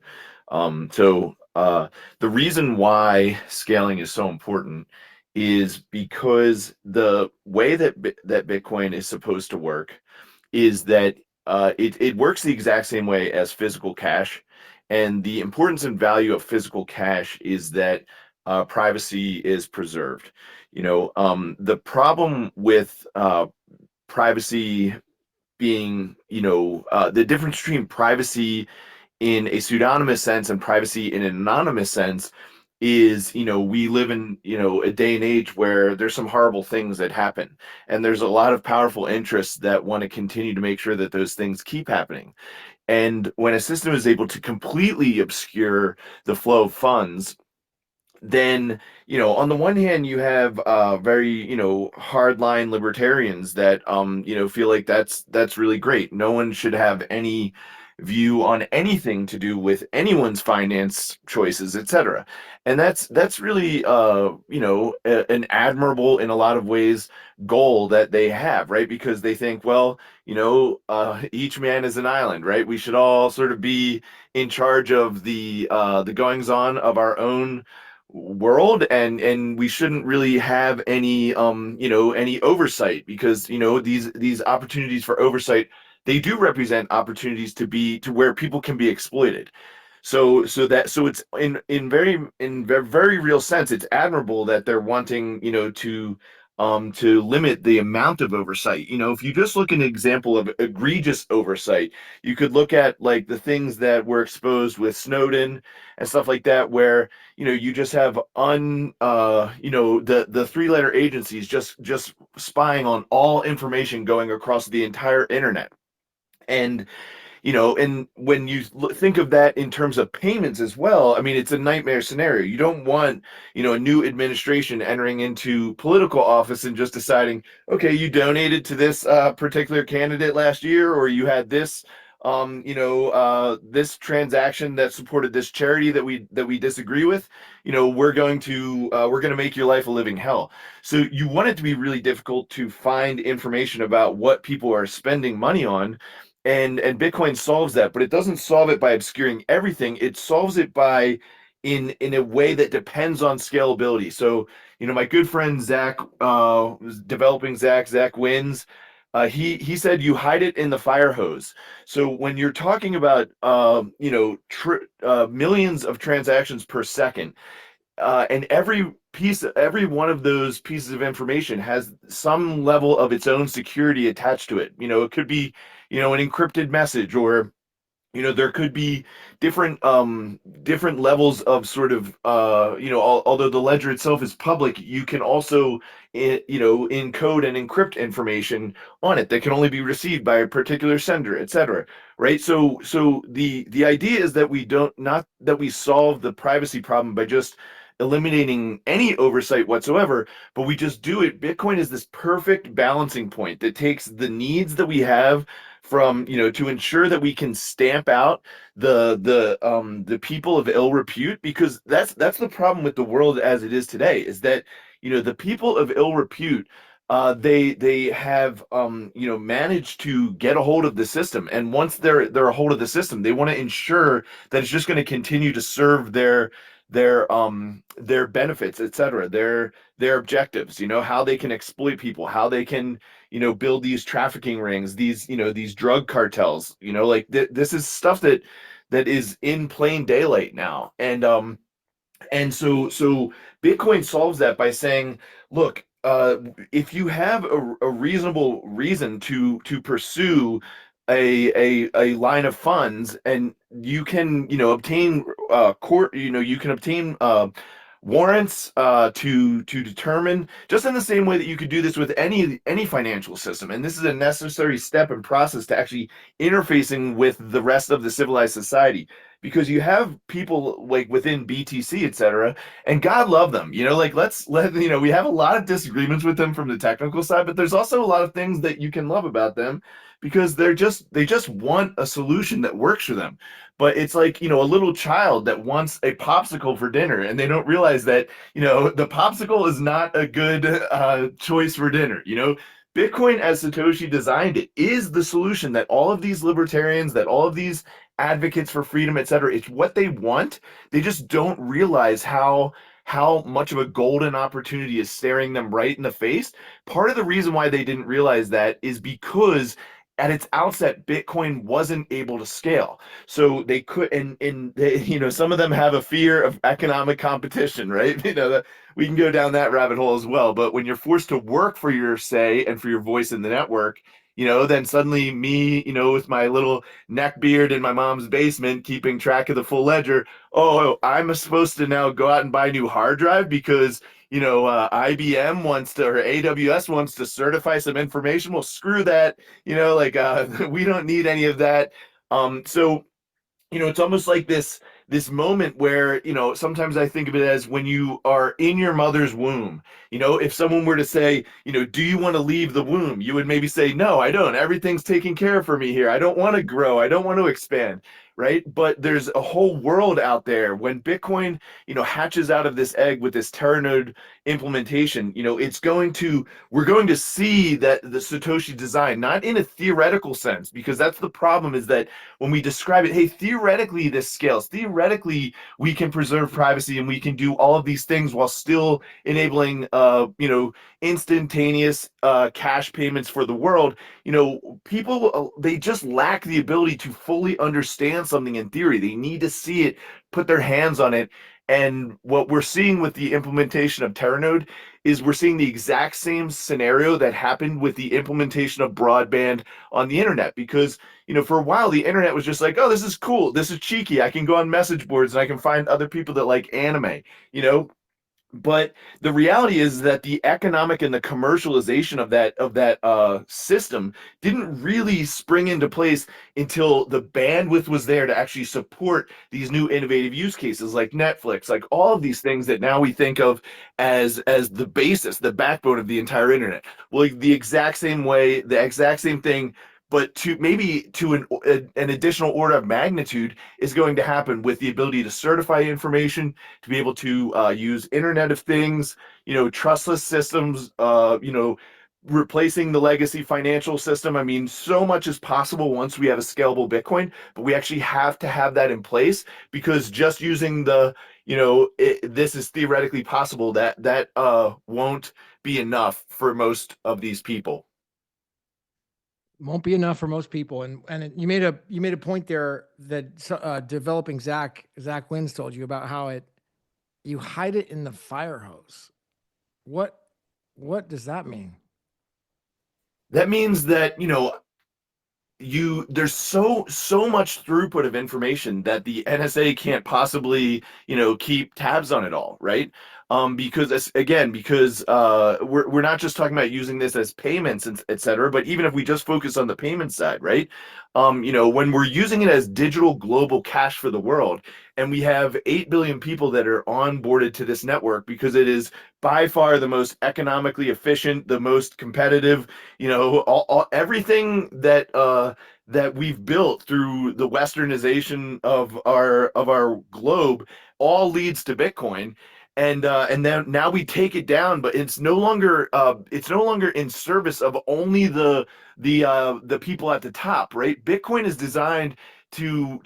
The reason why scaling is so important is because the way that Bitcoin is supposed to work is that it works the exact same way as physical cash. And the importance and value of physical cash is that privacy is preserved. The problem with privacy being, the difference between privacy in a pseudonymous sense and privacy in an anonymous sense is, we live in, a day and age where there's some horrible things that happen. And there's a lot of powerful interests that want to continue to make sure that those things keep happening. And when a system is able to completely obscure the flow of funds, then on the one hand you have very hardline libertarians that feel like that's really great. No one should have any view on anything to do with anyone's finance choices, etc. And that's really an admirable, in a lot of ways, goal that they have, right? Because they think, well, each man is an island, right? We should all sort of be in charge of the goings on of our own world, and we shouldn't really have any any oversight, because these opportunities for oversight, they do represent opportunities to where people can be exploited. So it's in very real sense, it's admirable that they're wanting to limit the amount of oversight. If you just look at an example of egregious oversight, you could look at like the things that were exposed with Snowden and stuff like that, where you just have the three-letter agencies just spying on all information going across the entire internet. And and when you think of that in terms of payments as well, I mean, it's a nightmare scenario. You don't want, a new administration entering into political office and just deciding, okay, you donated to this particular candidate last year, or you had this, this transaction that supported this charity that we disagree with. We're going to make your life a living hell. So you want it to be really difficult to find information about what people are spending money on. And Bitcoin solves that, but it doesn't solve it by obscuring everything. It solves it by in a way that depends on scalability. So, my good friend Zach, was developing Zach Wins. He said you hide it in the fire hose. So when you're talking about millions of transactions per second, and every one of those pieces of information has some level of its own security attached to it. It could be, an encrypted message, or there could be different levels of sort of although the ledger itself is public, you can also encode and encrypt information on it that can only be received by a particular sender, etc. Right? So the idea is that not that we solve the privacy problem by just eliminating any oversight whatsoever, but we just do it. Bitcoin is this perfect balancing point that takes the needs that we have from, to ensure that we can stamp out the people of ill repute, because that's the problem with the world as it is today, is that, the people of ill repute, they have, managed to get a hold of the system, and once they're a hold of the system, they want to ensure that it's just going to continue to serve their benefits, etc., their objectives, how they can exploit people, how they can, build these trafficking rings, these drug cartels, like this is stuff that is in plain daylight now. And so Bitcoin solves that by saying, look, if you have a reasonable reason to pursue a line of funds, and you can, obtain you can obtain warrants to determine, just in the same way that you could do this with any financial system. And this is a necessary step and process to actually interfacing with the rest of the civilized society, because you have people like within BTC, etc., and God love them. Like we have a lot of disagreements with them from the technical side, but there's also a lot of things that you can love about them, because they just want a solution that works for them. But it's like, a little child that wants a popsicle for dinner, and they don't realize that, the popsicle is not a good choice for dinner. Bitcoin, as Satoshi designed it, is the solution that all of these libertarians, that all of these advocates for freedom, etc., it's what they want. They just don't realize how much of a golden opportunity is staring them right in the face. Part of the reason why they didn't realize that is because at its outset, Bitcoin wasn't able to scale. So they could, and they, some of them have a fear of economic competition, right? We can go down that rabbit hole as well. But when you're forced to work for your say and for your voice in the network, then suddenly me, with my little neck beard in my mom's basement, keeping track of the full ledger. Oh, I'm supposed to now go out and buy a new hard drive because, IBM wants to, or AWS wants to certify some information. Well, screw that. We don't need any of that. So it's almost like this moment where, sometimes I think of it as when you are in your mother's womb. If someone were to say, do you want to leave the womb, you would maybe say, no, I don't. Everything's taken care of for me here. I don't want to grow. I don't want to expand. Right. But there's a whole world out there. When Bitcoin, hatches out of this egg with this Terranode implementation, we're going to see that the Satoshi design, not in a theoretical sense, because that's the problem, is that when we describe it, hey, theoretically this scales. Theoretically, we can preserve privacy and we can do all of these things while still enabling, instantaneous cash payments for the world. People, they just lack the ability to fully understand something in theory. They need to see it, put their hands on it. And what we're seeing with the implementation of Terranode is we're seeing the exact same scenario that happened with the implementation of broadband on the internet. Because for a while, the internet was just like, oh, this is cool, this is cheeky, I can go on message boards and I can find other people that like anime, but the reality is that the economic and the commercialization of that system didn't really spring into place until the bandwidth was there to actually support these new innovative use cases like Netflix, like all of these things that now we think of as the basis, the backbone of the entire internet. Well, like the exact same way, the exact same thing, but to an additional order of magnitude is going to happen with the ability to certify information, to be able to use Internet of Things, trustless systems, replacing the legacy financial system. I mean, so much is possible once we have a scalable Bitcoin, but we actually have to have that in place, because just using this is theoretically possible, that won't be enough for most of these people. Won't be enough for most people. And you made a point there that developing Zach Wins told you about how you hide it in the fire hose. What does that mean? That means that, there's so much throughput of information that the NSA can't possibly, keep tabs on it all, right? Because we're not just talking about using this as payments, and et cetera, but even if we just focus on the payment side, right? When we're using it as digital global cash for the world, and we have 8 billion people that are onboarded to this network because it is by far the most economically efficient, the most competitive, everything that that we've built through the westernization of our globe all leads to Bitcoin. And then now we take it down, but it's no longer in service of only the people at the top, right? Bitcoin is designed to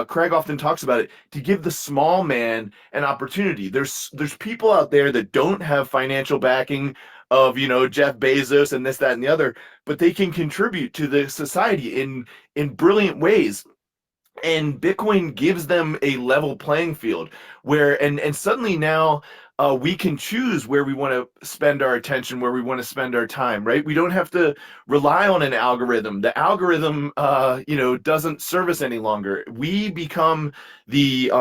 Craig often talks about it, to give the small man an opportunity. There's people out there that don't have financial backing of Jeff Bezos and this, that, and the other, but they can contribute to the society in brilliant ways. And Bitcoin gives them a level playing field where and suddenly now we can choose where we want to spend our attention, where we want to spend our time, right? We don't have to rely on an algorithm. The algorithm doesn't serve us any longer. We become the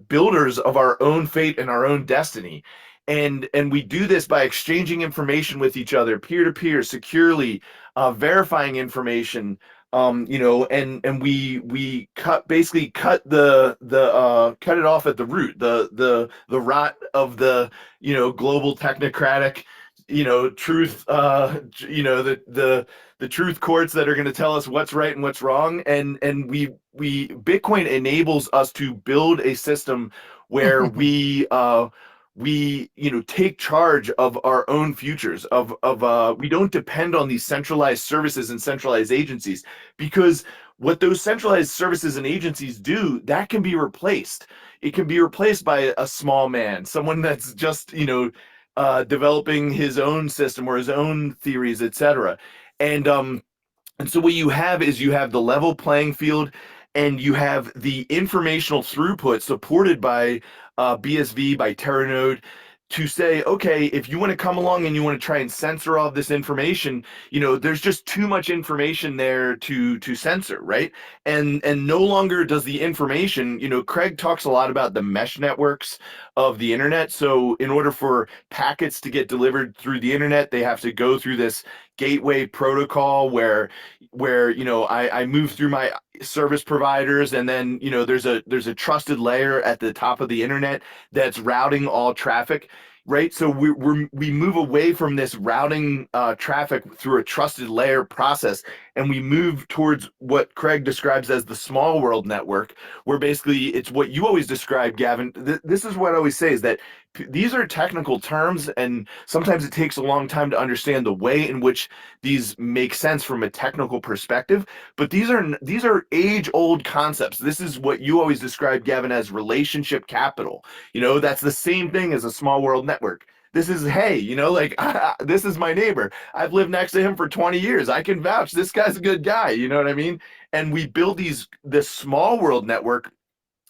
builders of our own fate and our own destiny. And we do this by exchanging information with each other, peer to peer, securely, verifying information, and we basically cut cut it off at the root, the rot of the global technocratic truth, the truth courts that are going to tell us what's right and what's wrong. And we Bitcoin enables us to build a system where we take charge of our own futures, we don't depend on these centralized services and centralized agencies, because what those centralized services and agencies do, that can be replaced. It can be replaced by a small man, someone that's just developing his own system or his own theories, etc. And so what you have is you have the level playing field, and you have the informational throughput supported by BSV, by Terranode, to say, okay, if you want to come along and you want to try and censor all of this information, there's just too much information there to censor, right? And no longer does the information, Craig talks a lot about the mesh networks of the internet. So in order for packets to get delivered through the internet, they have to go through this gateway protocol where I move through my service providers, and then there's a trusted layer at the top of the internet that's routing all traffic, right? So we move away from this routing traffic through a trusted layer process, and we move towards what Craig describes as the small world network, where basically it's what you always describe, Gavin. This is what I always say, is that these are technical terms, and sometimes it takes a long time to understand the way in which these make sense from a technical perspective. But these are age-old concepts. This is what you always describe, Gavin, as relationship capital. That's the same thing as a small world network. This is, hey, this is my neighbor. I've lived next to him for 20 years. I can vouch this guy's a good guy. You know what I mean? And we build this small world network.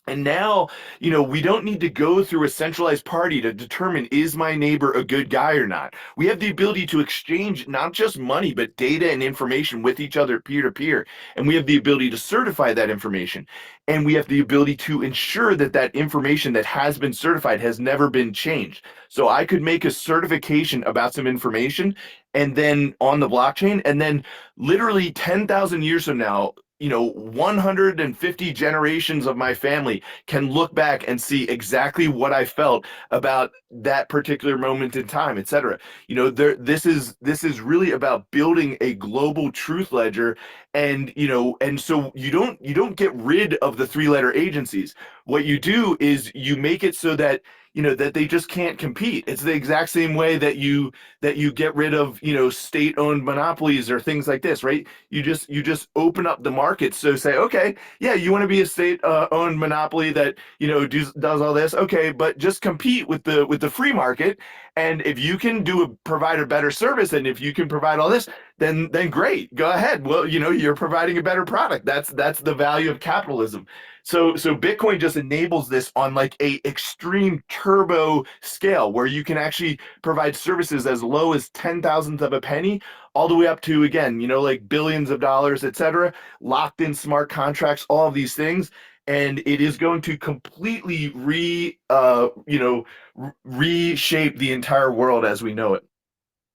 And now, we don't need to go through a centralized party to determine, is my neighbor a good guy or not? We have the ability to exchange not just money, but data and information with each other peer to peer. And we have the ability to certify that information. And we have the ability to ensure that that information that has been certified has never been changed. So I could make a certification about some information, and then on the blockchain, and then literally 10,000 years from now, 150 generations of my family can look back and see exactly what I felt about that particular moment in time, etc. This is really about building a global truth ledger, and so you don't get rid of the three-letter agencies. What you do is you make it so that that they just can't compete. It's the exact same way that you get rid of state-owned monopolies or things like this, right? You just open up the market. So say, okay, yeah, you want to be a state-owned monopoly that does all this, okay, but just compete with the free market. And if you can provide a better service, and if you can provide all this, then great, go ahead. Well, you're providing a better product. That's the value of capitalism. So Bitcoin just enables this on like a extreme turbo scale, where you can actually provide services as low as 10,000th of a penny, all the way up to, again, like billions of dollars, etc. Locked in smart contracts, all of these things. And it is going to completely reshape the entire world as we know it.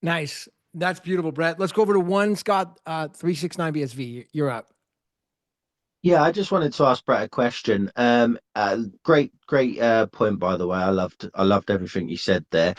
Nice. That's beautiful, Brett. Let's go over to one Scott 369 BSV. You're up. Yeah, I just wanted to ask Brett a question. Great point, by the way. I loved everything you said there.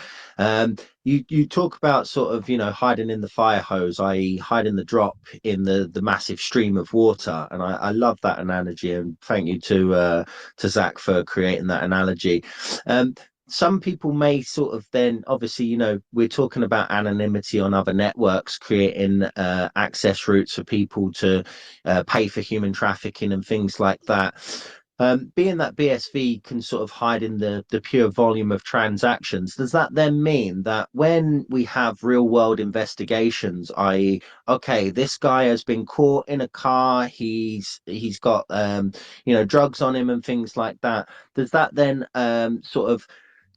You talk about sort of, hiding in the fire hose, i.e., hiding the drop in the massive stream of water, and I love that analogy. And thank you to Zach for creating that analogy. Um, some people may sort of then, obviously, we're talking about anonymity on other networks, creating access routes for people to pay for human trafficking and things like that. Being that BSV can sort of hide in the pure volume of transactions, does that then mean that when we have real world investigations, i.e., okay, this guy has been caught in a car, he's got drugs on him and things like that, does that then sort of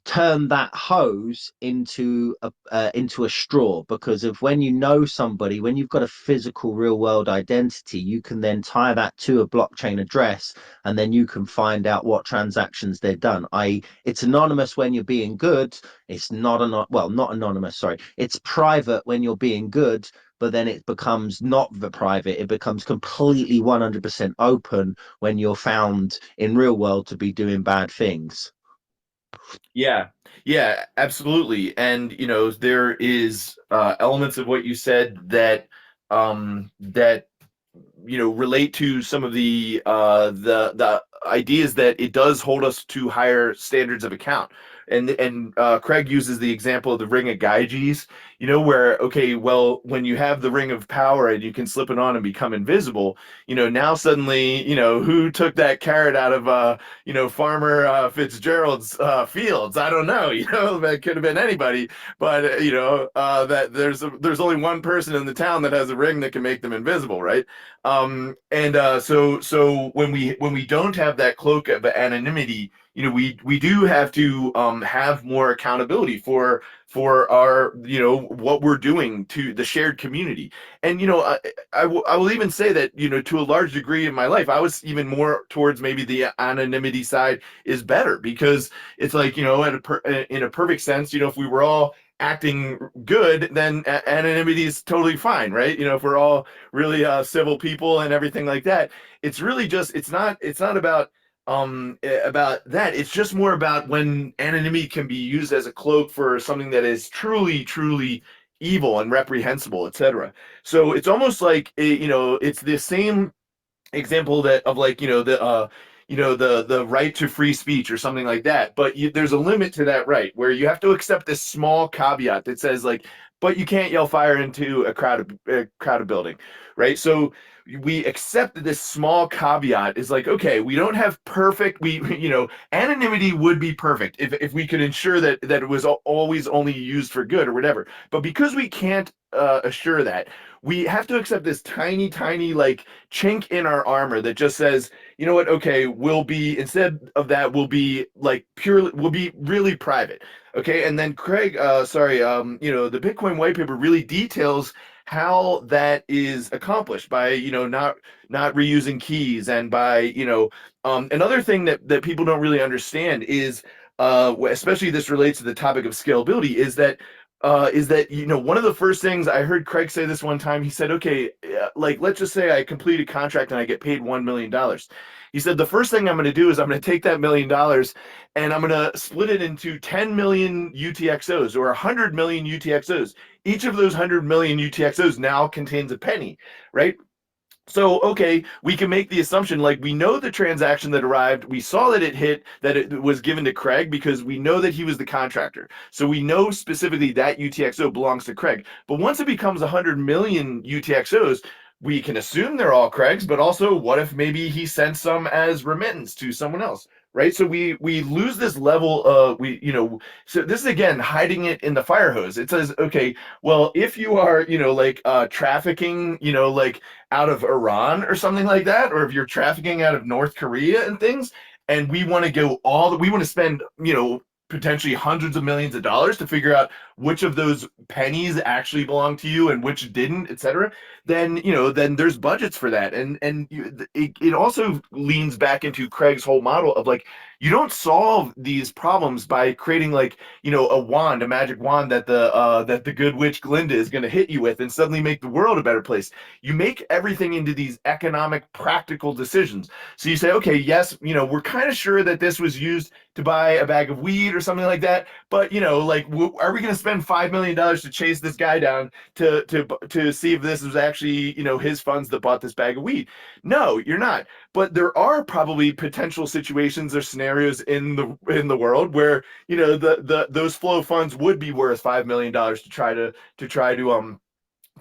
turn that hose into a straw? Because of when you know somebody, when you've got a physical real world identity, you can then tie that to a blockchain address, and then you can find out what transactions they've done. It's anonymous when you're being good. It's not anonymous, sorry, it's private when you're being good, but then it becomes not private, it becomes completely 100% open when you're found in real world to be doing bad things. Yeah, yeah, absolutely. And there is elements of what you said that relate to some of the ideas that it does hold us to higher standards of account. And Craig uses the example of the ring of Gyges, where, okay, well, when you have the ring of power and you can slip it on and become invisible, now suddenly, who took that carrot out of Farmer Fitzgerald's fields? I don't know. That could have been anybody, but that there's only one person in the town that has a ring that can make them invisible, right? So when we don't have that cloak of anonymity, we do have to have more accountability for our what we're doing to the shared community. And I will even say that to a large degree in my life, I was even more towards maybe the anonymity side is better, because it's like, in a perfect sense, if we were all acting good, then anonymity is totally fine, right? If we're all really civil people and everything like that, it's really just, it's not about that. It's just more about when anonymity can be used as a cloak for something that is truly evil and reprehensible, etc. So it's almost like it's the same example that of, like, the right to free speech or something like that, but there's a limit to that right, where you have to accept this small caveat that says, like, but you can't yell fire into a crowded building, right? So we accept that this small caveat is like, okay, we don't have perfect, anonymity would be perfect if we could ensure that it was always only used for good or whatever, but because we can't assure that, we have to accept this tiny, like, chink in our armor that just says, you know what, okay, instead of that, we'll be really private. Okay. And then Craig, the Bitcoin white paper really details how that is accomplished by, not reusing keys, and by, another thing that people don't really understand is, especially this relates to the topic of scalability, is that one of the first things I heard Craig say this one time. He said, okay, like, let's just say I complete a contract and I get paid $1 million. He said, the first thing I'm going to do is I'm going to take that $1 million and I'm going to split it into 10 million UTXOs or 100 million UTXOs. Each of those 100 million UTXOs now contains a penny, right? So, okay, we can make the assumption, like, we know the transaction that arrived, we saw that it hit, that it was given to Craig, because we know that he was the contractor. So we know specifically that UTXO belongs to Craig. But once it becomes 100 million UTXOs, we can assume they're all Craig's, but also, what if maybe he sent some as remittance to someone else, right? So we lose this level of, so this is, again, hiding it in the fire hose. It says, okay, well, if you are, like, trafficking, like, out of Iran or something like that, or if you're trafficking out of North Korea and things, and we want to spend, potentially hundreds of millions of dollars to figure out which of those pennies actually belong to you and which didn't, etc., then there's budgets for that. And it also leans back into Craig's whole model of, like, You don't solve these problems by creating like, a magic wand that the good witch Glinda is going to hit you with and suddenly make the world a better place. You make everything into these economic, practical decisions. So you say, okay, yes, we're kind of sure that this was used to buy a bag of weed or something like that, but like, are we going to spend $5 million to chase this guy down to see if this was actually his funds that bought this bag of weed? No, you're not. But there are probably potential situations or scenarios in the world where those flow funds would be worth $5 million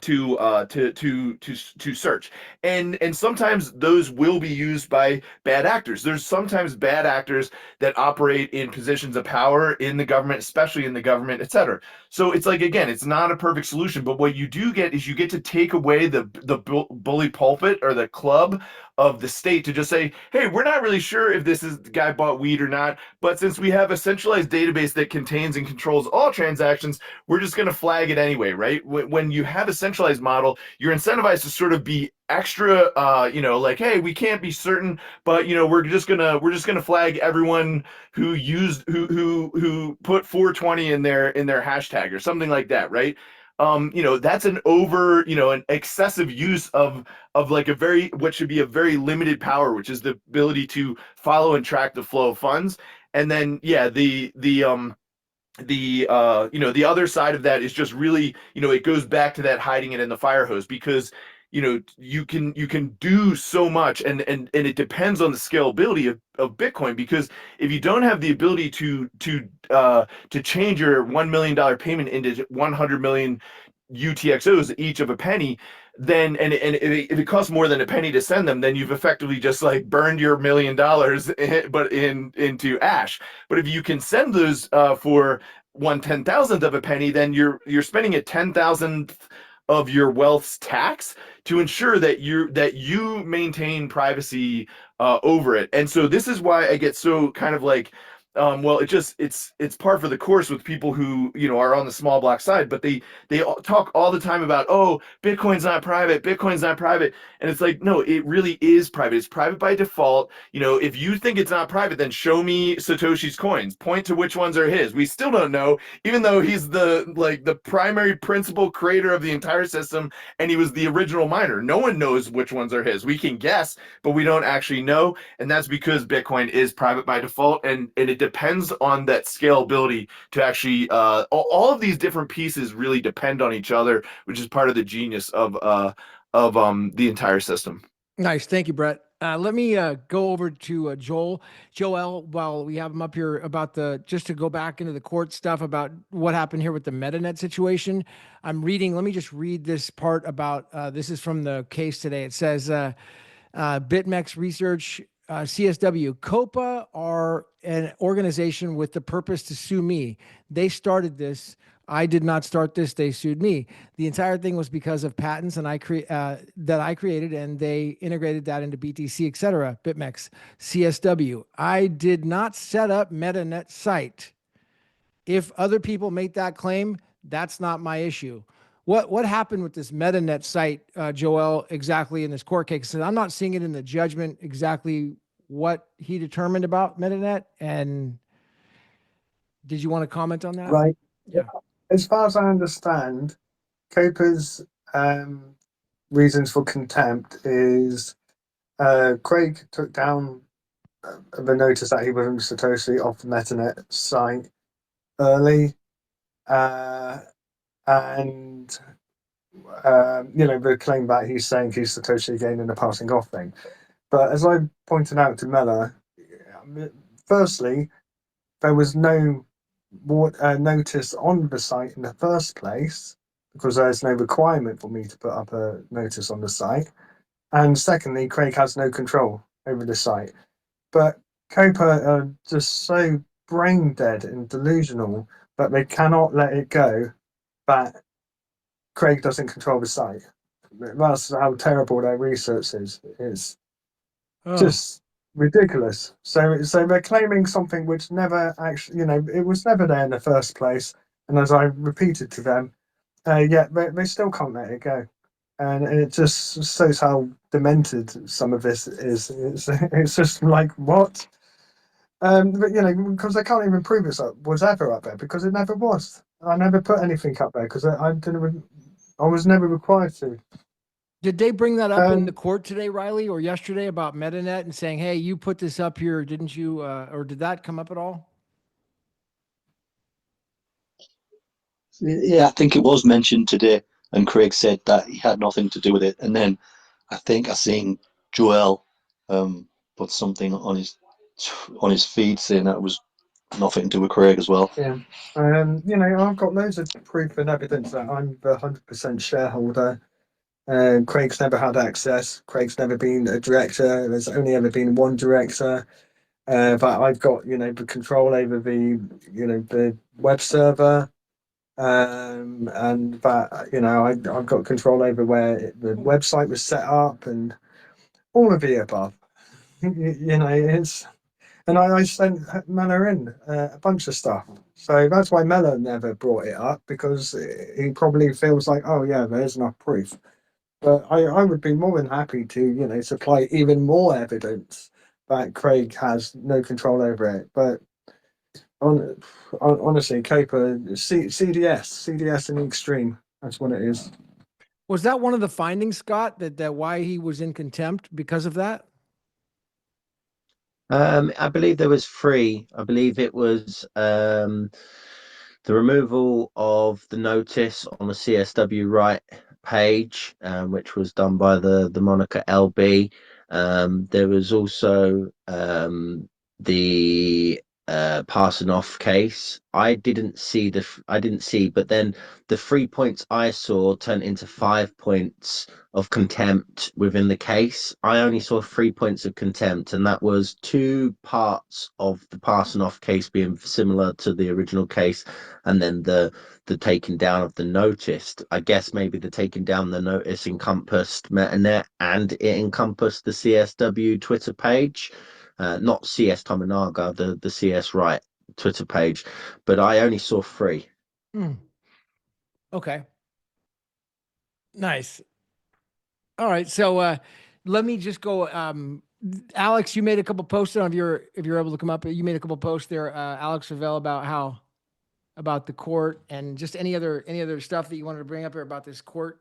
to search. And sometimes those will be used by bad actors. There's sometimes bad actors that operate in positions of power in the government, especially in the government, etc. So it's like, again, it's not a perfect solution, but what you do get is you get to take away the bully pulpit or the club of the state to just say, hey, we're not really sure if this is the guy bought weed or not, but since we have a centralized database that contains and controls all transactions, we're just going to flag it anyway, right? When you have a centralized model, you're incentivized to sort of be extra, like, hey, we can't be certain, but we're just gonna flag everyone who put 420 in their hashtag or something like that, right? That's an excessive use of like what should be a very limited power, which is the ability to follow and track the flow of funds. And then, yeah, the other side of that is just really, it goes back to that hiding it in the fire hose, because you can do so much, and it depends on the scalability of Bitcoin, because if you don't have the ability to change your $1 million payment into 100 million UTXOs, each of a penny, then if it costs more than a penny to send them, then you've effectively just like burned your $1 million, but into ash. But if you can send those for 1/10,000th of a penny, then you're spending a 10,000th of your wealth's tax to ensure that you maintain privacy over it. And so this is why I get so kind of like, well, it's par for the course with people who are on the small block side, but they talk all the time about, oh, Bitcoin's not private, and it's like, no, it really is private. It's private by default. If you think it's not private, then show me Satoshi's coins, point to which ones are his. We still don't know, even though he's the primary principal creator of the entire system, and he was the original miner. No one knows which ones are his. We can guess, but we don't actually know, and that's because Bitcoin is private by default, and it depends on that scalability to actually all of these different pieces really depend on each other, which is part of the genius of the entire system. Nice. Thank you, Brett. Let me go over to Joel, while we have him up here, about just to go back into the court stuff about what happened here with the MetaNet situation. Let me just read this part about, this is from the case today. It says, BitMEX Research, CSW, COPA are an organization with the purpose to sue me. They started this. I did not start this. They sued me. The entire thing was because of patents that I created, and they integrated that into BTC, etc. BitMEX, CSW. I did not set up MetaNet site. If other people make that claim, that's not my issue. What happened with this MetaNet site, Joel, exactly in this court case? I'm not seeing it in the judgment exactly what he determined about MetaNet. And did you want to comment on that? Right. Yeah. As far as I understand, COPA's reasons for contempt is Craig took down the notice that he wasn't Satoshi off the MetaNet site early, and the claim that he's saying he's Satoshi again in the passing off thing. But as I pointed out to Mella, firstly, there was no notice on the site in the first place, because there's no requirement for me to put up a notice on the site. And secondly, Craig has no control over the site. But COPA are just so brain dead and delusional that they cannot let it go that Craig doesn't control the site. That's how terrible their research is. It's just ridiculous. So they're claiming something which never actually, it was never there in the first place. And as I repeated to them, yet they still can't let it go. And it just shows how demented some of this is. It's just like, what? But because they can't even prove it was ever up there because it never was. I never put anything up there because I didn't. I was never required to. Did they bring that up in the Um, court today, Riley, or yesterday about MetaNet and saying, "Hey, you put this up here, didn't you?" Or did that come up at all? Yeah, I think it was mentioned today, and Craig said that he had nothing to do with it. And then I think I seen Joel put something on his feed saying that it was nothing to do with Craig as well. yeah. I've got loads of proof and evidence that I'm the 100% shareholder. Craig's never had access. Craig's never been a director. There's only ever been one director. But I've got, the control over the web server. And that, I've got control over where the website was set up and all of the above. It's, and I sent Mella in a bunch of stuff. So that's why Mella never brought it up because he probably feels like, oh yeah, there's enough proof. But I would be more than happy to, supply even more evidence that Craig has no control over it. But honestly, COPA, CDS in the extreme. That's what it is. Was that one of the findings, Scott, that why he was in contempt because of that? I believe there was three. I believe it was the removal of the notice on the CSW Wright page, which was done by the moniker LB. There was also the passing off case. I didn't see, but then the 3 points I saw turned into 5 points of contempt within the case. I only saw 3 points of contempt, and that was two parts of the passing off case being similar to the original case, and then the taking down of the notice. I guess maybe the taking down the notice encompassed MetaNet and it encompassed the CSW Twitter page, not CS Tominaga, the CS Wright Twitter page, but I only saw three. Okay. Nice. All right. So let me just go. Alex, you made a couple posts on if you're able to come up. You made a couple posts there, Alex Ravel, about the court and just any other stuff that you wanted to bring up here about this court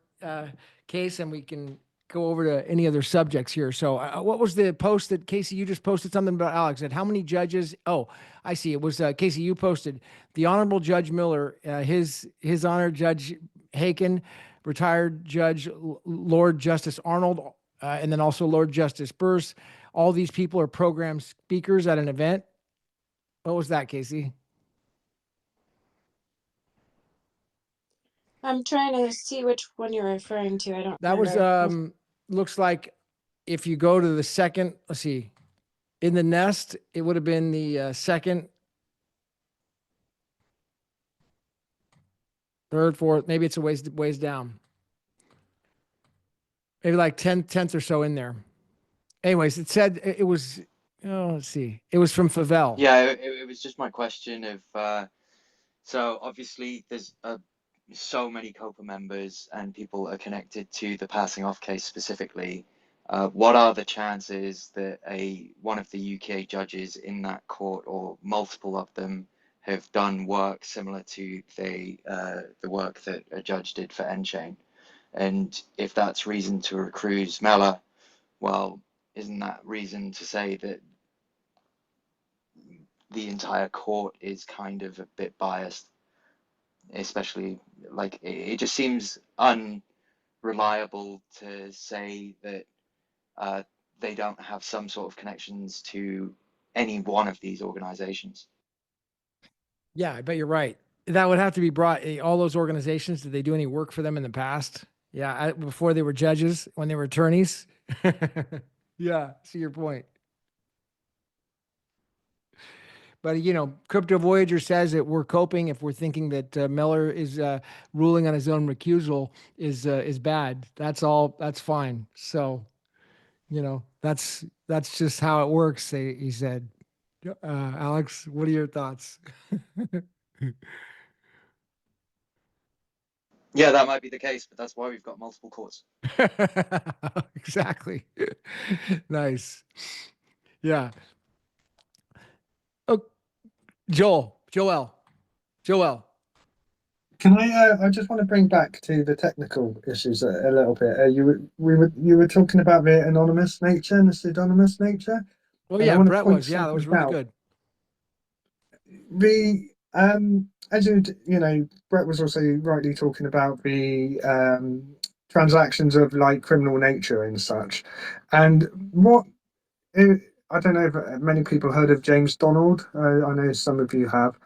case, and we can go over to any other subjects here. So what was the post that Casey, you just posted something about Alex, that how many judges? Oh, I see. It was Casey, you posted the Honorable Judge Miller, his honor Judge Haken, retired Judge Lord Justice Arnold, and then also Lord Justice Burse. All these people are program speakers at an event. What was that, Casey? I'm trying to see which one you're referring to. I don't That was remember. looks like if you go to the second, let's see, in the nest, it would have been the second, third, fourth. Maybe it's a ways down. Maybe like 10th or so in there. Anyways, it said it was. Oh, let's see. It was from Favel. Yeah, it was just my question of so obviously there's so many COPA members and people are connected to the passing off case specifically. What are the chances that one of the UK judges in that court or multiple of them have done work similar to the work that a judge did for Enchain? And if that's reason to recuse Mellor, well, isn't that reason to say that the entire court is kind of a bit biased, especially like it just seems unreliable to say that they don't have some sort of connections to any one of these organizations. Yeah, I bet you're right. That would have to be brought. All those organizations, did they do any work for them in the past? Yeah, before they were judges, when they were attorneys. Yeah, see your point. But Crypto Voyager says that we're coping if we're thinking that Miller is ruling on his own recusal is bad. That's all. That's fine. So, that's just how it works. He said. Alex, what are your thoughts? Yeah, that might be the case, but that's why we've got multiple courts. Exactly. Nice. Yeah. Joel. Can I just want to bring back to the technical issues a little bit. You were talking about the anonymous nature and the pseudonymous nature. Oh And I yeah, want to Brett point was. Yeah, that was something really out. good. The as you know, Brett was also rightly talking about the transactions of like criminal nature and such. And what I don't know if many people heard of James Donald. I know some of you have.